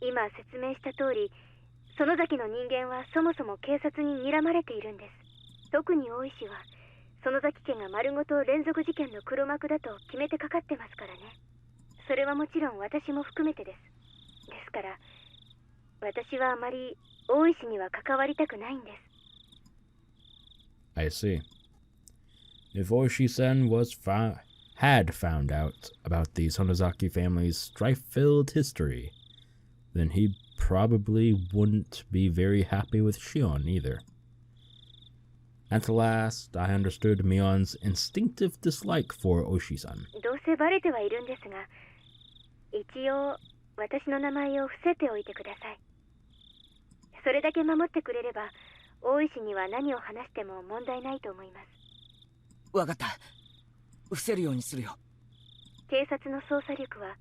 今説明した通り、園崎の人間はそもそも警察に睨まれているんです。特に大石は、園崎家が丸ごと連続事件の黒幕だと決めてかかってますからね。それはもちろん私も含めてです。ですから、私はあまり大石には関わりたくないんです。I see. If Ōishi-sen had found out about the Sonozaki family's strife-filled history, then he probably wouldn't be very happy with Shion either. At last, I understood Mion's instinctive dislike for Ōishi-san. どうせバレてはいるんですが、一応私の名前を伏せておいてください。それだけ守ってくれれば、大石には何を話しても問題ないと思います。わかった。伏せるようにするよ。警察の捜査力は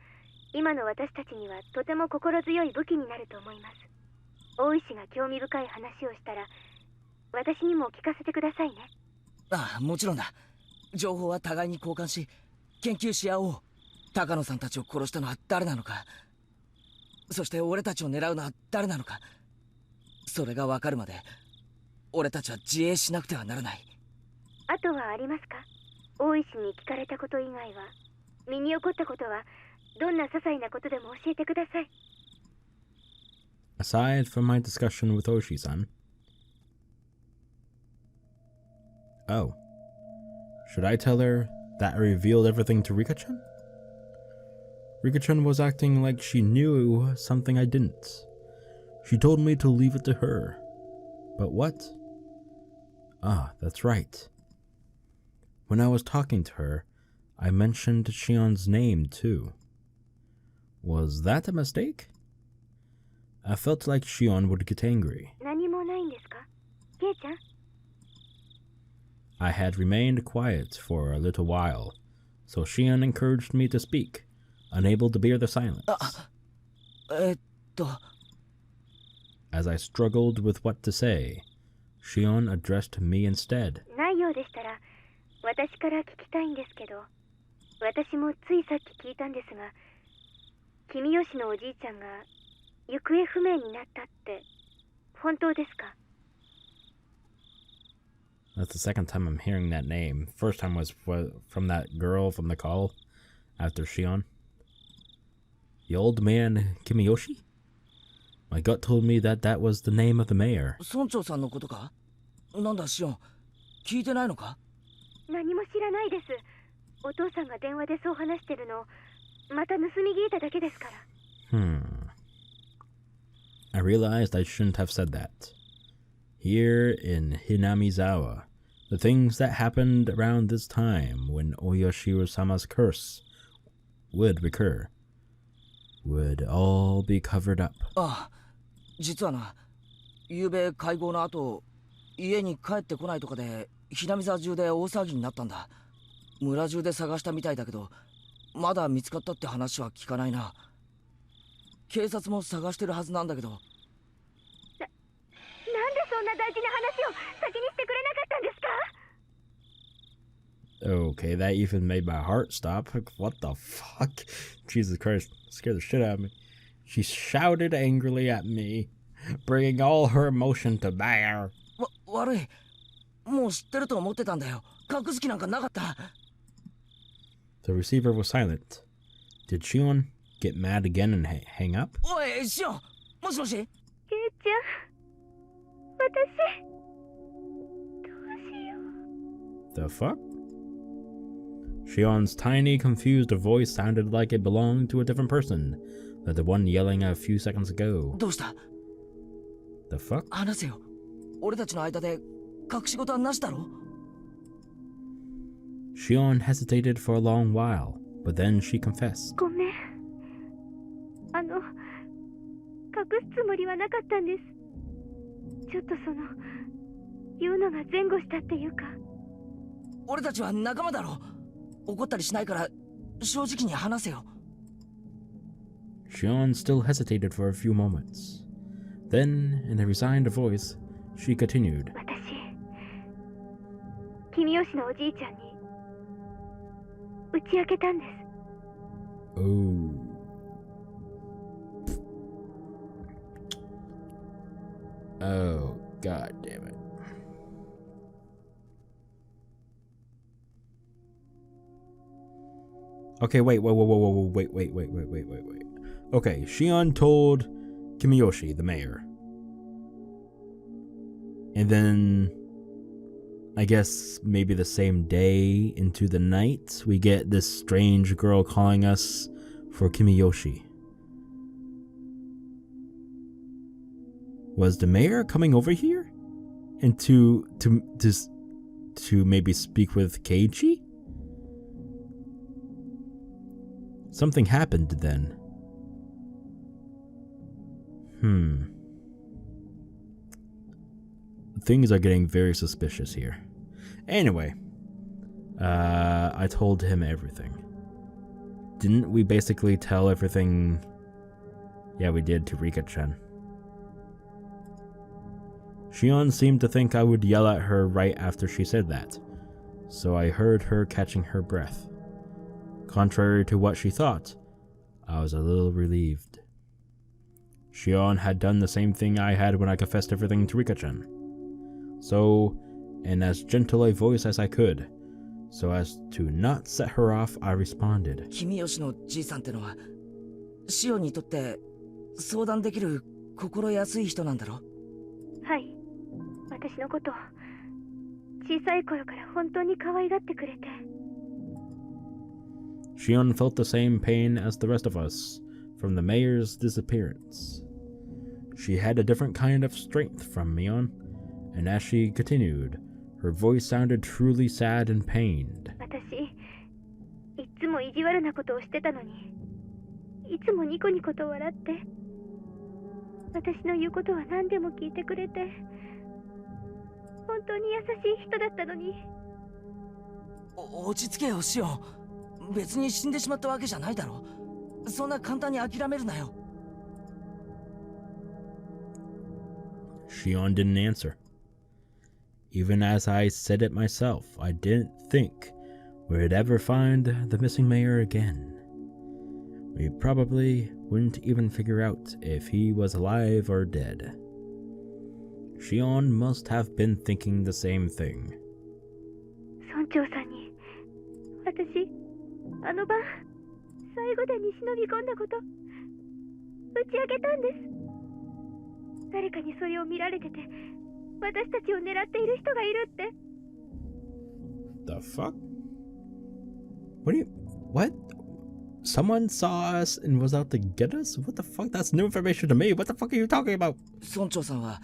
今の私たちにはとても心強い武器になると思います。大石が興味深い話をしたら私にも聞かせてくださいね。ああ、もちろんだ。情報は互いに交換し、研究し合おう。高野さんたちを殺したのは誰なのか、そして俺たちを狙うのは誰なのか、それが分かるまで俺たちは自衛しなくてはならない。あとはありますか？大石に聞かれたこと以外は、身に起こったことはどんな些細なことでも教えてください。Aside from my discussion with Ōishi-san. Oh. Should I tell her that I revealed everything to Rika-chan? Rika-chan was acting like she knew something I didn't. She told me to leave it to her. But what? Ah, that's right. When I was talking to her, I mentioned Shion's name too. Was that a mistake? I felt like Shion would get angry. 何もないんですか？ケイちゃん？ I had remained quiet for a little while, so Shion encouraged me to speak, unable to bear the silence. As I struggled with what to say, Shion addressed me instead. ないようでしたら、私から聞きたいんですけど、私もついさっき聞いたんですが、君吉のおじいちゃんが行方不明になったって本当ですか？ That's the second time I'm hearing that name. First time was from that girl from the call after Shion. The old man Kimiyoshi? My gut told me that that was the name of the mayor. 村長さんのことか？なんだシオン、聞いてないのか？何も知らないです。お父さんが電話でそう話してるのをまた盗み聞いただけですから。I realized I shouldn't have said that. Here in Hinamizawa, the things that happened around this time when Oyashiro-sama's curse would recur would all be covered up. ああ、実はな、昨べ会合の後、家に帰ってこないとかでHinamizawa中で大騒ぎになったんだ。村中で探したみたいだけど、まだ見つかったって話は聞かないな。警察も探してるはずなんだけど。なんでそんな大事な話を先にしてくれなかったんですか？ Okay, that even made my heart stop. Like, what the fuck? Jesus Christ, scared the shit out of me. She shouted angrily at me, bringing all her emotion to bear. 悪い。もう知ってると思ってたんだよ。隠す気なんかなかった。The receiver was silent. Did Shion get mad again and hang up? おい、シオン、もしもし？ケイちゃん、私、どうしよう。 The fuck? Shion's tiny, confused voice sounded like it belonged to a different person than the one yelling a few seconds ago. どうした？ The fuck? 話せよ。俺たちの間で隠し事はなしだろ？ Shion hesitated for a long while, but then she confessed. ごめん。隠すつもりはなかったんです。ちょっと言うのが前後したっていうか。俺たちは仲間だろ。怒ったりしないから正直に話せよ。Shion still hesitated for a few moments. Then, in a resigned voice, she continued. 私、君吉のおじいちゃんに打ち明けたんです。Oh. Oh, god damn it. Okay, wait. Okay, Shion told Kimiyoshi, the mayor. And then, I guess maybe the same day into the night, we get this strange girl calling us for Kimiyoshi. Was the mayor coming over here? And to maybe speak with Keiichi? Something happened then. Things are getting very suspicious here. Anyway, I told him everything. Didn't we basically tell everything? Yeah, we did to Rika-chan. Shion seemed to think I would yell at her right after she said that, so I heard her catching her breath. Contrary to what she thought, I was a little relieved. Shion had done the same thing I had when I confessed everything to Rika-chan. So, in as gentle a voice as I could, so as to not set her off, I responded. 君吉のじいさんってのは、シオンにとって相談できる心安い人なんだろ？はい。私のことを小さい頃から本当に可愛がってくれて。Shion felt the same pain as the rest of us from the mayor's disappearance. She had a different kind of strength from Mion, and as she continued, her voice sounded truly sad and pained. 私、いつも意地悪なことをしてたのに、いつもニコニコと笑って、私の言うことは何でも聞いてくれて、本当に優しい人だったのに。落ち着けよ、シオン。別に死んでしまったわけじゃないだろ。そんな簡単に諦めるなよ。Shion didn't answer. Even as I said it myself, I didn't think we'd ever find the missing mayor again. We probably wouldn't even figure out if he was alive or dead. Shion must have been thinking the same thing. 村長さんに、私、あの晩、最後でに忍び込んだこと、打ち明けたんです。誰かにそれを見られてて、私たちを狙っている人がいるって。The fuck? What? Someone saw us and was out to get us? What the fuck? That's new information to me. What the fuck are you talking about? 村長さんは、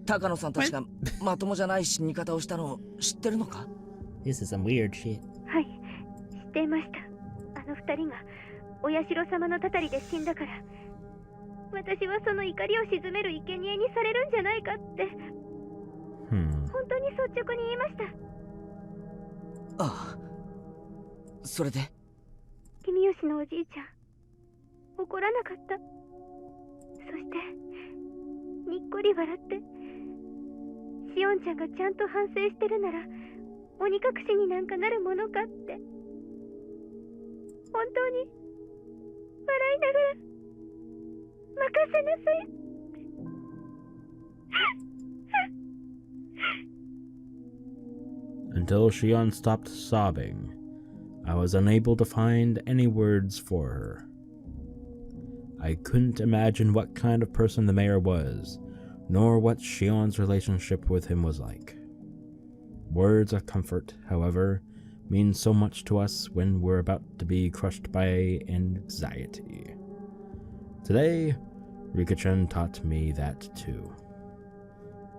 高野さんたちがまともじゃない死に方をしたのを知ってるのか？ This is some weird shit. はい、知っていました。あの二人が、お社様のたたりで死んだから、私はその怒りを鎮める生贄にされるんじゃないかって、本当に率直に言いました。ああ、それで？君吉のおじいちゃん、怒らなかった。してにっこり笑って、シオンちゃんがちゃんと反省してるなら鬼隠しになんかなるものかって、本当に笑いながら任せなさい。Until Shion stopped sobbing, I was unable to find any words for her. I couldn't imagine what kind of person the mayor was, nor what Shion's relationship with him was like. Words of comfort, however, mean so much to us when we're about to be crushed by anxiety. Today, Rika-chan taught me that too.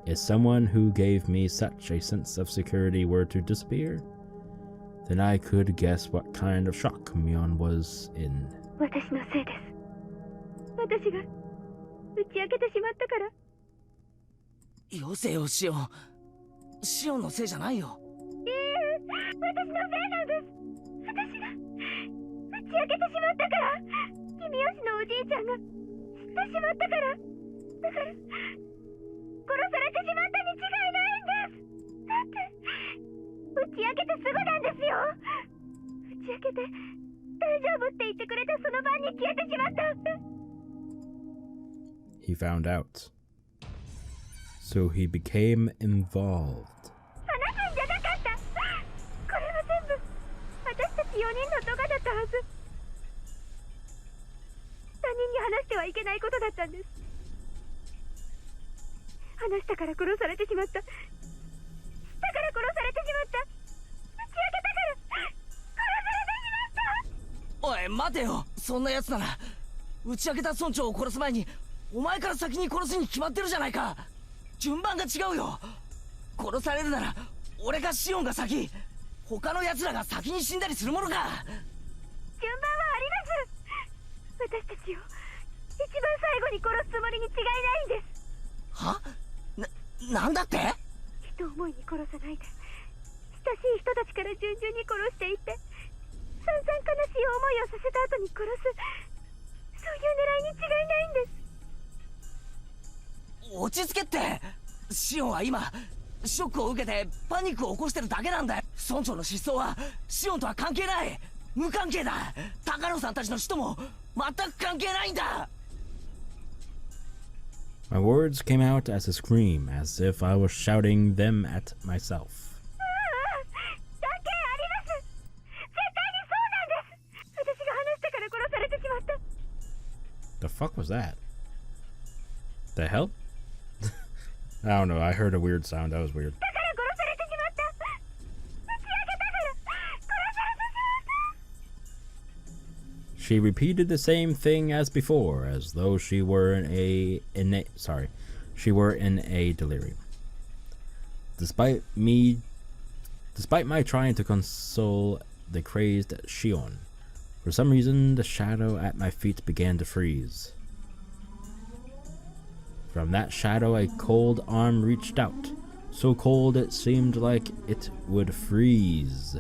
If someone who gave me such a sense of security were to disappear, then I could guess what kind of shock Mion was in. 私のせいです。私が打ち明けてしまったから。よせよ、シオン。シオンのせいじゃないよ。私のせいなんです。私が打ち明けてしまったから。君吉のおじいちゃんが知ってしまったから。だから殺されてしまったに違いないんです。だって打ち明けてすぐなんですよ。打ち明けて大丈夫って言ってくれたその晩に消えてしまった。He found out. So he became involved. 話すんじゃなかった。これは全部私たち4人の動画だったはず。他人に話してはいけないことだったんです。話したから殺されてしまった。したから殺されてしまった。打ち明けたから殺されてしまった。おい、待てよ。そんな奴なら打ち明けた村長を殺す前にお前から先に殺すに決まってるじゃないか。順番が違うよ。殺されるなら俺かシオンが先、他の奴らが先に死んだりするものか。順番はあります。私たちを一番最後に殺すつもりに違いないんです。は？なんだって？人思いに殺さないで、親しい人たちから順々に殺していって、散々悲しい思いをさせた後に殺す、そういう狙いに違いないんです。落ち着けって。シオンは今ショックを受けてパニックを起こしてるだけなんだよ。村長の失踪はシオンとは関係ない。無関係だ。高野さんたちの死とも全く関係ないんだ。My words came out as a scream, as if I was shouting them at myself. 関係あります。絶対にそうなんです。私が話したから殺されてしまった。The fuck was that? The hell? I don't know, I heard a weird sound, that was weird. だから殺されてしまった。打ち明けたから殺されてしまった。 She repeated the same thing as before, as though she were in a delirium. Despite my trying to console the crazed Shion, for some reason the shadow at my feet began to freeze. From that shadow a cold arm reached out, so cold it seemed like it would freeze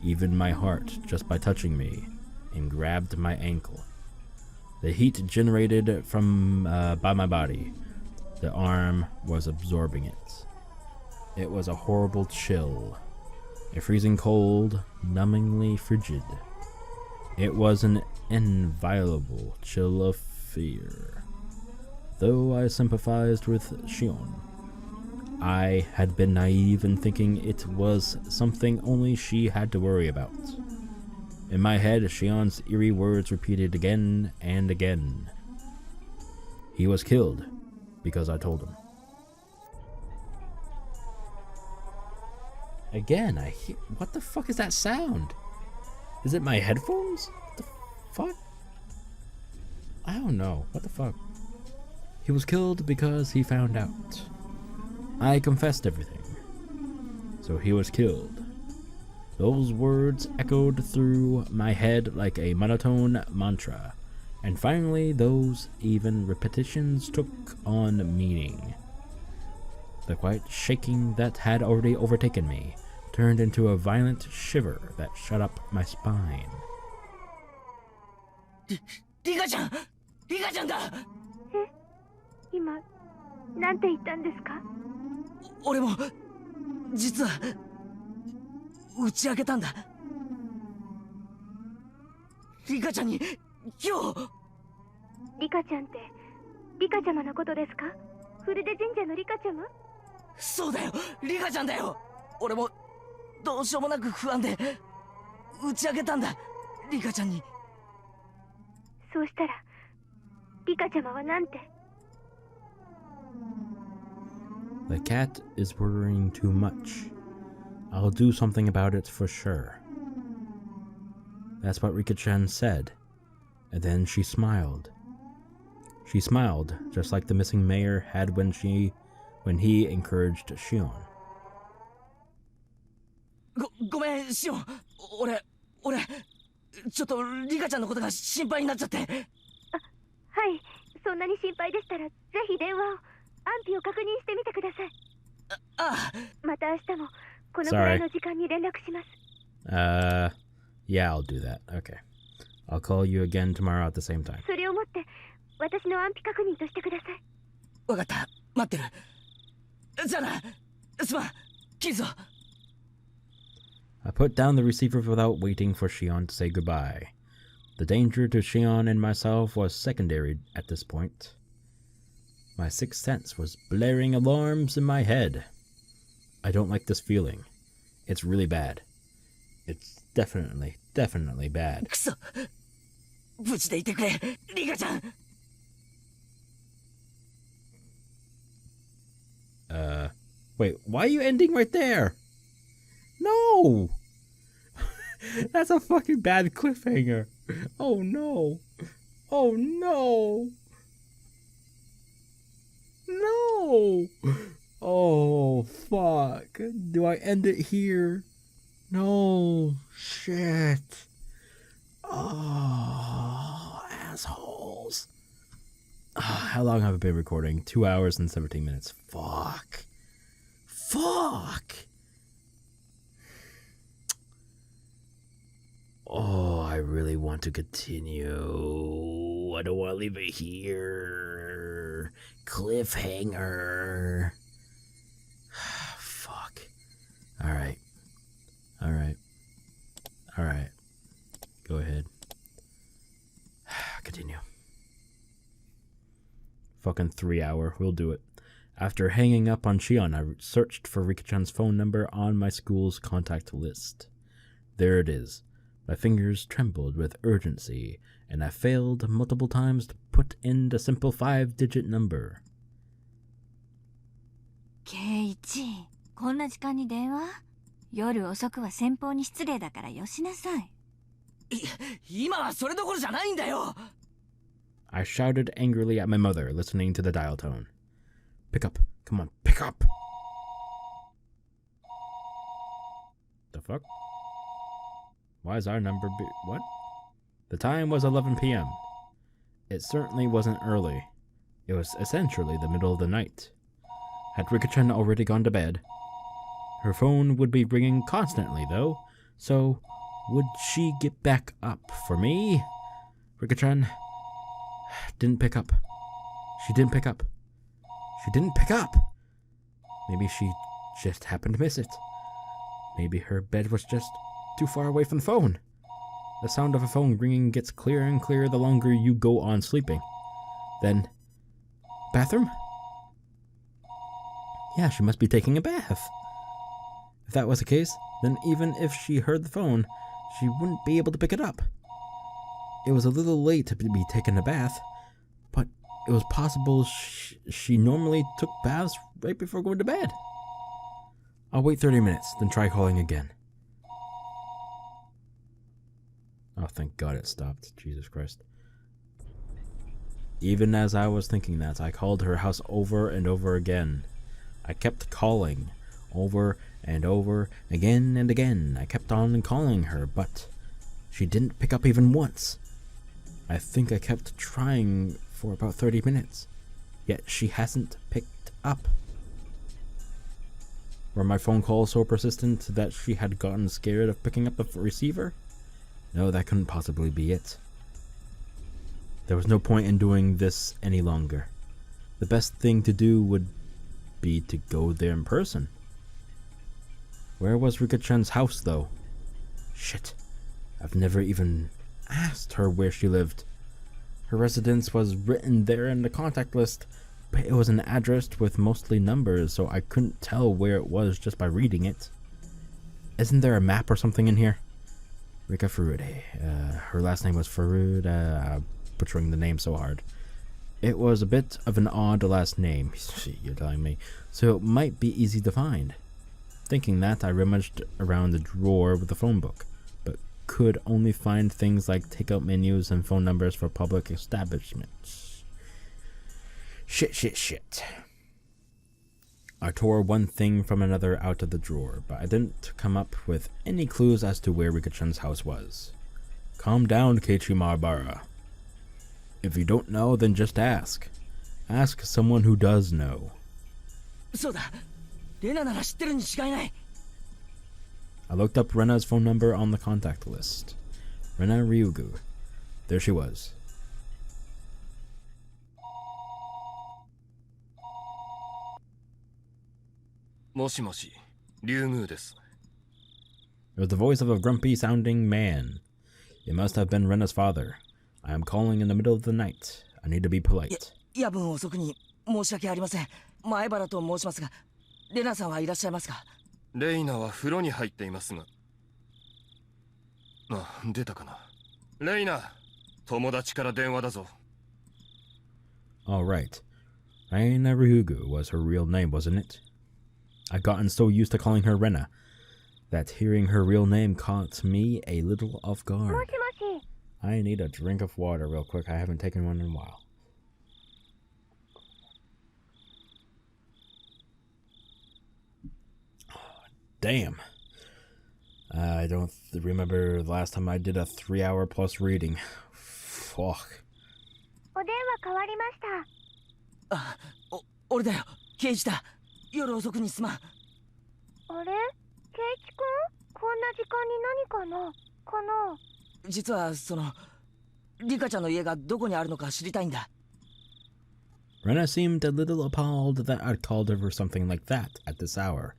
even my heart just by touching me, and grabbed my ankle. The heat generated from by my body, the arm was absorbing it. It was a horrible chill, a freezing cold, numbingly frigid. It was an inviolable chill of fear. Though I sympathized with Shion, I had been naive in thinking it was something only she had to worry about. In my head, Shion's eerie words repeated again and again. He was killed because I told him. Again, I hear. What the fuck is that sound? Is it my headphones? What the fuck? I don't know. What the fuck? He was killed because he found out. I confessed everything. So he was killed. Those words echoed through my head like a monotone mantra, and finally those even repetitions took on meaning. The quiet shaking that had already overtaken me turned into a violent shiver that shut up my spine. リカちゃんだ。今なんて言ったんですか？俺も実は打ち明けたんだ。リカちゃんに今日。リカちゃんってリカちゃまのことですか？フルデ神社のリカちゃま？そうだよ、リカちゃんだよ。俺もどうしようもなく不安で打ち明けたんだ、リカちゃんに。そうしたらリカちゃまはなんて？ The cat is worrying too much. I'll do something about it for sure. That's what Rika-chan said, and then she smiled. She smiled, just like the missing mayor had when he encouraged Shion. ごめん、シオン。俺、ちょっとリカちゃんのことが心配になっちゃって。はい、そんなに心配でしたらぜひ電話を、安否を確認してみてください。ああ。また明日もこのくらいの時間に連絡します。Yeah, I'll do that. Okay. I'll call you again tomorrow at the same time. それをもって私の安否確認としてください。わかった、待ってる。じゃあな、すまん、キズ。 I put down the receiver without waiting for Shion to say goodbye. The danger to Shion and myself was secondary at this point. My sixth sense was blaring alarms in my head. I don't like this feeling. It's really bad. It's definitely bad. くそ、無事でいてくれ、リカちゃん。Wait, why are you ending right there? No! That's a fucking bad cliffhanger. Oh no. Oh no. No! Oh, fuck. Do I end it here? No. Shit. Oh, assholes. How long have I been recording? 2 hours and 17 minutes. Fuck. Fuck! Oh, I really want to continue. I don't want to leave it here. Cliffhanger. Fuck. Alright. Go ahead. Continue. Fucking 3 hour. We'll do it. After hanging up on Shion, I searched for Rika-chan's phone number on my school's contact list. There it is. My fingers trembled with urgency, and I failed multiple times to put in the simple 5-digit number. ケイイチ、こんな時間に電話？夜遅くは先方に失礼だからよしなさい。今はそれどころじゃないんだよ。 I shouted angrily at my mother, listening to the dial tone. Pick up. Come on, pick up! The fuck? Why is our number what? The time was 11 p.m. It certainly wasn't early. It was essentially the middle of the night. Had Rika-chan already gone to bed? Her phone would be ringing constantly, though, so would she get back up for me? Rika-chan didn't pick up. She didn't pick up. She didn't pick up! Maybe she just happened to miss it. Maybe her bed was just too far away from the phone. The sound of a phone ringing gets clearer and clearer the longer you go on sleeping. Then, bathroom? Yeah, she must be taking a bath. If that was the case, then even if she heard the phone, she wouldn't be able to pick it up. It was a little late to be taking a bath, but it was possible she normally took baths right before going to bed. I'll wait 30 minutes, then try calling again. Oh, thank God it stopped. Jesus Christ. Even as I was thinking that, I called her house over and over again. I kept calling, over and over, again and again. I kept on calling her, but she didn't pick up even once. I think I kept trying for about 30 minutes, yet she hasn't picked up. Were my phone calls so persistent that she had gotten scared of picking up the receiver? No, that couldn't possibly be it. There was no point in doing this any longer. the best thing to do would be to go there in person. Where was Rika-chan's house, though? Shit, I've never even asked her where she lived. Her residence was written there in the contact list, but it was an address with mostly numbers, so I couldn't tell where it was just by reading it. Isn't there a map or something in here? Rika Furude. Her last name was Furude. I'm butchering the name so hard. It was a bit of an odd last name, you're telling me, so it might be easy to find. Thinking that, I rummaged around the drawer with the phone book, but could only find things like takeout menus and phone numbers for public establishments. Shit. I tore one thing from another out of the drawer, but I didn't come up with any clues as to where Rika-chan's house was. Calm down, Keiichi Maebara. If you don't know, then just ask. Ask someone who does know. そうだ。レナなら知ってるに違いない。 I looked up Rena's phone number on the contact list. Rena Ryugu. There she was. Moshi, Ryugu desu. It was the voice of a grumpy-sounding man. It must have been Rena's father. I am calling in the middle of the night. I need to be polite. 夜分遅くに申し訳ありません。前原と申しますが、レナさんはいらっしゃいますか？レイナは風呂に入っていますが。出たかな。レイナ、友達から電話だぞ。All right. Reina Ryugu was her real name, wasn't it? I'd gotten so used to calling her Rena that hearing her real name caught me a little off guard. I need a drink of water real quick. I haven't taken one in a while. Damn. I don't remember the last time I did a 3-hour plus reading. Fuck. お電話変わりました。あ、俺だよ。ケイチだ。夜遅くにすまん。あれ？ケイチ君？こんな時間に何かな？実はリカちゃんの家がどこにあるのか知りたいんだ。Rena seemed a little appalled that I'd called her for something like that at this hour.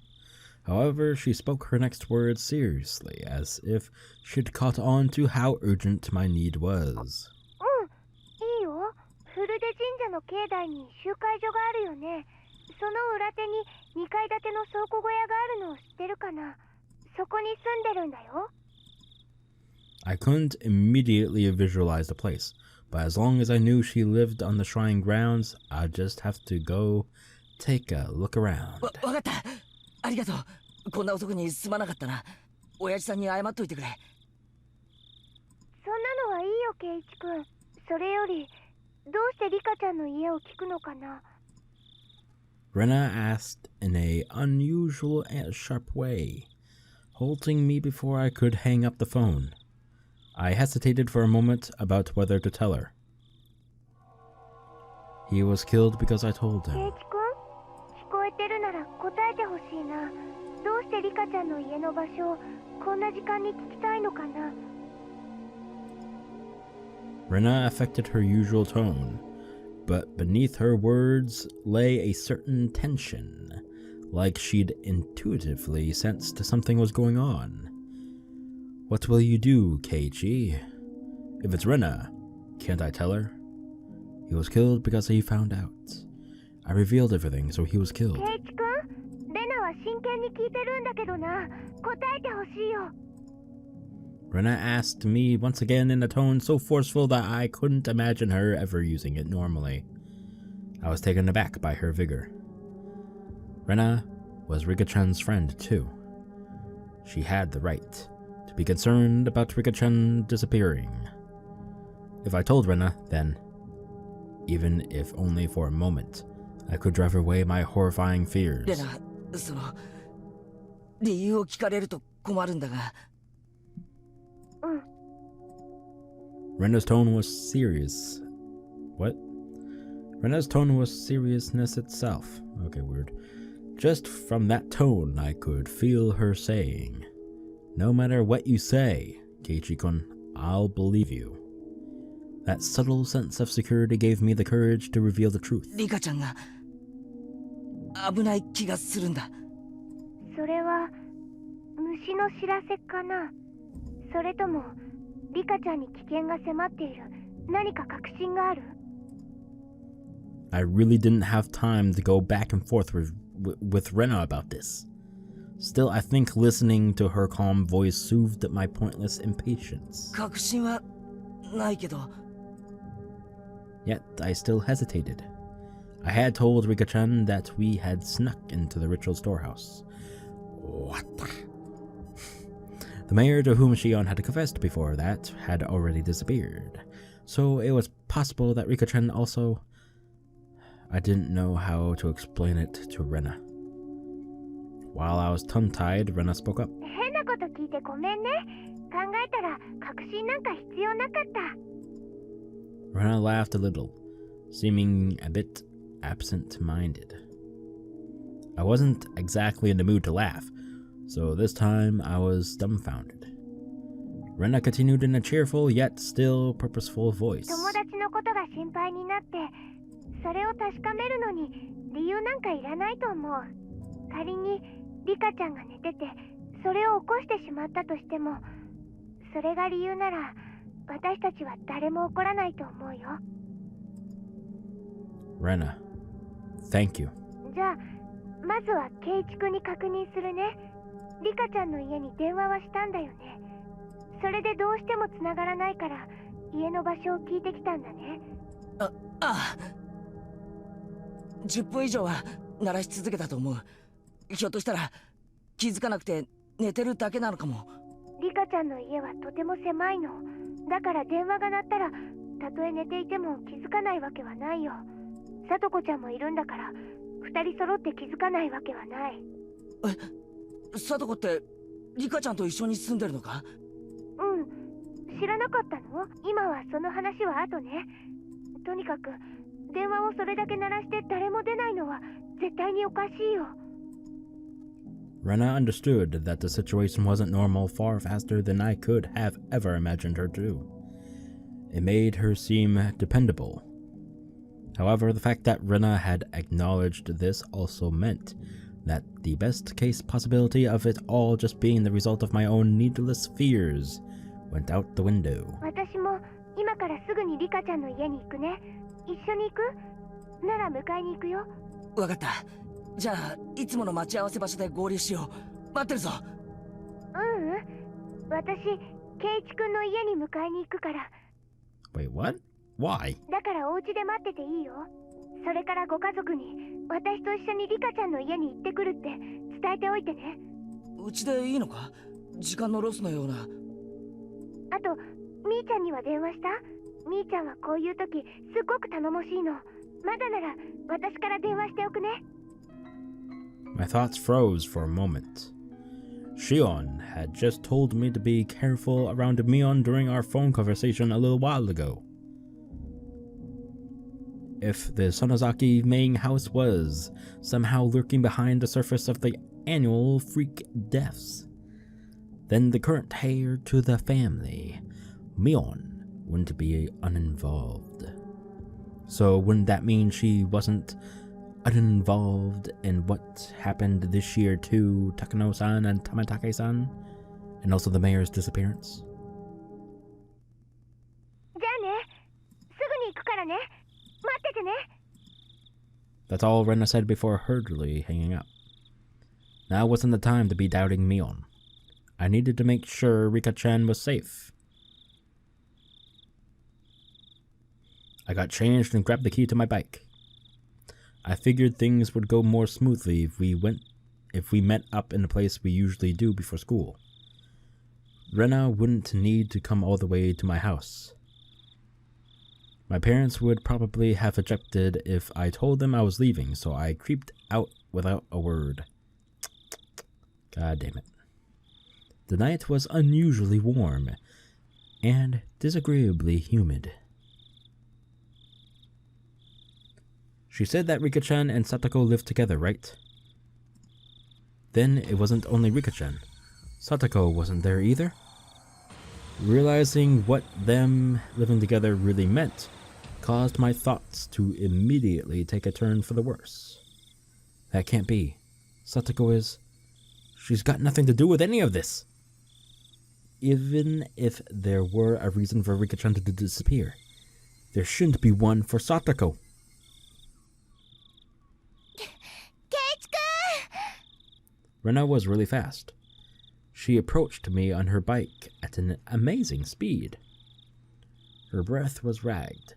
However, she spoke her next words seriously, as if she'd caught on to how urgent my need was. いいよ。フルデ神社の境内に集会所があるよね。その裏手に2階建ての倉庫小屋があるのを知ってるかな？そこに住んでるんだよ。I couldn't immediately visualize the place, but as long as I knew she lived on the shrine grounds, I'd just have to go take a look around. わかった。ありがとう。こんな遅くにすまなかったな。親父さんに謝っといてくれ。そんなのはいいよ、ケイチ君。それより、どうしてリカちゃんの家を聞くのかな？ Rena asked in a unusual and sharp way, halting me before I could hang up the phone. I hesitated for a moment about whether to tell her. He was killed because I told him. ケイチ君、聞こえてるなら答えてほしいな。どうしてリカちゃんの家の場所をこんな時間に聞きたいのかな？ Rena affected her usual tone, but beneath her words lay a certain tension, like she'd intuitively sensed something was going on. What will you do, Keiichi? If it's Rena, can't I tell her? He was killed because he found out. I revealed everything, so he was killed. ケイチ君、レナは真剣に聞いてるんだけどな。答えてほしいよ。 Rena asked me once again in a tone so forceful that I couldn't imagine her ever using it normally. I was taken aback by her vigor. Rena was Rika-chan's friend, too. She had the right to be concerned about Rika-chan disappearing. If I told Rena, then, even if only for a moment, I could drive away my horrifying fears. レナ、理由を聞かれると困るんだが。Rena's tone was serious. What? Rena's tone was seriousness itself. Okay, weird. Just from that tone, I could feel her saying, "No matter what you say, Keiichi-kun, I'll believe you." That subtle sense of security gave me the courage to reveal the truth. リカちゃんが危ない気がするんだ。それは虫の知らせかな。それともリカちゃんに危険が迫っている何か確信がある？ I really didn't have time to go back and forth with Rena about this. Still, I think listening to her calm voice soothed my pointless impatience. 確信はないけど。 Yet, I still hesitated. I had told Rika-chan that we had snuck into the ritual storehouse. What? The mayor to whom Shion had confessed before that had already disappeared, so it was possible that Rika-chan also... I didn't know how to explain it to Rena. While I was tongue-tied, Rena spoke up. 変なこと聞いてごめんね。考えたら確信なんか必要なかった。 Rena laughed a little, seeming a bit absent-minded. I wasn't exactly in the mood to laugh, so this time I was dumbfounded. Rena continued in a cheerful yet still purposeful voice. 友達のことが心配になって、それを確かめるのに理由なんかいらないと思う。仮にリカちゃんが寝てて、それを起こしてしまったとしても、それが理由なら私たちは誰も怒らないと思うよ。 Rena, thank you. じゃあ、まずはケイチ君に確認するね。リカちゃんの家に電話はしたんだよね。それでどうしても繋がらないから家の場所を聞いてきたんだね。ああ。10分以上は鳴らし続けたと思う。ひょっとしたら気づかなくて寝てるだけなのかも。リカちゃんの家はとても狭いの。だから電話が鳴ったらたとえ寝ていても気づかないわけはないよ。さとこちゃんもいるんだから2人揃って気づかないわけはない。え、さとこってリカちゃんと一緒に住んでるのか？うん、知らなかったの？今はその話は後ね。とにかく電話をそれだけ鳴らして誰も出ないのは絶対におかしいよ。 Rena understood that the situation wasn't normal far faster than I could have ever imagined her to. It made her seem dependable. However, the fact that Rena had acknowledged this also meant that the best case possibility of it all just being the result of my own needless fears went out the window. 私も今からすぐにリカちゃんの家に行くね。一緒に行く？なら迎えに行くよ。わかった。じゃあいつもの待ち合わせ場所で合流しよう。待ってるぞ。私、ケイチ君の家に迎えに行くから。 Wait, what? Why? だからお家で待ってていいよ。それからご家族に私と一緒にリカちゃんの家に行ってくるって伝えておいてね。うちでいいのか？時間のロスのような。あと、みーちゃんには電話した？みーちゃんはこういう時すっごく頼もしいの。まだなら私から電話しておくね。 My thoughts froze for a moment. Shion had just told me to be careful around Mion during our phone conversation a little while ago. If the Sonozaki main house was somehow lurking behind the surface of the annual freak deaths, then the current heir to the family, Mion, wouldn't be uninvolved. So wouldn't that mean she wasn't uninvolved in what happened this year to Takano-san and Tamatake-san, and also the mayor's disappearance? じゃあね。すぐに行くからね。待っててね。 That's all Rena said before hurriedly hanging up. Now wasn't the time to be doubting Mion. I needed to make sure Rika-chan was safe. I got changed and grabbed the key to my bike. I figured things would go more smoothly if we met up in the place we usually do before school. Rena wouldn't need to come all the way to my house. My parents would probably have objected if I told them I was leaving, so I creeped out without a word. God damn it. The night was unusually warm and disagreeably humid. She said that Rika-chan and Satoko lived together, right? Then it wasn't only Rika-chan. Satoko wasn't there either? Realizing what them living together really meant caused my thoughts to immediately take a turn for the worse. That can't be. Satoko is... She's got nothing to do with any of this. Even if there were a reason for Rika-chan to disappear, there shouldn't be one for Satoko. Keiichi-kun! Rena was really fast. She approached me on her bike at an amazing speed. Her breath was ragged,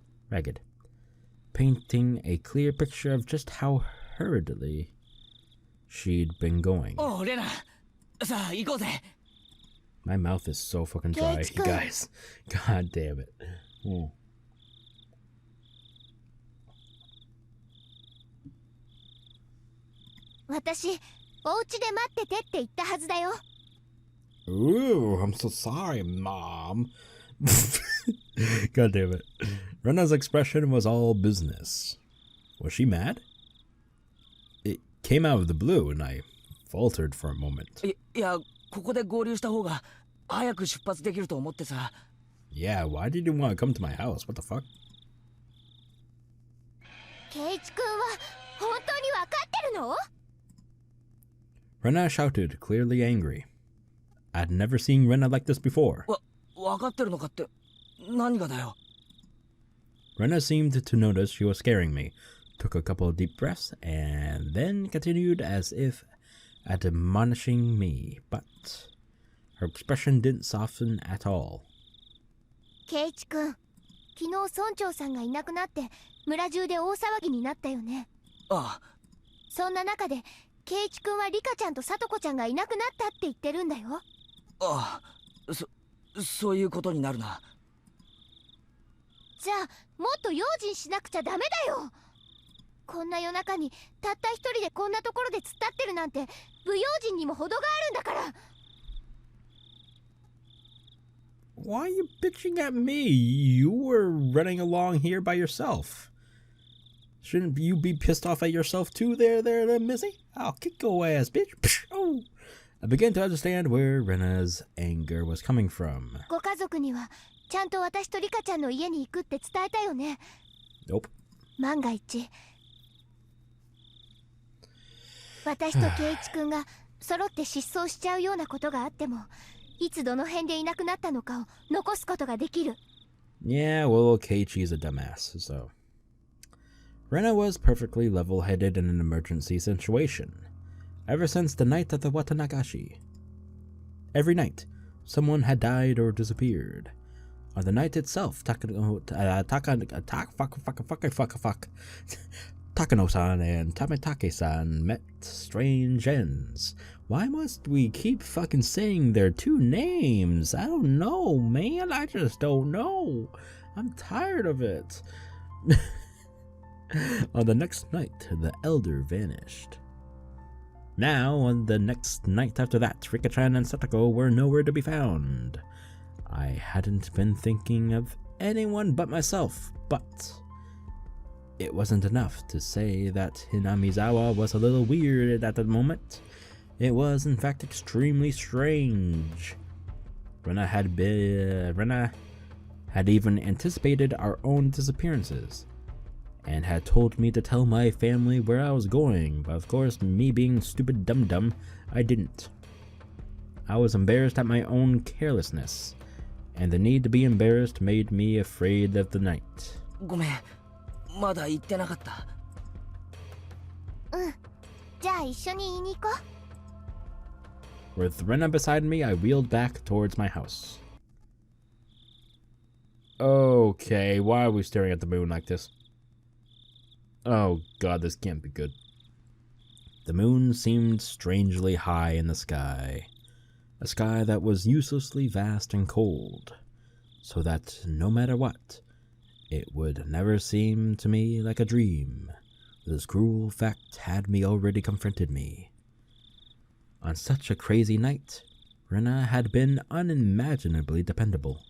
painting a clear picture of just how hurriedly she'd been going. Oh, Rena! My mouth is so fucking dry, you guys. God damn it. Oh. Ooh, I'm so sorry, Mom. God damn it. Rena's expression was all business. Was she mad? It came out of the blue and I faltered for a moment. Yeah, why did you want to come to my house? What the fuck? Rena shouted, clearly angry. I'd never seen Rena like this before. Rena seemed to notice she was scaring me, took a couple of deep breaths, and then continued as if admonishing me, but her expression didn't soften at all. Keiichi-kun, 昨日村長さんがいなくなって村中で大騒ぎになったよね。ああ。そんな中でケイイチ君はリカちゃんとサトコちゃんがいなくなったって言ってるんだよ。ああ、そういうことになるな。じゃあもっと用心しなくちゃダメだよ。こんな夜中にたった一人でこんなところで突っ立ってるなんて不用心にも程があるんだから。Why are you bitching at me? You were running along here by yourself. Shouldn't you be pissed off at yourself too there, Missy? I'll kick your ass, bitch. Oh. I began to understand where Rena's anger was coming from. ご家族にはちゃんと私とリカちゃんの家に行くって伝えたよね。Nope. 万が一、私とケイイチ君が揃って失踪しちゃうようなことがあっても、いつどの辺でいなくなったのかを残すことができる。Yeah, well, Keiichi's a dumbass, so. Rena was perfectly level-headed in an emergency situation. Ever since the night of the Watanagashi. Every night, someone had died or disappeared. On the night itself, Takano-san and Tamatake-san met strange ends. Why must we keep fucking saying their two names? I don't know, man. I just don't know. I'm tired of it. On the next night, the elder vanished. Now, on the next night after that, Rika-chan and Satoko were nowhere to be found. I hadn't been thinking of anyone but myself, but it wasn't enough to say that Hinamizawa was a little weird at the moment. It was, in fact, extremely strange. Rena had even anticipated our own disappearances, and had told me to tell my family where I was going, but of course, me being stupid dum-dum, I didn't. I was embarrassed at my own carelessness, and the need to be embarrassed made me afraid of the night. ごめん、まだ言ってなかった。うん、じゃあ一緒に言いに行こう。With Rena beside me, I wheeled back towards my house. Okay, why are we staring at the moon like this? Oh god, this can't be good. The moon seemed strangely high in the sky. A sky that was uselessly vast and cold, so that no matter what, it would never seem to me like a dream. This cruel fact had me already confronted me. On such a crazy night, Rena had been unimaginably dependable.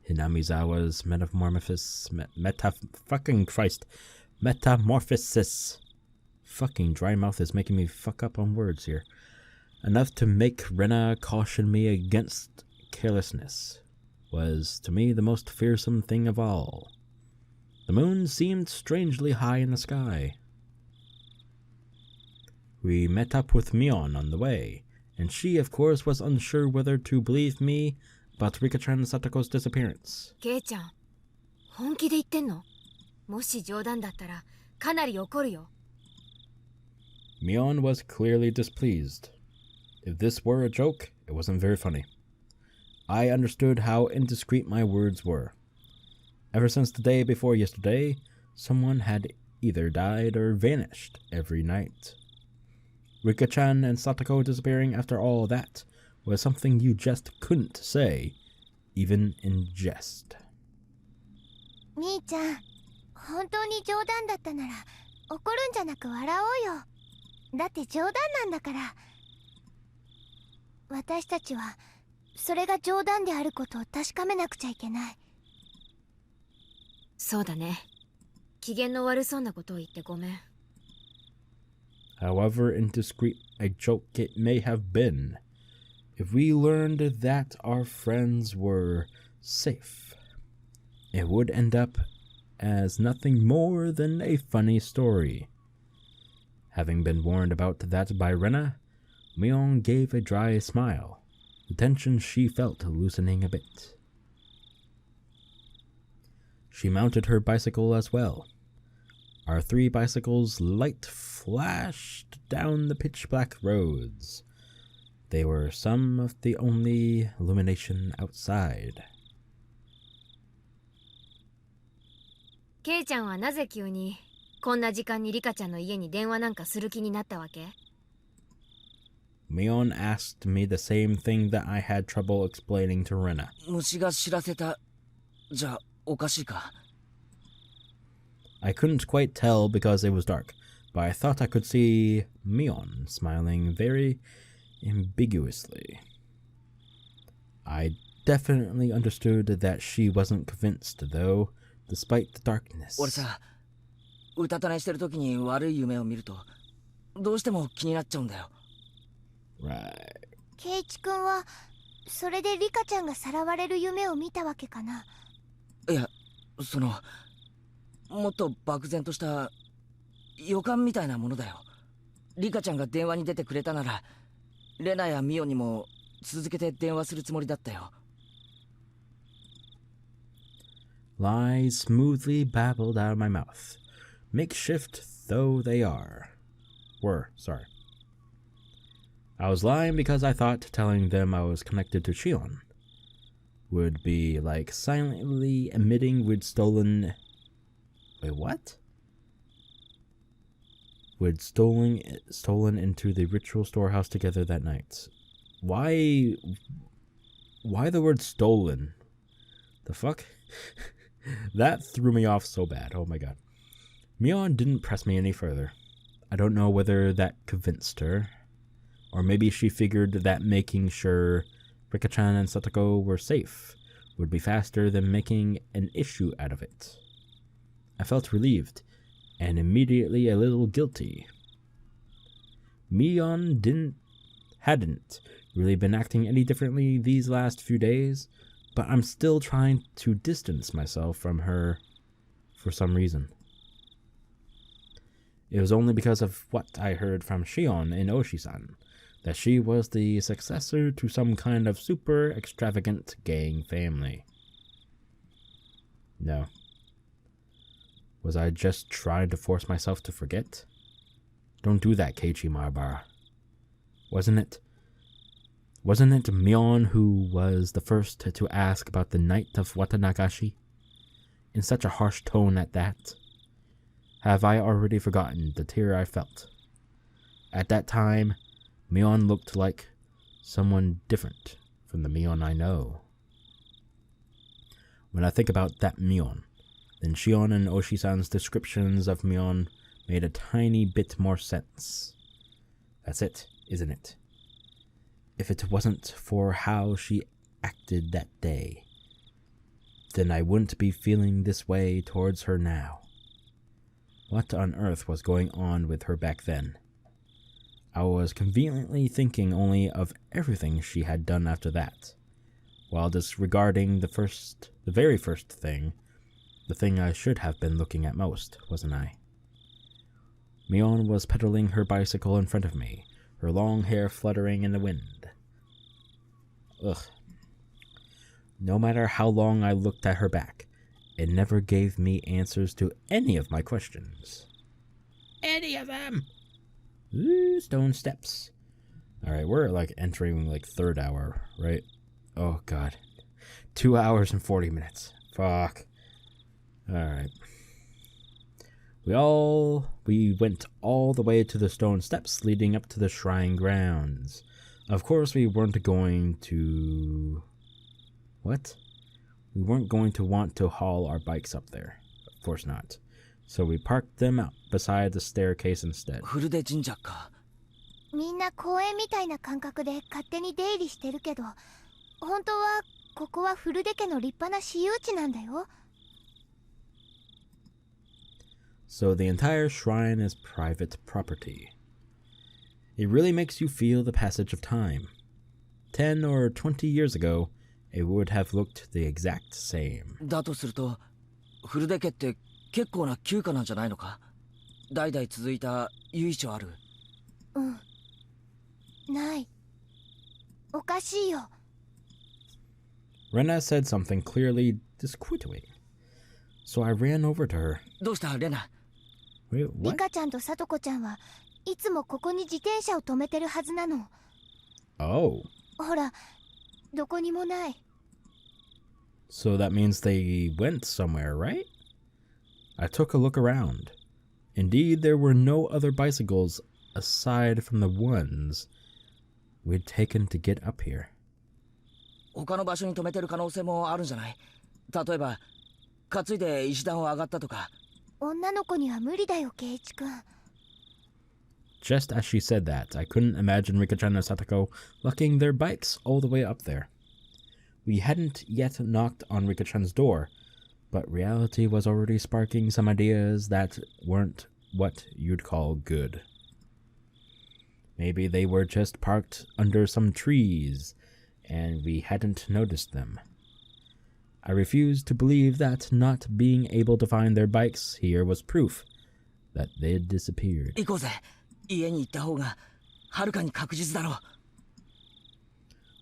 Hinamizawa's metamorphosis. Fucking dry mouth is making me fuck up on words here. Enough to make Rena caution me against carelessness was to me the most fearsome thing of all. The moon seemed strangely high in the sky. We met up with Mion on the way, and she, of course, was unsure whether to believe me about Rika-chan and Satoko's disappearance. ケイちゃん、本気で言ってんの？もし冗談だったらかなり怒るよ。Mion was clearly displeased. If this were a joke, it wasn't very funny. I understood how indiscreet my words were. Ever since the day before yesterday, someone had either died or vanished every night. Rika-chan and Satoko disappearing after all that was something you just couldn't say, even in jest. 兄ちゃん、本当に冗談だったなら怒るんじゃなく笑おうよ。だって冗談なんだから。私たちはそれが冗談であることを確かめなくちゃいけない。そうだね。機嫌の悪そうなことを言ってごめん。However indiscreet a joke it may have been, if we learned that our friends were safe, it would end up as nothing more than a funny story. Having been warned about that by Rena, Mion gave a dry smile, the tension she felt loosening a bit. She mounted her bicycle as well. Our 3 bicycles' light flashed down the pitch-black roads. They were some of the only illumination outside. ケイちゃんはなぜ急にこんな時間にリカちゃんの家に電話なんかする気になったわけ？ Mion asked me the same thing that I had trouble explaining to Rena. 虫が知らせた。じゃあおかしいか。I couldn't quite tell because it was dark, but I thought I could see Mion smiling very ambiguously. I definitely understood that she wasn't convinced, though, despite the darkness. 俺さ、うたた寝してる時に悪い夢を見ると、どうしても気になっちゃうんだよ。Right. ケイチ君はそれでリカちゃんがさらわれる夢を見たわけかな？いや、もっと漠然とした予感みたいなものだよ。リカちゃんが電話に出てくれたなら、レナやミオにも続けて電話するつもりだったよ。Lies smoothly babbled out of my mouth, makeshift though they were. I was lying because I thought telling them I was connected to Shion would be like silently admitting we'd stolen... Wait, what? We'd stolen into the ritual storehouse together that night. Why the word stolen? The fuck? That threw me off so bad. Oh my god. Mion didn't press me any further. I don't know whether that convinced her, or maybe she figured that making sure Rika-chan and Satoko were safe would be faster than making an issue out of it. I felt relieved, and immediately a little guilty. Mion hadn't really been acting any differently these last few days, but I'm still trying to distance myself from her for some reason. It was only because of what I heard from Shion and Ōishi-san, that she was the successor to some kind of super extravagant gang family. No. Was I just trying to force myself to forget? Don't do that, Keiichi Maebara. Wasn't it Mion who was the first to ask about the night of Watanagashi? In such a harsh tone at that? Have I already forgotten the tear I felt? At that time, Mion looked like someone different from the Mion I know. When I think about that Mion, then Shion and Ōishi-san's descriptions of Mion made a tiny bit more sense. That's it, isn't it? If it wasn't for how she acted that day, then I wouldn't be feeling this way towards her now. What on earth was going on with her back then? I was conveniently thinking only of everything she had done after that. while disregarding the very first thing, the thing I should have been looking at most, wasn't I? Mion was pedaling her bicycle in front of me, her long hair fluttering in the wind. Ugh. No matter how long I looked at her back, it never gave me answers to any of my questions. Any of them! Ooh, stone steps. Alright, we're like entering like 3rd hour, right? Oh god. 2 hours and 40 minutes. Fuck. Alright. We went all the way to the stone steps leading up to the shrine grounds. Of course we weren't going to... What? We weren't going to want to haul our bikes up there. Of course not. So we parked them out beside the staircase instead. フルデ神社か。みんな公園みたいな感覚で勝手に出入りしてるけど、本当はここはフルデ家の立派な私有地なんだよ。So the entire shrine is private property. It really makes you feel the passage of time. 10 or 20 years ago, it would have looked the exact same. だとすると、フルデ家って結構な旧家なんじゃないのか？代々続いた由緒ある。うん。ない。おかしいよ。Rena said something clearly disquieting. So I ran over to her. どうしたレナ？ Wait, リ what? カちゃんとサトコちゃんはいつもここに自転車を止めてるはずなの。 Oh. ほら、どこにもない。So that means they went somewhere, right? I took a look around. Indeed, there were no other bicycles aside from the ones we'd taken to get up here. 他の場所に止めてる可能性もあるんじゃない？例えば、担いで石段を上がったとか。女の子には無理だよ、ケイイチ君。Just as she said that, I couldn't imagine Rika-chan and Satoko lucking their bikes all the way up there. We hadn't yet knocked on Rika-chan's door, but reality was already sparking some ideas that weren't what you'd call good. Maybe they were just parked under some trees, and we hadn't noticed them. I refused to believe that not being able to find their bikes here was proof that they'd disappeared. 行こうぜ。家に行った方がはるかに確実だろう。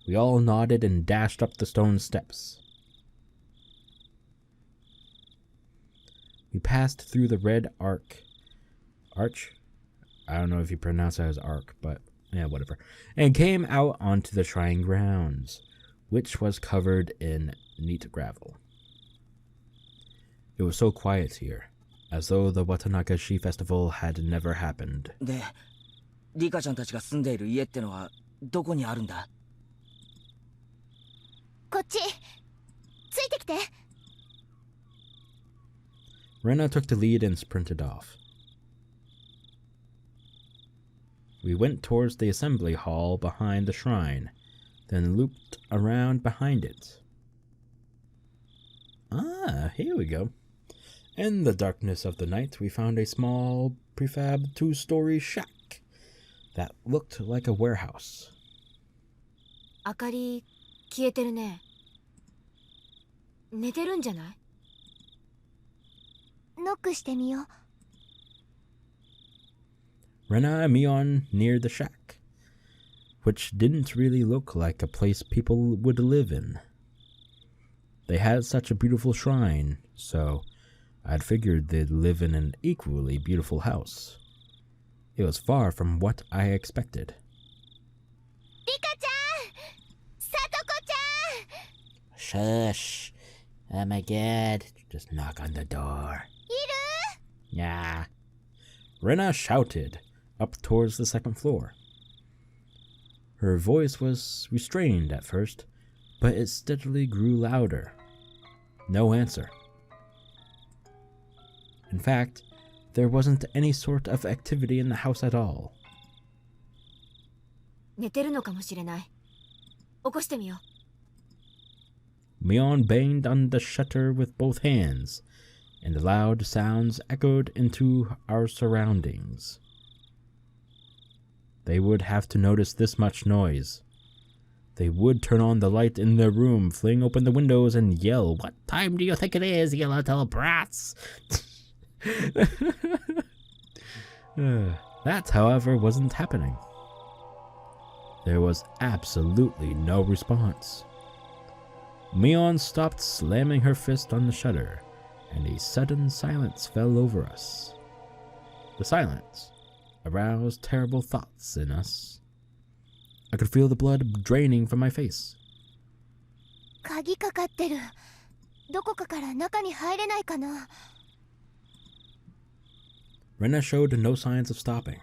We all nodded and dashed up the stone steps. We passed through the red arch? I don't know if you pronounce it as arc, but yeah, whatever. And came out onto the shrine grounds, which was covered in neat gravel. It was so quiet here, as though the Watanagashi festival had never happened. で、リカちゃんたちが住んでいる家ってのはどこにあるんだ？こっち、ついてきて。Rena took the lead and sprinted off. We went towards the assembly hall behind the shrine, then looped around behind it. Ah, here we go. In the darkness of the night, we found a small prefab 2-story shack that looked like a warehouse. 明かり消えてるね。寝てるんじゃない？ノックしてみよう。Rena and Mion neared the shack, which didn't really look like a place people would live in. They had such a beautiful shrine, so I'd figured they'd live in an equally beautiful house. It was far from what I expected. リカちゃん、サトコちゃん。 Shush. Oh my god. Just knock on the door. いる？ Yeah. Rena shouted up towards the second floor. Her voice was restrained at first, but it steadily grew louder. No answer. In fact, there wasn't any sort of activity in the house at all. 寝てるのかもしれない。起こしてみよう。Mion banged on the shutter with both hands, and the loud sounds echoed into our surroundings. They would have to notice this much noise. they would turn on the light in their room, fling open the windows, and yell, "What time do you think it is, you little brats?" That, however, wasn't happening. There was absolutely no response. Mion stopped slamming her fist on the shutter, and a sudden silence fell over us. The silence aroused terrible thoughts in us. I could feel the blood draining from my face. 鍵かかってる。どこかから中に入れないかな。Rena showed no signs of stopping.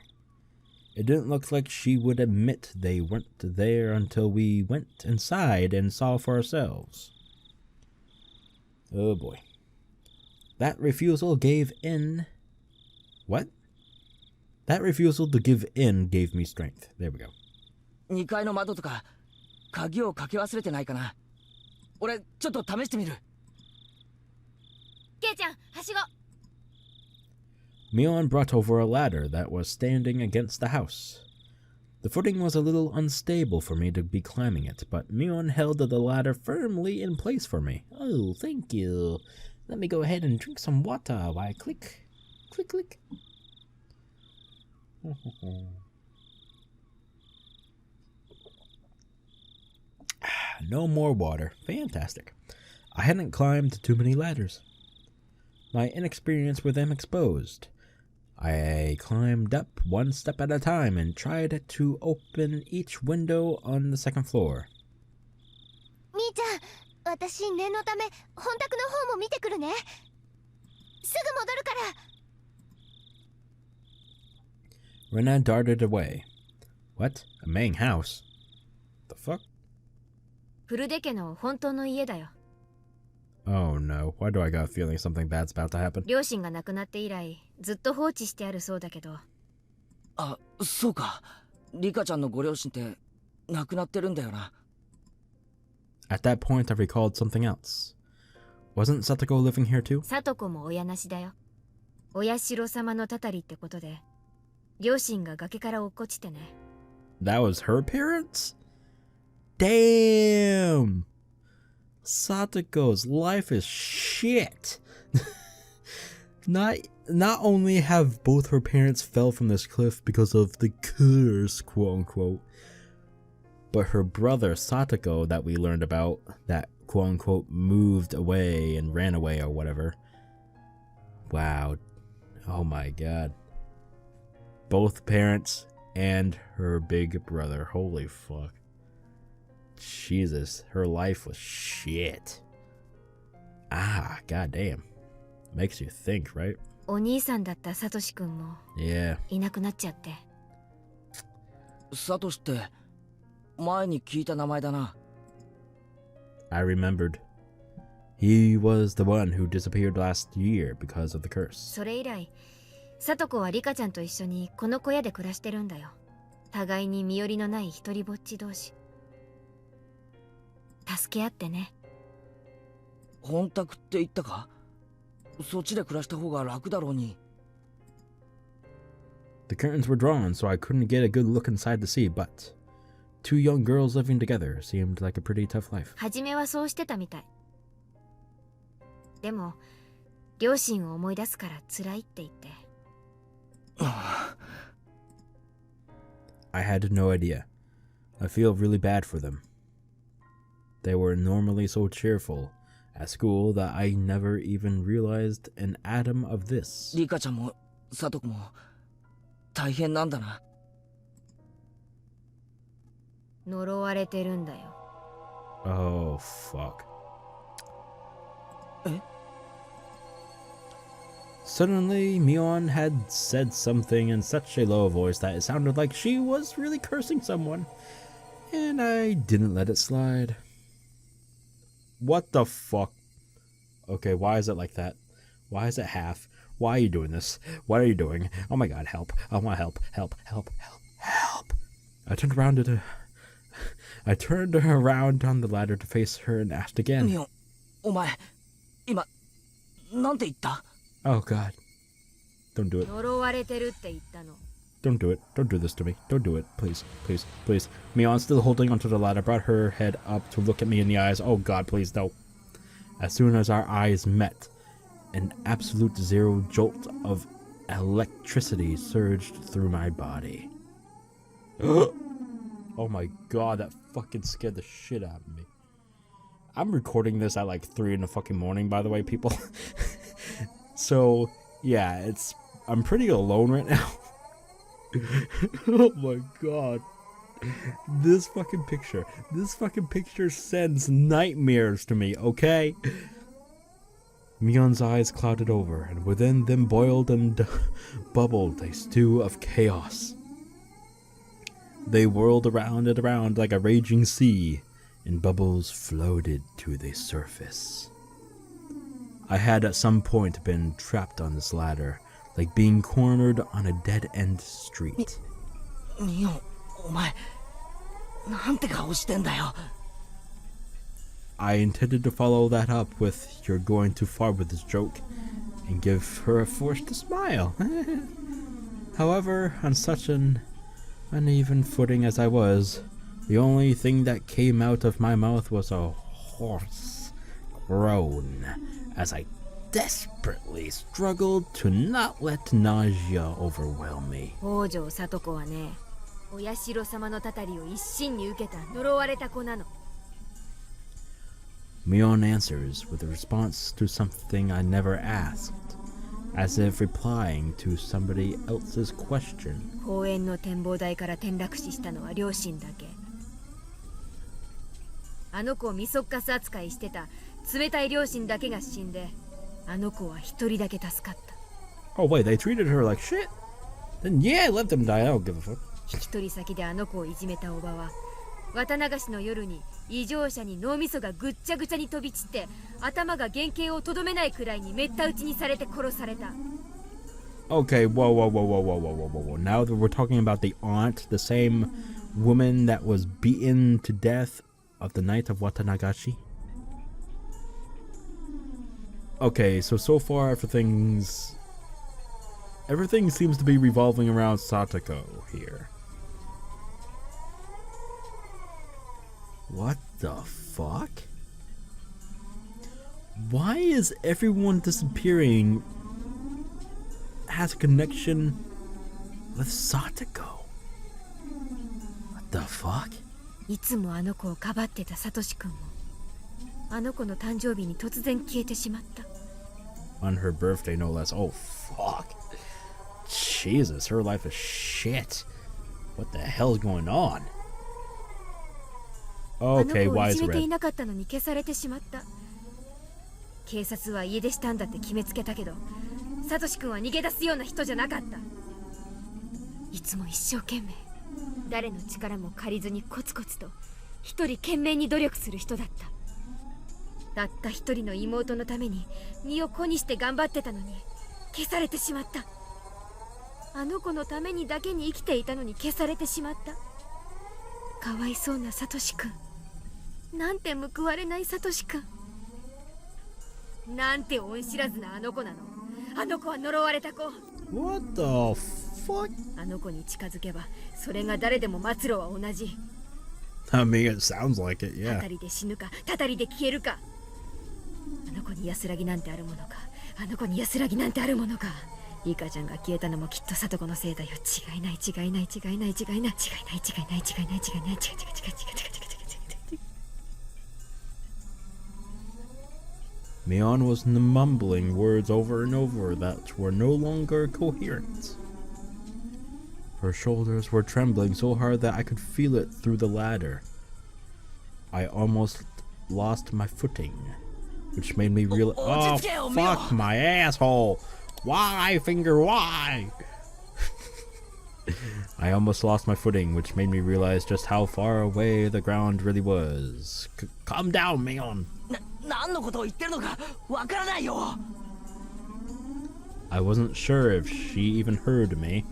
It didn't look like she would admit they weren't there until we went inside and saw for ourselves. Oh boy. That refusal gave in. What? That refusal to give in gave me strength. There we go. 2階の窓とか鍵をかけ忘れてないかな。俺ちょっと試してみる。ケイちゃん、はしご。Mion brought over a ladder that was standing against the house. The footing was a little unstable for me to be climbing it, but Mion held the ladder firmly in place for me. Oh, thank you. Let me go ahead and drink some water while I click. Click, click. No more water. Fantastic. I hadn't climbed too many ladders. My inexperience with them exposed. I climbed up one step at a time and tried to open each window on the second floor. みーちゃん、私念のため本宅の方も見てくるね。すぐ戻るから。 Rena darted away. What? A main house? The fuck? フルデ家の本当の家だよ。 Oh no, why do I got a feeling something bad's about to happen? 両親が亡くなって以来、ずっと放置してあるそうだけど。あ、そうか。リカちゃんのご両親って亡くなってるんだよな。At that point, I recalled something else. Wasn't Satoko living here too? サトコも親なしだよ。Oyashiro-samaのたたりってことで、両親が崖から落っこちてね。That was her parents? Damn! Satoko's life is shit. Not only have both her parents fell from this cliff because of the curse, quote unquote, but her brother Satoko that we learned about, that quote unquote moved away and ran away or whatever. Wow. Oh my god. Both parents and her big brother. Holy fuck. Jesus, her life was shit. Ah, goddamn. Makes you think, right? お兄さんだったサトシ君も Yeah. いなくなっちゃって。サトシって前に聞いた名前だな。I remembered. He was the one who disappeared last year because of the curse. それ以来、サトコはリカちゃんと一緒にこの小屋で暮らしてるんだよ。互いに身寄りのない一人ぼっち同士。助け合ってね。本宅って言ったか？そっちで暮らした方が楽だろうに。The curtains were drawn, so I couldn't get a good look inside to see, but two young girls living together seemed like a pretty tough life. 初めはそうしてたみたい。でも、両親を思い出すから辛いって言って。I had no idea. I feel really bad for them. They were normally so cheerful at school that I never even realized an atom of this. リカちゃんもサトコも大変なんだな。呪われてるんだよ。Oh, fuck. え？ Suddenly, Mion had said something in such a low voice that it sounded like she was really cursing someone, and I didn't let it slide. What the fuck? Okay, why is it like that? Why is it half? Why are you doing this? What are you doing? Oh my god, help. I want help. Help, help, help, help. I turned around on the ladder to face her and asked again. ミオン、お前、今、なんて言った？ Oh god. Don't do it. 呪われてるって言ったの。Don't do it. Don't do this to me. Don't do it. Please. Please. Please. Mion, still holding onto the ladder, brought her head up to look at me in the eyes. Oh god, please, no. As soon as our eyes met, an absolute zero jolt of electricity surged through my body. Oh my god, that fucking scared the shit out of me. I'm recording this at like 3 in the fucking morning, by the way, people. So, yeah, I'm pretty alone right now. Oh my god. This fucking picture sends nightmares to me, okay? Mion's eyes clouded over, and within them boiled and bubbled a stew of chaos. They whirled around and around like a raging sea, and bubbles floated to the surface. I had at some point been trapped on this ladder, like being cornered on a dead-end street. Mion, お前、なんて顔してんだよ。 I intended to follow that up with "you're going too far with this joke" and give her a forced smile. However, on such an uneven footing as I was, the only thing that came out of my mouth was a hoarse groan as I desperately struggled to not let nausea overwhelm me. 北条聡子はね、お社様のたたりを一身に受けた呪われた子なの。 Mion answers with a response to something I never asked, as if replying to somebody else's question. 公園の展望台から転落死したのは両親だけ。あの子をミソッカス扱いしてた冷たい両親だけが死んで、あの子は一人だけ助かった。Oh wait, they treated her like shit? Then yeah, let them die, I don't give a fuck. 一人先であの子をいじめたおばは、綿流しの夜に異常者に脳みそがぐっちゃぐちゃに飛び散って頭が原型をとどめないくらいにめった打ちにされて殺された。 Okay, whoa. Now that we're talking about the aunt, the same woman that was beaten to death of the night of Watanagashi. Okay, so far everything seems to be revolving around Satoko here. What the fuck? Why is everyone disappearing has a connection with Satoko? What the fuck? いつもあの子をかばってたサトシ君も、あの子の誕生日に突然消えてしまった。 On her birthday, no less. Oh, fuck. Jesus, her life is shit. What the hell's going on? Okay, あの子を why い is じめてい red? なかったのに消されてしまった。警察は家出したんだって決めつけたけど、サトシ君は逃げ出すような人じゃなかった。いつも一生懸命、誰の力も借りずにコツコツと一人懸命に努力する人だった。たった一人の妹のために身を粉にして頑張ってたのに消されてしまった。あの子のためにだけに生きていたのに消されてしまった。かわいそうなサトシ君。なんて報われないサトシ君。なんて恩知らずなあの子なの。あの子は呪われた子。 What the fuck? あの子に近づけばそれが誰でも末路は同じ。 I mean, it sounds like it, た yeah. たりで死ぬかたたりで消えるか。あの子に安らぎなんてあるものか。あの子に安らぎなんてあるものか。リカちゃんが消えたのもきっとサトコのせいだよ。違いない違いない違いない違いない違いない違いない違いない違いない違いない違いない違いない違いない違いない違いない。 Mion was mumbling words over and over that were no longer coherent. Her shoulders were trembling so hard that I could feel it through the ladder. I almost lost my footing, which made me realize— Oh, fuck my asshole! Why, finger, why? I almost lost my footing, which made me realize just how far away the ground really was. Calm down, Mion. 何のことを言ってるのかわからないよ。 I wasn't sure if she even heard me.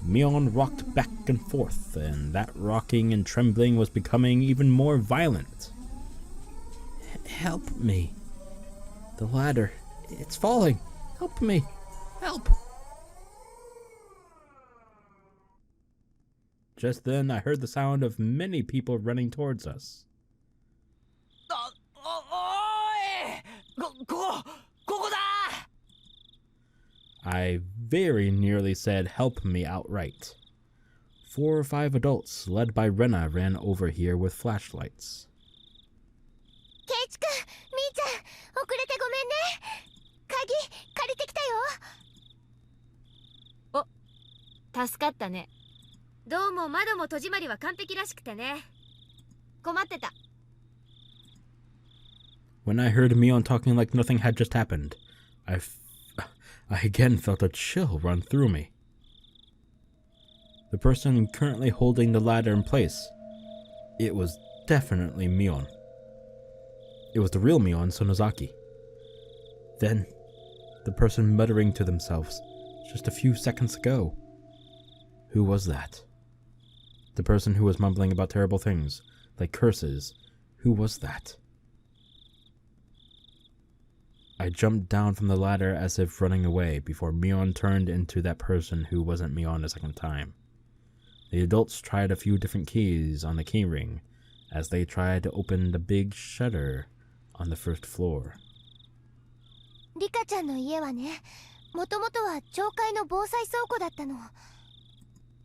Mion rocked back and forth, and that rocking and trembling was becoming even more violent. Help me. The ladder, it's falling. Help me. Help. Just then, I heard the sound of many people running towards us. I very nearly said, "Help me," outright. 4 or 5 adults, led by Rena, ran over here with flashlights. ケイチ君、みーちゃん、遅れてごめんね。鍵借りてきたよ。お、助かったね。どうも窓も戸締まりは完璧らしくてね。困ってた。When I heard Mion talking like nothing had just happened, I again felt a chill run through me. The person currently holding the ladder in place, it was definitely Mion. It was the real Mion, Sonozaki. Then, the person muttering to themselves just a few seconds ago. Who was that? The person who was mumbling about terrible things, like curses. Who was that? I jumped down from the ladder as if running away before Mion turned into that person who wasn't Mion a second time. The adults tried a few different keys on the keyring as they tried to open the big shutter on the first floor. リカちゃんの家はね、もともとは町会の防災倉庫だったの。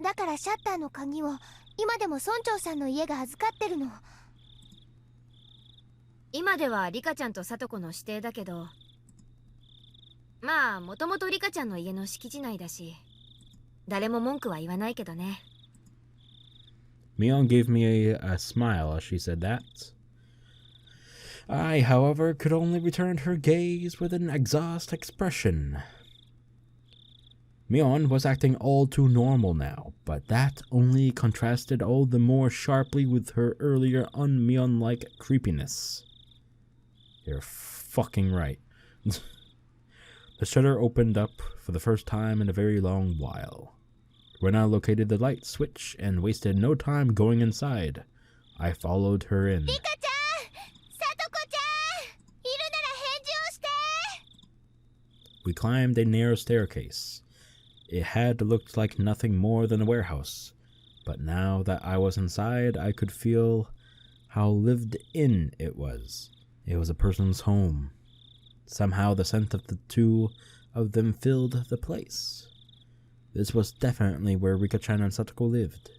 だからシャッターの鍵を今でも村長さんの家が預かってるの。今ではリカちゃんとサトコの指定だけど、まあもともとリカちゃんの家の敷地内だし、誰も文句は言わないけどね。Mion gave me a smile as she said that. I, however, could only return her gaze with an exhausted expression. Mion was acting all too normal now, but that only contrasted all the more sharply with her earlier un-Mion-like creepiness. You're fucking right. The shutter opened up for the first time in a very long while. Rena located the light switch and wasted no time going inside. I followed her in. We climbed a narrow staircase. It had looked like nothing more than a warehouse, but now that I was inside, I could feel how lived in it was. It was a person's home. Somehow the scent of the two of them filled the place. This was definitely where Rika-chan and Satoko lived.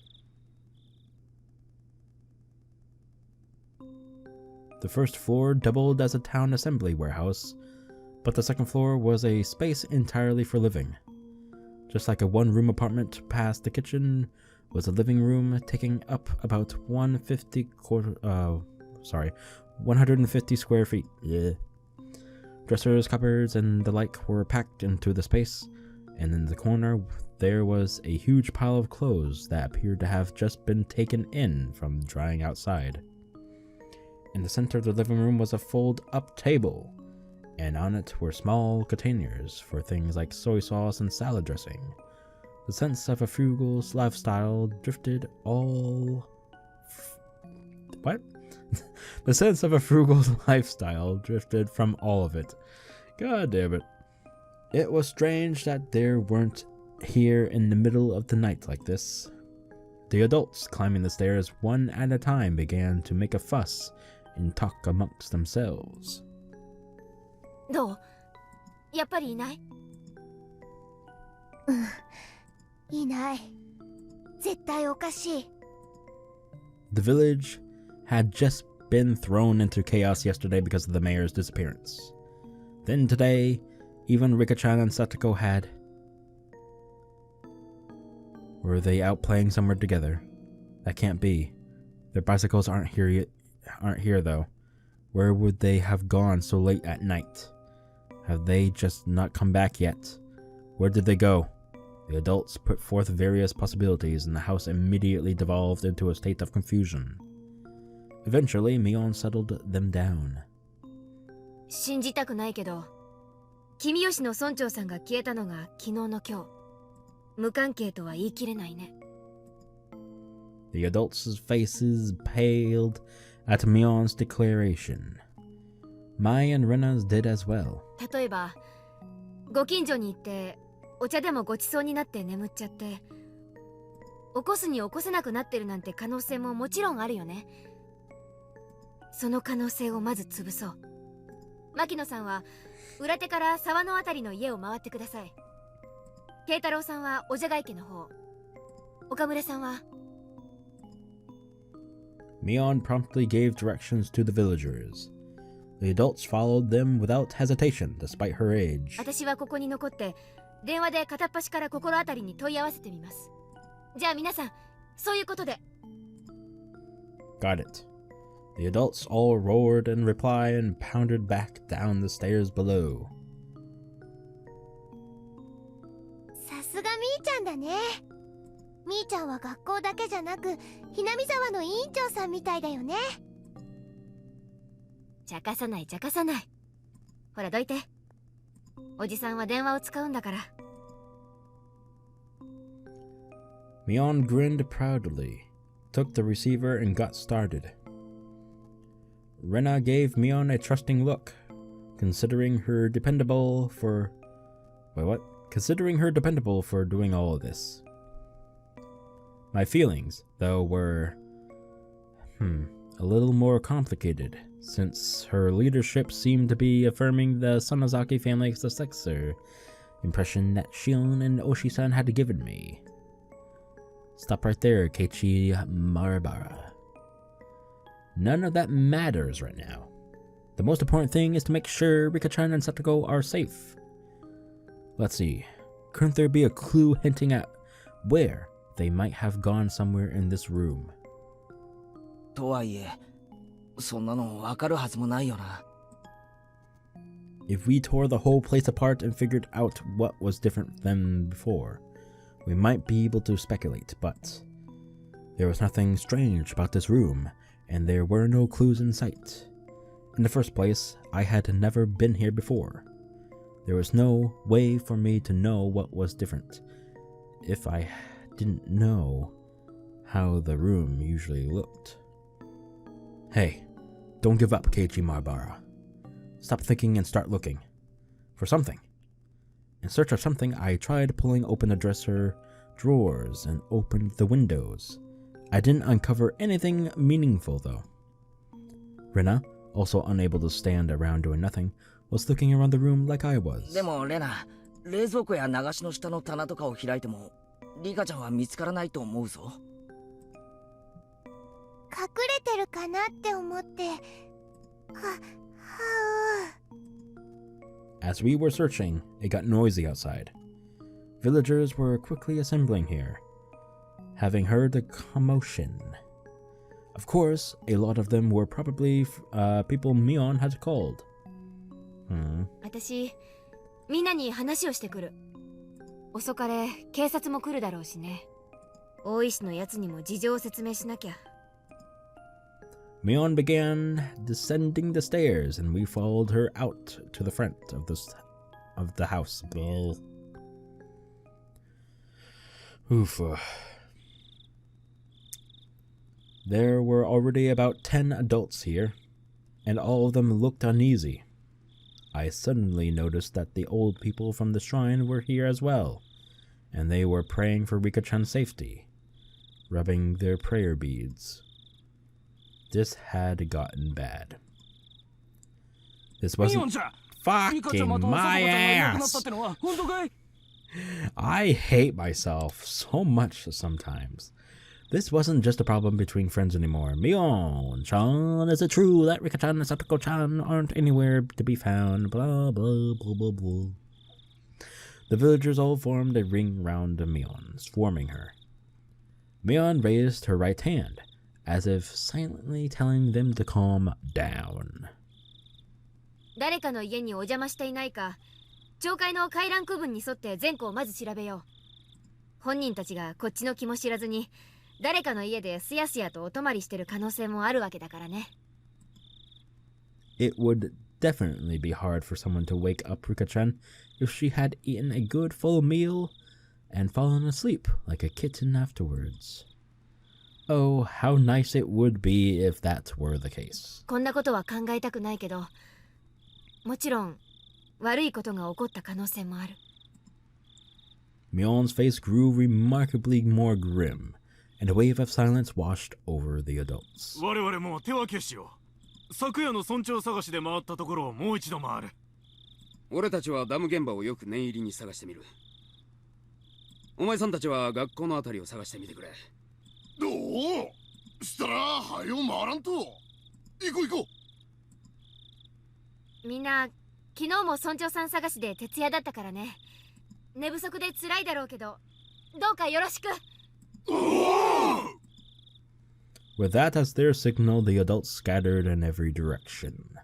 The first floor doubled as a town assembly warehouse, but the second floor was a space entirely for living. Just like a one-room apartment past the kitchen was a living room taking up about 150 square feet. Yeah. Dressers, cupboards, and the like were packed into the space, and in the corner there was a huge pile of clothes that appeared to have just been taken in from drying outside. In the center of the living room was a fold-up table, and on it were small containers for things like soy sauce and salad dressing. The sense of a frugal lifestyle drifted all... What? The sense of a frugal lifestyle drifted from all of it. God damn it. It was strange that there weren't here in the middle of the night like this. The adults climbing the stairs one at a time began to make a fuss and talk amongst themselves. どう？やっぱりいない？いない。絶対おかしい。The village had just been thrown into chaos yesterday because of the mayor's disappearance. Then today, even Rika-chan and Satoko had... Were they out playing somewhere together? That can't be. Their bicycles aren't here though. Where would they have gone so late at night? Have they just not come back yet? Where did they go? The adults put forth various possibilities, and the house immediately devolved into a state of confusion. Eventually, Mion settled them down. 信じたくないけど、君吉の村長さんが消えたのが昨日の今日。無関係とは言い切れないね。The adults' faces paled at Mion's declaration. Mai and Rena's did as well. 例えば、ご近所に行ってお茶でもごちそうになって眠っちゃって、起こすに起こせなくなってるなんて可能性ももちろんあるよね。その可能性をまず潰そう。牧野さんは裏手から沢のあたりの家を回ってください。慶太郎さんはおじゃが池の方、岡村さんは。Mion promptly gave directions to the villagers. The adults followed them without hesitation, despite her age. 私はここに残って電話で片っ端から心当たりに問い合わせてみます。じゃあ皆さん、そういうことで。Got it. The adults all roared in reply and pounded back down the stairs below. さすがみーちゃんだね。みーちゃんは学校だけじゃなく、ひなみざわの委員長さんみたいだよね。茶化さない茶化さない。ほらどいて。おじさんは電話を使うんだから。Mion grinned proudly, took the receiver and got started. Rena gave Mion a trusting look, considering her dependable for doing all of this. My feelings, though, were a little more complicated, since her leadership seemed to be affirming the Sonozaki family successor impression that Shion and Ōishi-san had given me. Stop right there, Keiichi Maebara. None of that matters right now. The most important thing is to make sure Rika-chan and Satoko are safe. Let's see, couldn't there be a clue hinting at where they might have gone somewhere in this room? とはいえ、そんなのわかるはずもないよな。If we tore the whole place apart and figured out what was different than before, we might be able to speculate, but there was nothing strange about this room, and there were no clues in sight. In the first place, I had never been here before. There was no way for me to know what was different if I didn't know how the room usually looked. Hey, don't give up, Keiichi Maebara. Stop thinking and start looking for something. In search of something, I tried pulling open the dresser drawers and opened the windows. I didn't uncover anything meaningful, though. Rena, also unable to stand around doing nothing, was looking around the room like I was. でもレナ、冷蔵庫や流しの下の棚とかを開いてもリカちゃんは見つからないと思うぞ。隠れてるかなって思って。As we were searching, it got noisy outside. Villagers were quickly assembling here, having heard the commotion. Of course, a lot of them were probably people Mion had called. 私、みんなに話をしてくる。遅かれ、警察も来るだろうしね。大石のやつにも事情を説明しなきゃ。Mion began descending the stairs, and we followed her out to the front of the house. Oof. There were already about 10 adults here, and all of them looked uneasy. I suddenly noticed that the old people from the shrine were here as well, and they were praying for Rika-chan's safety, rubbing their prayer beads. This had gotten bad. This wasn't fucking my ass. I hate myself so much sometimes. This wasn't just a problem between friends anymore. Mion-chan, is it true that Rika-chan and Satoko-chan aren't anywhere to be found? Blah, blah, blah, blah, blah. The villagers all formed a ring round Mion, swarming her. Mion raised her right hand, as if silently telling them to calm down. 誰かの家にお邪魔していないか、町会の回覧区分に沿って全校をまず調べよう。本人たちがこっちの気も知らずに、誰かの家ですやすやとお泊まりしてる可能性もあるわけだからね。It would definitely be hard for someone to wake up Rika-chan if she had eaten a good full meal and fallen asleep like a kitten afterwards. Oh, how nice it would be if that were the case. こんなことは考えたくないけど、もちろん悪いことが起こった可能性もある。Mion's face grew remarkably more grim, and a wave of silence washed over the adults. 我々も手分けしよう。昨夜の村長探しで回ったところをもう一度回る。俺たちはダム現場をよく念入りに探してみる。お前さんたちは学校のあたりを探してみてくれ。おお、したらはよ回らんと。行こう行こう。みんな昨日も村長さん探しで徹夜だったからね。寝不足で辛いだろうけど、どうかよろしく。With that as their signal, the adults scattered in every direction.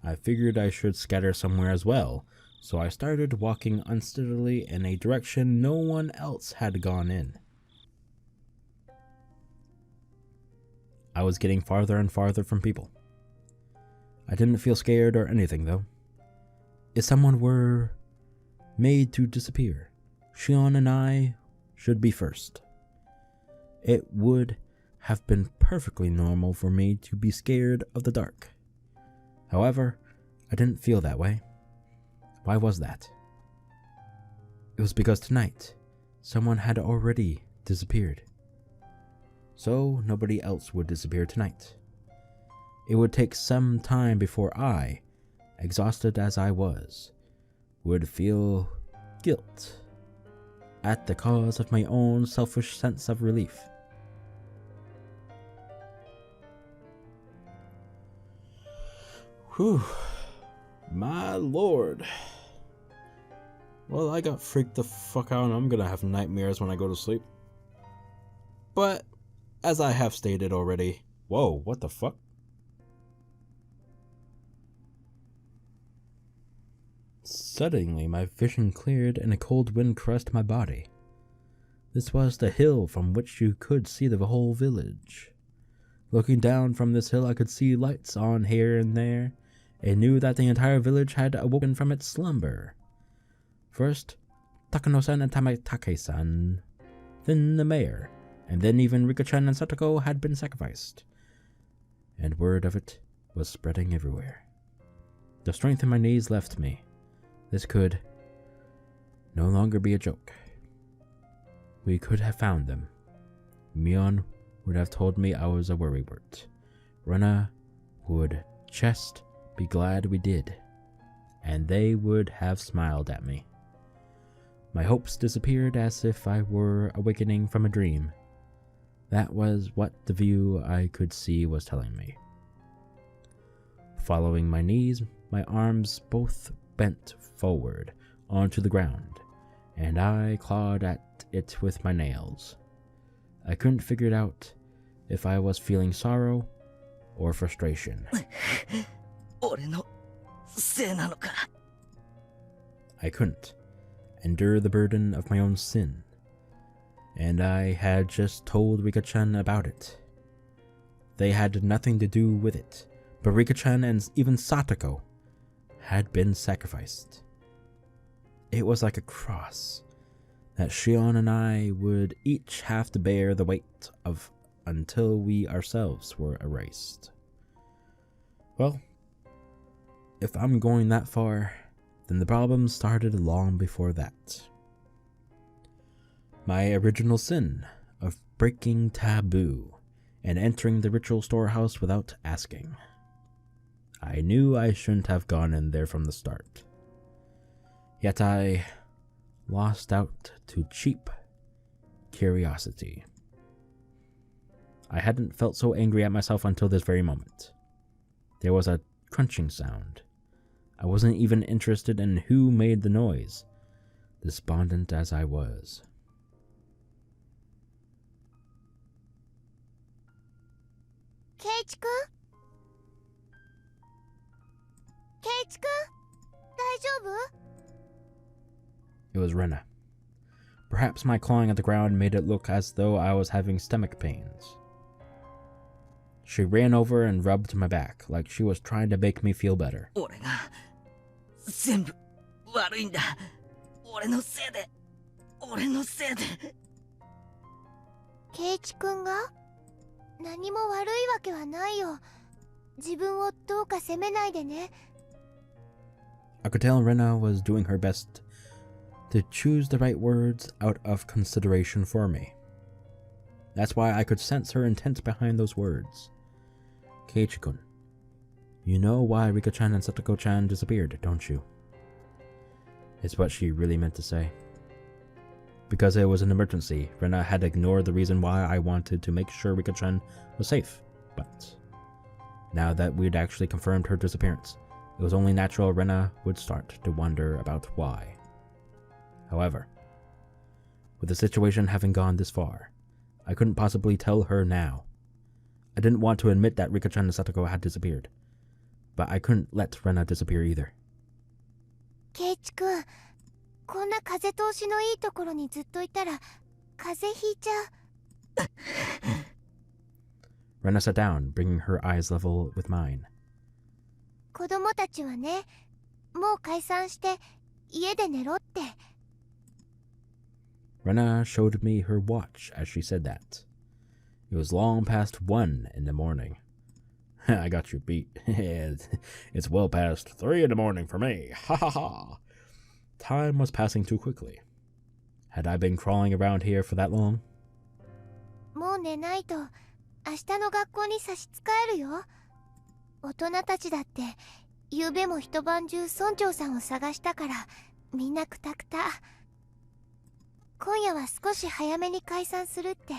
I figured I should scatter somewhere as well, so I started walking unsteadily in a direction no one else had gone in. I was getting farther and farther from people. I didn't feel scared or anything, though. If someone were made to disappear, Shion and I should be first. It would have been perfectly normal for me to be scared of the dark. However, I didn't feel that way. Why was that? It was because tonight, someone had already disappeared. So nobody else would disappear tonight. It would take some time before I, exhausted as I was, would feel guilt at the cause of my own selfish sense of relief. Whew. My lord. Well, I got freaked the fuck out and I'm gonna have nightmares when I go to sleep. But, as I have stated already... Whoa, what the fuck? Suddenly, my vision cleared and a cold wind caressed my body. This was the hill from which you could see the whole village. Looking down from this hill, I could see lights on here and there, and knew that the entire village had awoken from its slumber. First, Takano-san and Tamatake-san, then the mayor, and then even Rika-chan and Satoko had been sacrificed. And word of it was spreading everywhere. The strength in my knees left me. This could no longer be a joke. We could have found them. Mion would have told me I was a worrywart. Rena would just be glad we did, and they would have smiled at me. My hopes disappeared as if I were awakening from a dream. That was what the view I could see was telling me. Following my knees, my arms both bent forward onto the ground, and I clawed at it with my nails. I couldn't figure out if I was feeling sorrow or frustration. I couldn't endure the burden of my own sin, and I had just told Rika-chan about it. They had nothing to do with it, but Rika-chan and even Satoko had been sacrificed. It was like a cross that Shion and I would each have to bear the weight of until we ourselves were erased. Well, if I'm going that far, then the problem started long before that. My original sin of breaking taboo and entering the ritual storehouse without asking. I knew I shouldn't have gone in there from the start. Yet I lost out to cheap curiosity. I hadn't felt so angry at myself until this very moment. There was a crunching sound. I wasn't even interested in who made the noise, despondent as I was. Keiichi-kun? Keiichi-kun? 大丈夫? It was Rena. Perhaps my clawing at the ground made it look as though I was having stomach pains. She ran over and rubbed my back like she was trying to make me feel better. Keiichi-kun が? 何も悪いわけはないよ。自分をどうか責めないでね。 I could tell Rena was doing her best to choose the right words out of consideration for me. That's why I could sense her intent behind those words. Keiichi-kun, you know why Rika-chan and Satoko-chan disappeared, don't you? It's what she really meant to say. Because it was an emergency, Rena had ignored the reason why I wanted to make sure Rika-chan was safe. But now that we'd actually confirmed her disappearance, it was only natural Rena would start to wonder about why. However, with the situation having gone this far, I couldn't possibly tell her now. I didn't want to admit that Rika-chan and Satoko had disappeared, but I couldn't let Rena disappear either. Keiichi-kun, こんな風通しのいいところにずっといたら風邪ひいちゃう。Rena sat down, bringing her eyes level with mine. 子供たちはね、もう解散して家で寝ろって。Rena showed me her watch as she said that. It was long past 1 in the morning. I got you beat. It's well past 3 in the morning for me. Ha ha ha. Time was passing too quickly. Had I been crawling around here for that long? もう寝ないと明日の学校に差し支えるよ。大人たちだって昨夜も一晩中村長さんを探したからみんなクタクタ。今夜は少し早めに解散するって。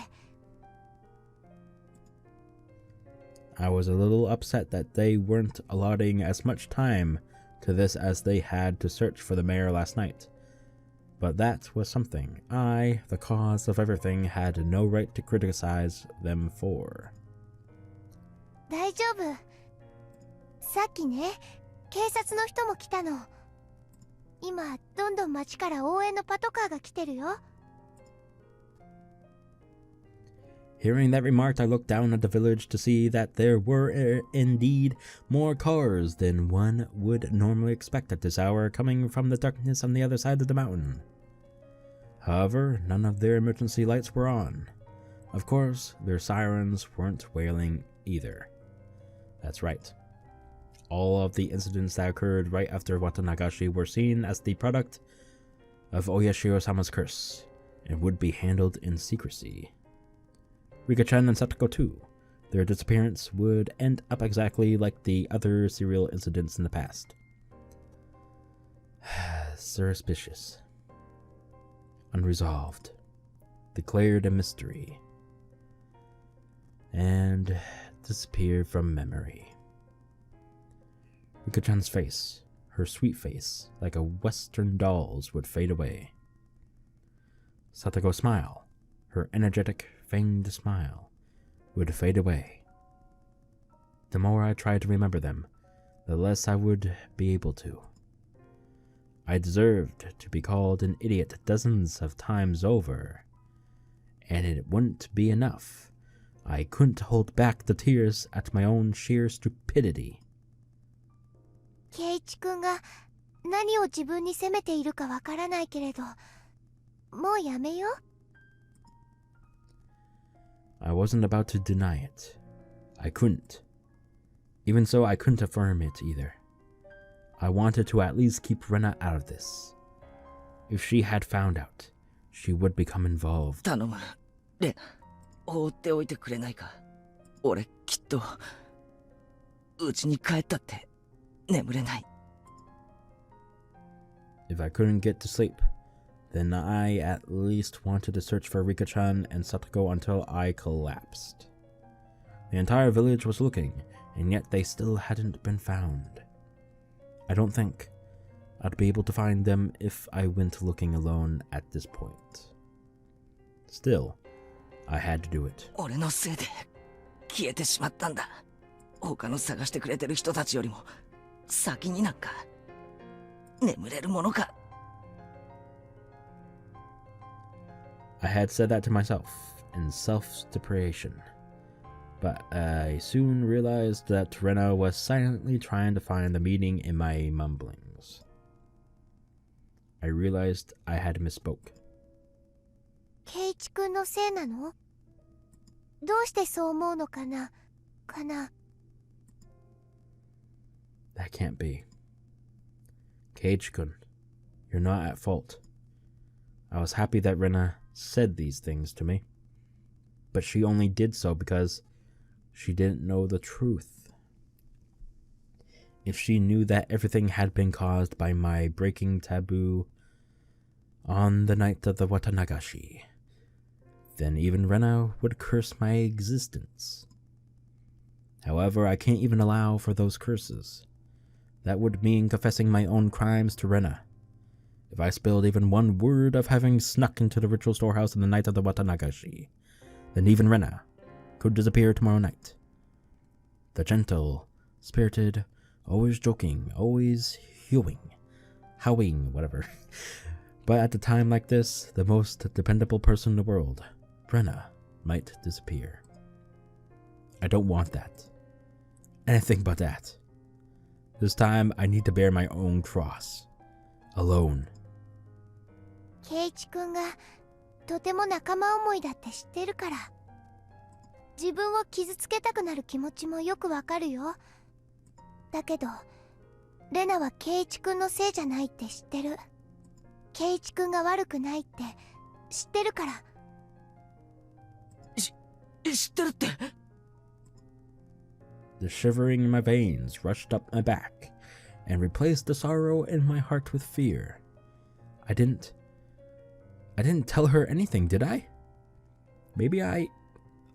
I was a little upset that they weren't allotting as much time to this as they had to search for the mayor last night. But that was something I, the cause of everything, had no right to criticize them for. 大丈夫。さっきね、警察の人も来たの。今、どんどん町から応援のパトカーが来てるよ。Hearing that remark, I looked down at the village to see that there were indeed more cars than one would normally expect at this hour coming from the darkness on the other side of the mountain. However, none of their emergency lights were on. Of course, their sirens weren't wailing either. That's right. All of the incidents that occurred right after Watanagashi were seen as the product of Oyashiro-sama's curse and would be handled in secrecy. Rika-chan and Satoko too. Their disappearance would end up exactly like the other serial incidents in the past. Suspicious. Unresolved. Declared a mystery. And disappeared from memory. Rika-chan's face, her sweet face, like a Western doll's, would fade away. Satoko's smile, her energetic, feigned smile, would fade away. The more I tried to remember them, the less I would be able to. I deserved to be called an idiot dozens of times over, and it wouldn't be enough. I couldn't hold back the tears at my own sheer stupidity. 圭一君が何を自分に責めているかわからないけれど、もうやめよう。I wasn't about to deny it. I couldn't. Even so, I couldn't affirm it either. I wanted to at least keep Rena out of this. If she had found out, she would become involved. 頼む、レナ、放っておいてくれないか。俺きっと家に帰ったって眠れない。If I couldn't get to sleep, then I at least wanted to search for Rika-chan and Satoko until I collapsed. The entire village was looking, and yet they still hadn't been found. I don't think I'd be able to find them if I went looking alone at this point. Still, I had to do it. 俺のせいで消えてしまったんだ。他の探してくれてる人たちよりも先になんか眠れるものか。I had said that to myself in self-depreciation, but I soon realized that Rena was silently trying to find the meaning in my mumblings. I realized I had misspoke. 圭一君のせいなの？どうしてそう思うのかな？かな？ That can't be. Keiichi-kun, you're not at fault. I was happy that Rena said these things to me. but she only did so because she didn't know the truth. If she knew that everything had been caused by my breaking taboo on the night of the Watanagashi, then even Rena would curse my existence. However, I can't even allow for those curses. That would mean confessing my own crimes to Rena. If I spilled even one word of having snuck into the ritual storehouse on the night of the Watanagashi, then even Rena could disappear tomorrow night. The gentle, spirited, always joking, always howing, whatever. But at a time like this, the most dependable person in the world, Rena, might disappear. I don't want that. Anything but that. This time, I need to bear my own cross. Alone. 圭一君がとても仲間思いだって知ってるから、自分を傷つけたくなる気持ちもよくわかるよ。だけどレナは圭一君のせいじゃないって知ってる。圭一君が悪くないって知ってるから。知ってるって。 The shivering in my veins rushed up my back and replaced the sorrow in my heart with fear. I didn't tell her anything, did I? Maybe I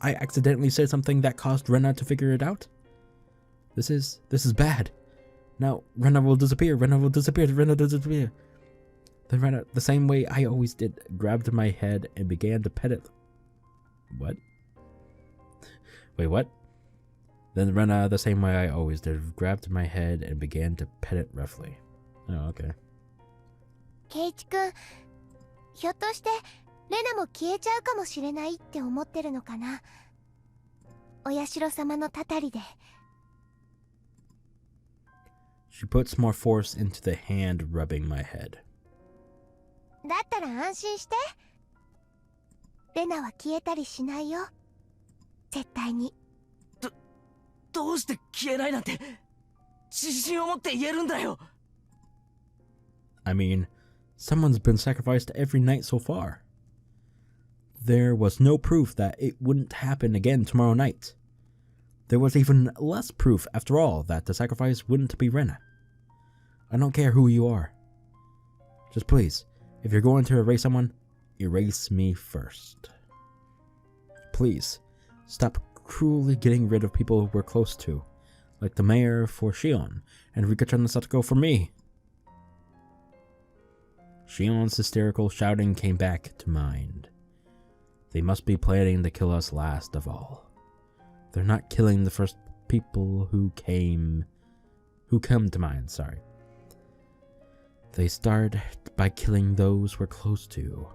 accidentally said something that caused Rena to figure it out? This is bad. Now Rena will disappear. Then Rena, the same way I always did, grabbed my head and began to pet it. What? Wait, what? Then Rena, the same way I always did, grabbed my head and began to pet it roughly. Oh, okay. 圭一君、ひょっとしてレナも消えちゃうかもしれないって思ってるのかな。お社様のたたりで。She puts more force into the hand rubbing my head. だったら安心して。レナは消えたりしないよ。絶対に。どうして消えないなんて自信を持って言えるんだよ。 I mean, someone's been sacrificed every night so far. There was no proof that it wouldn't happen again tomorrow night. There was even less proof, after all, that the sacrifice wouldn't be Rena. I don't care who you are. Just please, if you're going to erase someone, erase me first. Please, stop cruelly getting rid of people we're close to, like the mayor for Shion, and Rika-chan and Satoko for me. Shion's hysterical shouting came back to mind. They must be planning to kill us last of all. They're not killing the first people who come to mind, sorry. They start by killing those we're close to,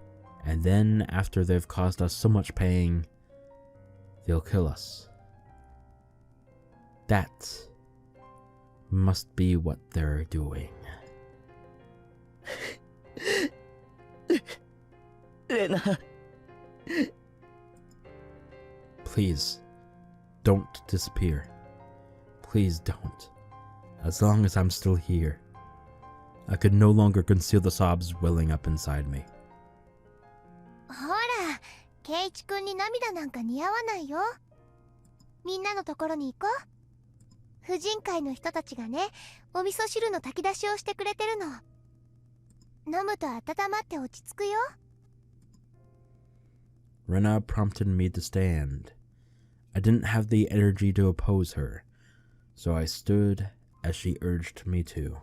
and then after they've caused us so much pain, they'll kill us. That must be what they're doing. Rena. Please, don't disappear. Please don't. As long as I'm still here, I could no longer conceal the sobs welling up inside me. ほら、圭一君に涙なんか似合わないよ。みんなのところに行こう。婦人会の人たちがね、お味噌汁の炊き出しをしてくれてるの。飲むと温まって落ち着くよ。Rena prompted me to stand. I didn't have the energy to oppose her, so I stood as she urged me to.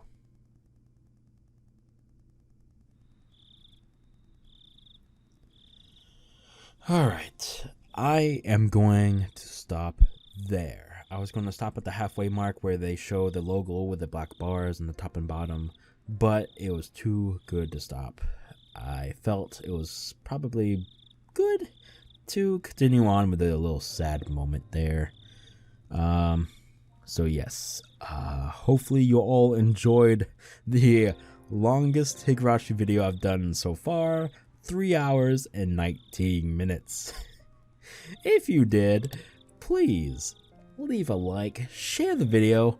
Alright, I am going to stop there. I was going to stop at the halfway mark where they show the logo with the black bars in the top and bottom, but it was too good to stop. I felt it was probably good to continue on with a little sad moment there. So yes, hopefully you all enjoyed the longest Higurashi video I've done so far, 3 hours and 19 minutes. If you did, please leave a like, share the video,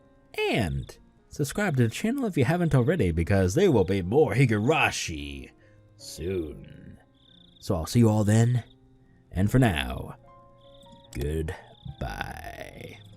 and subscribe to the channel if you haven't already, because there will be more Higurashi soon. So I'll see you all then, and for now, Goodbye.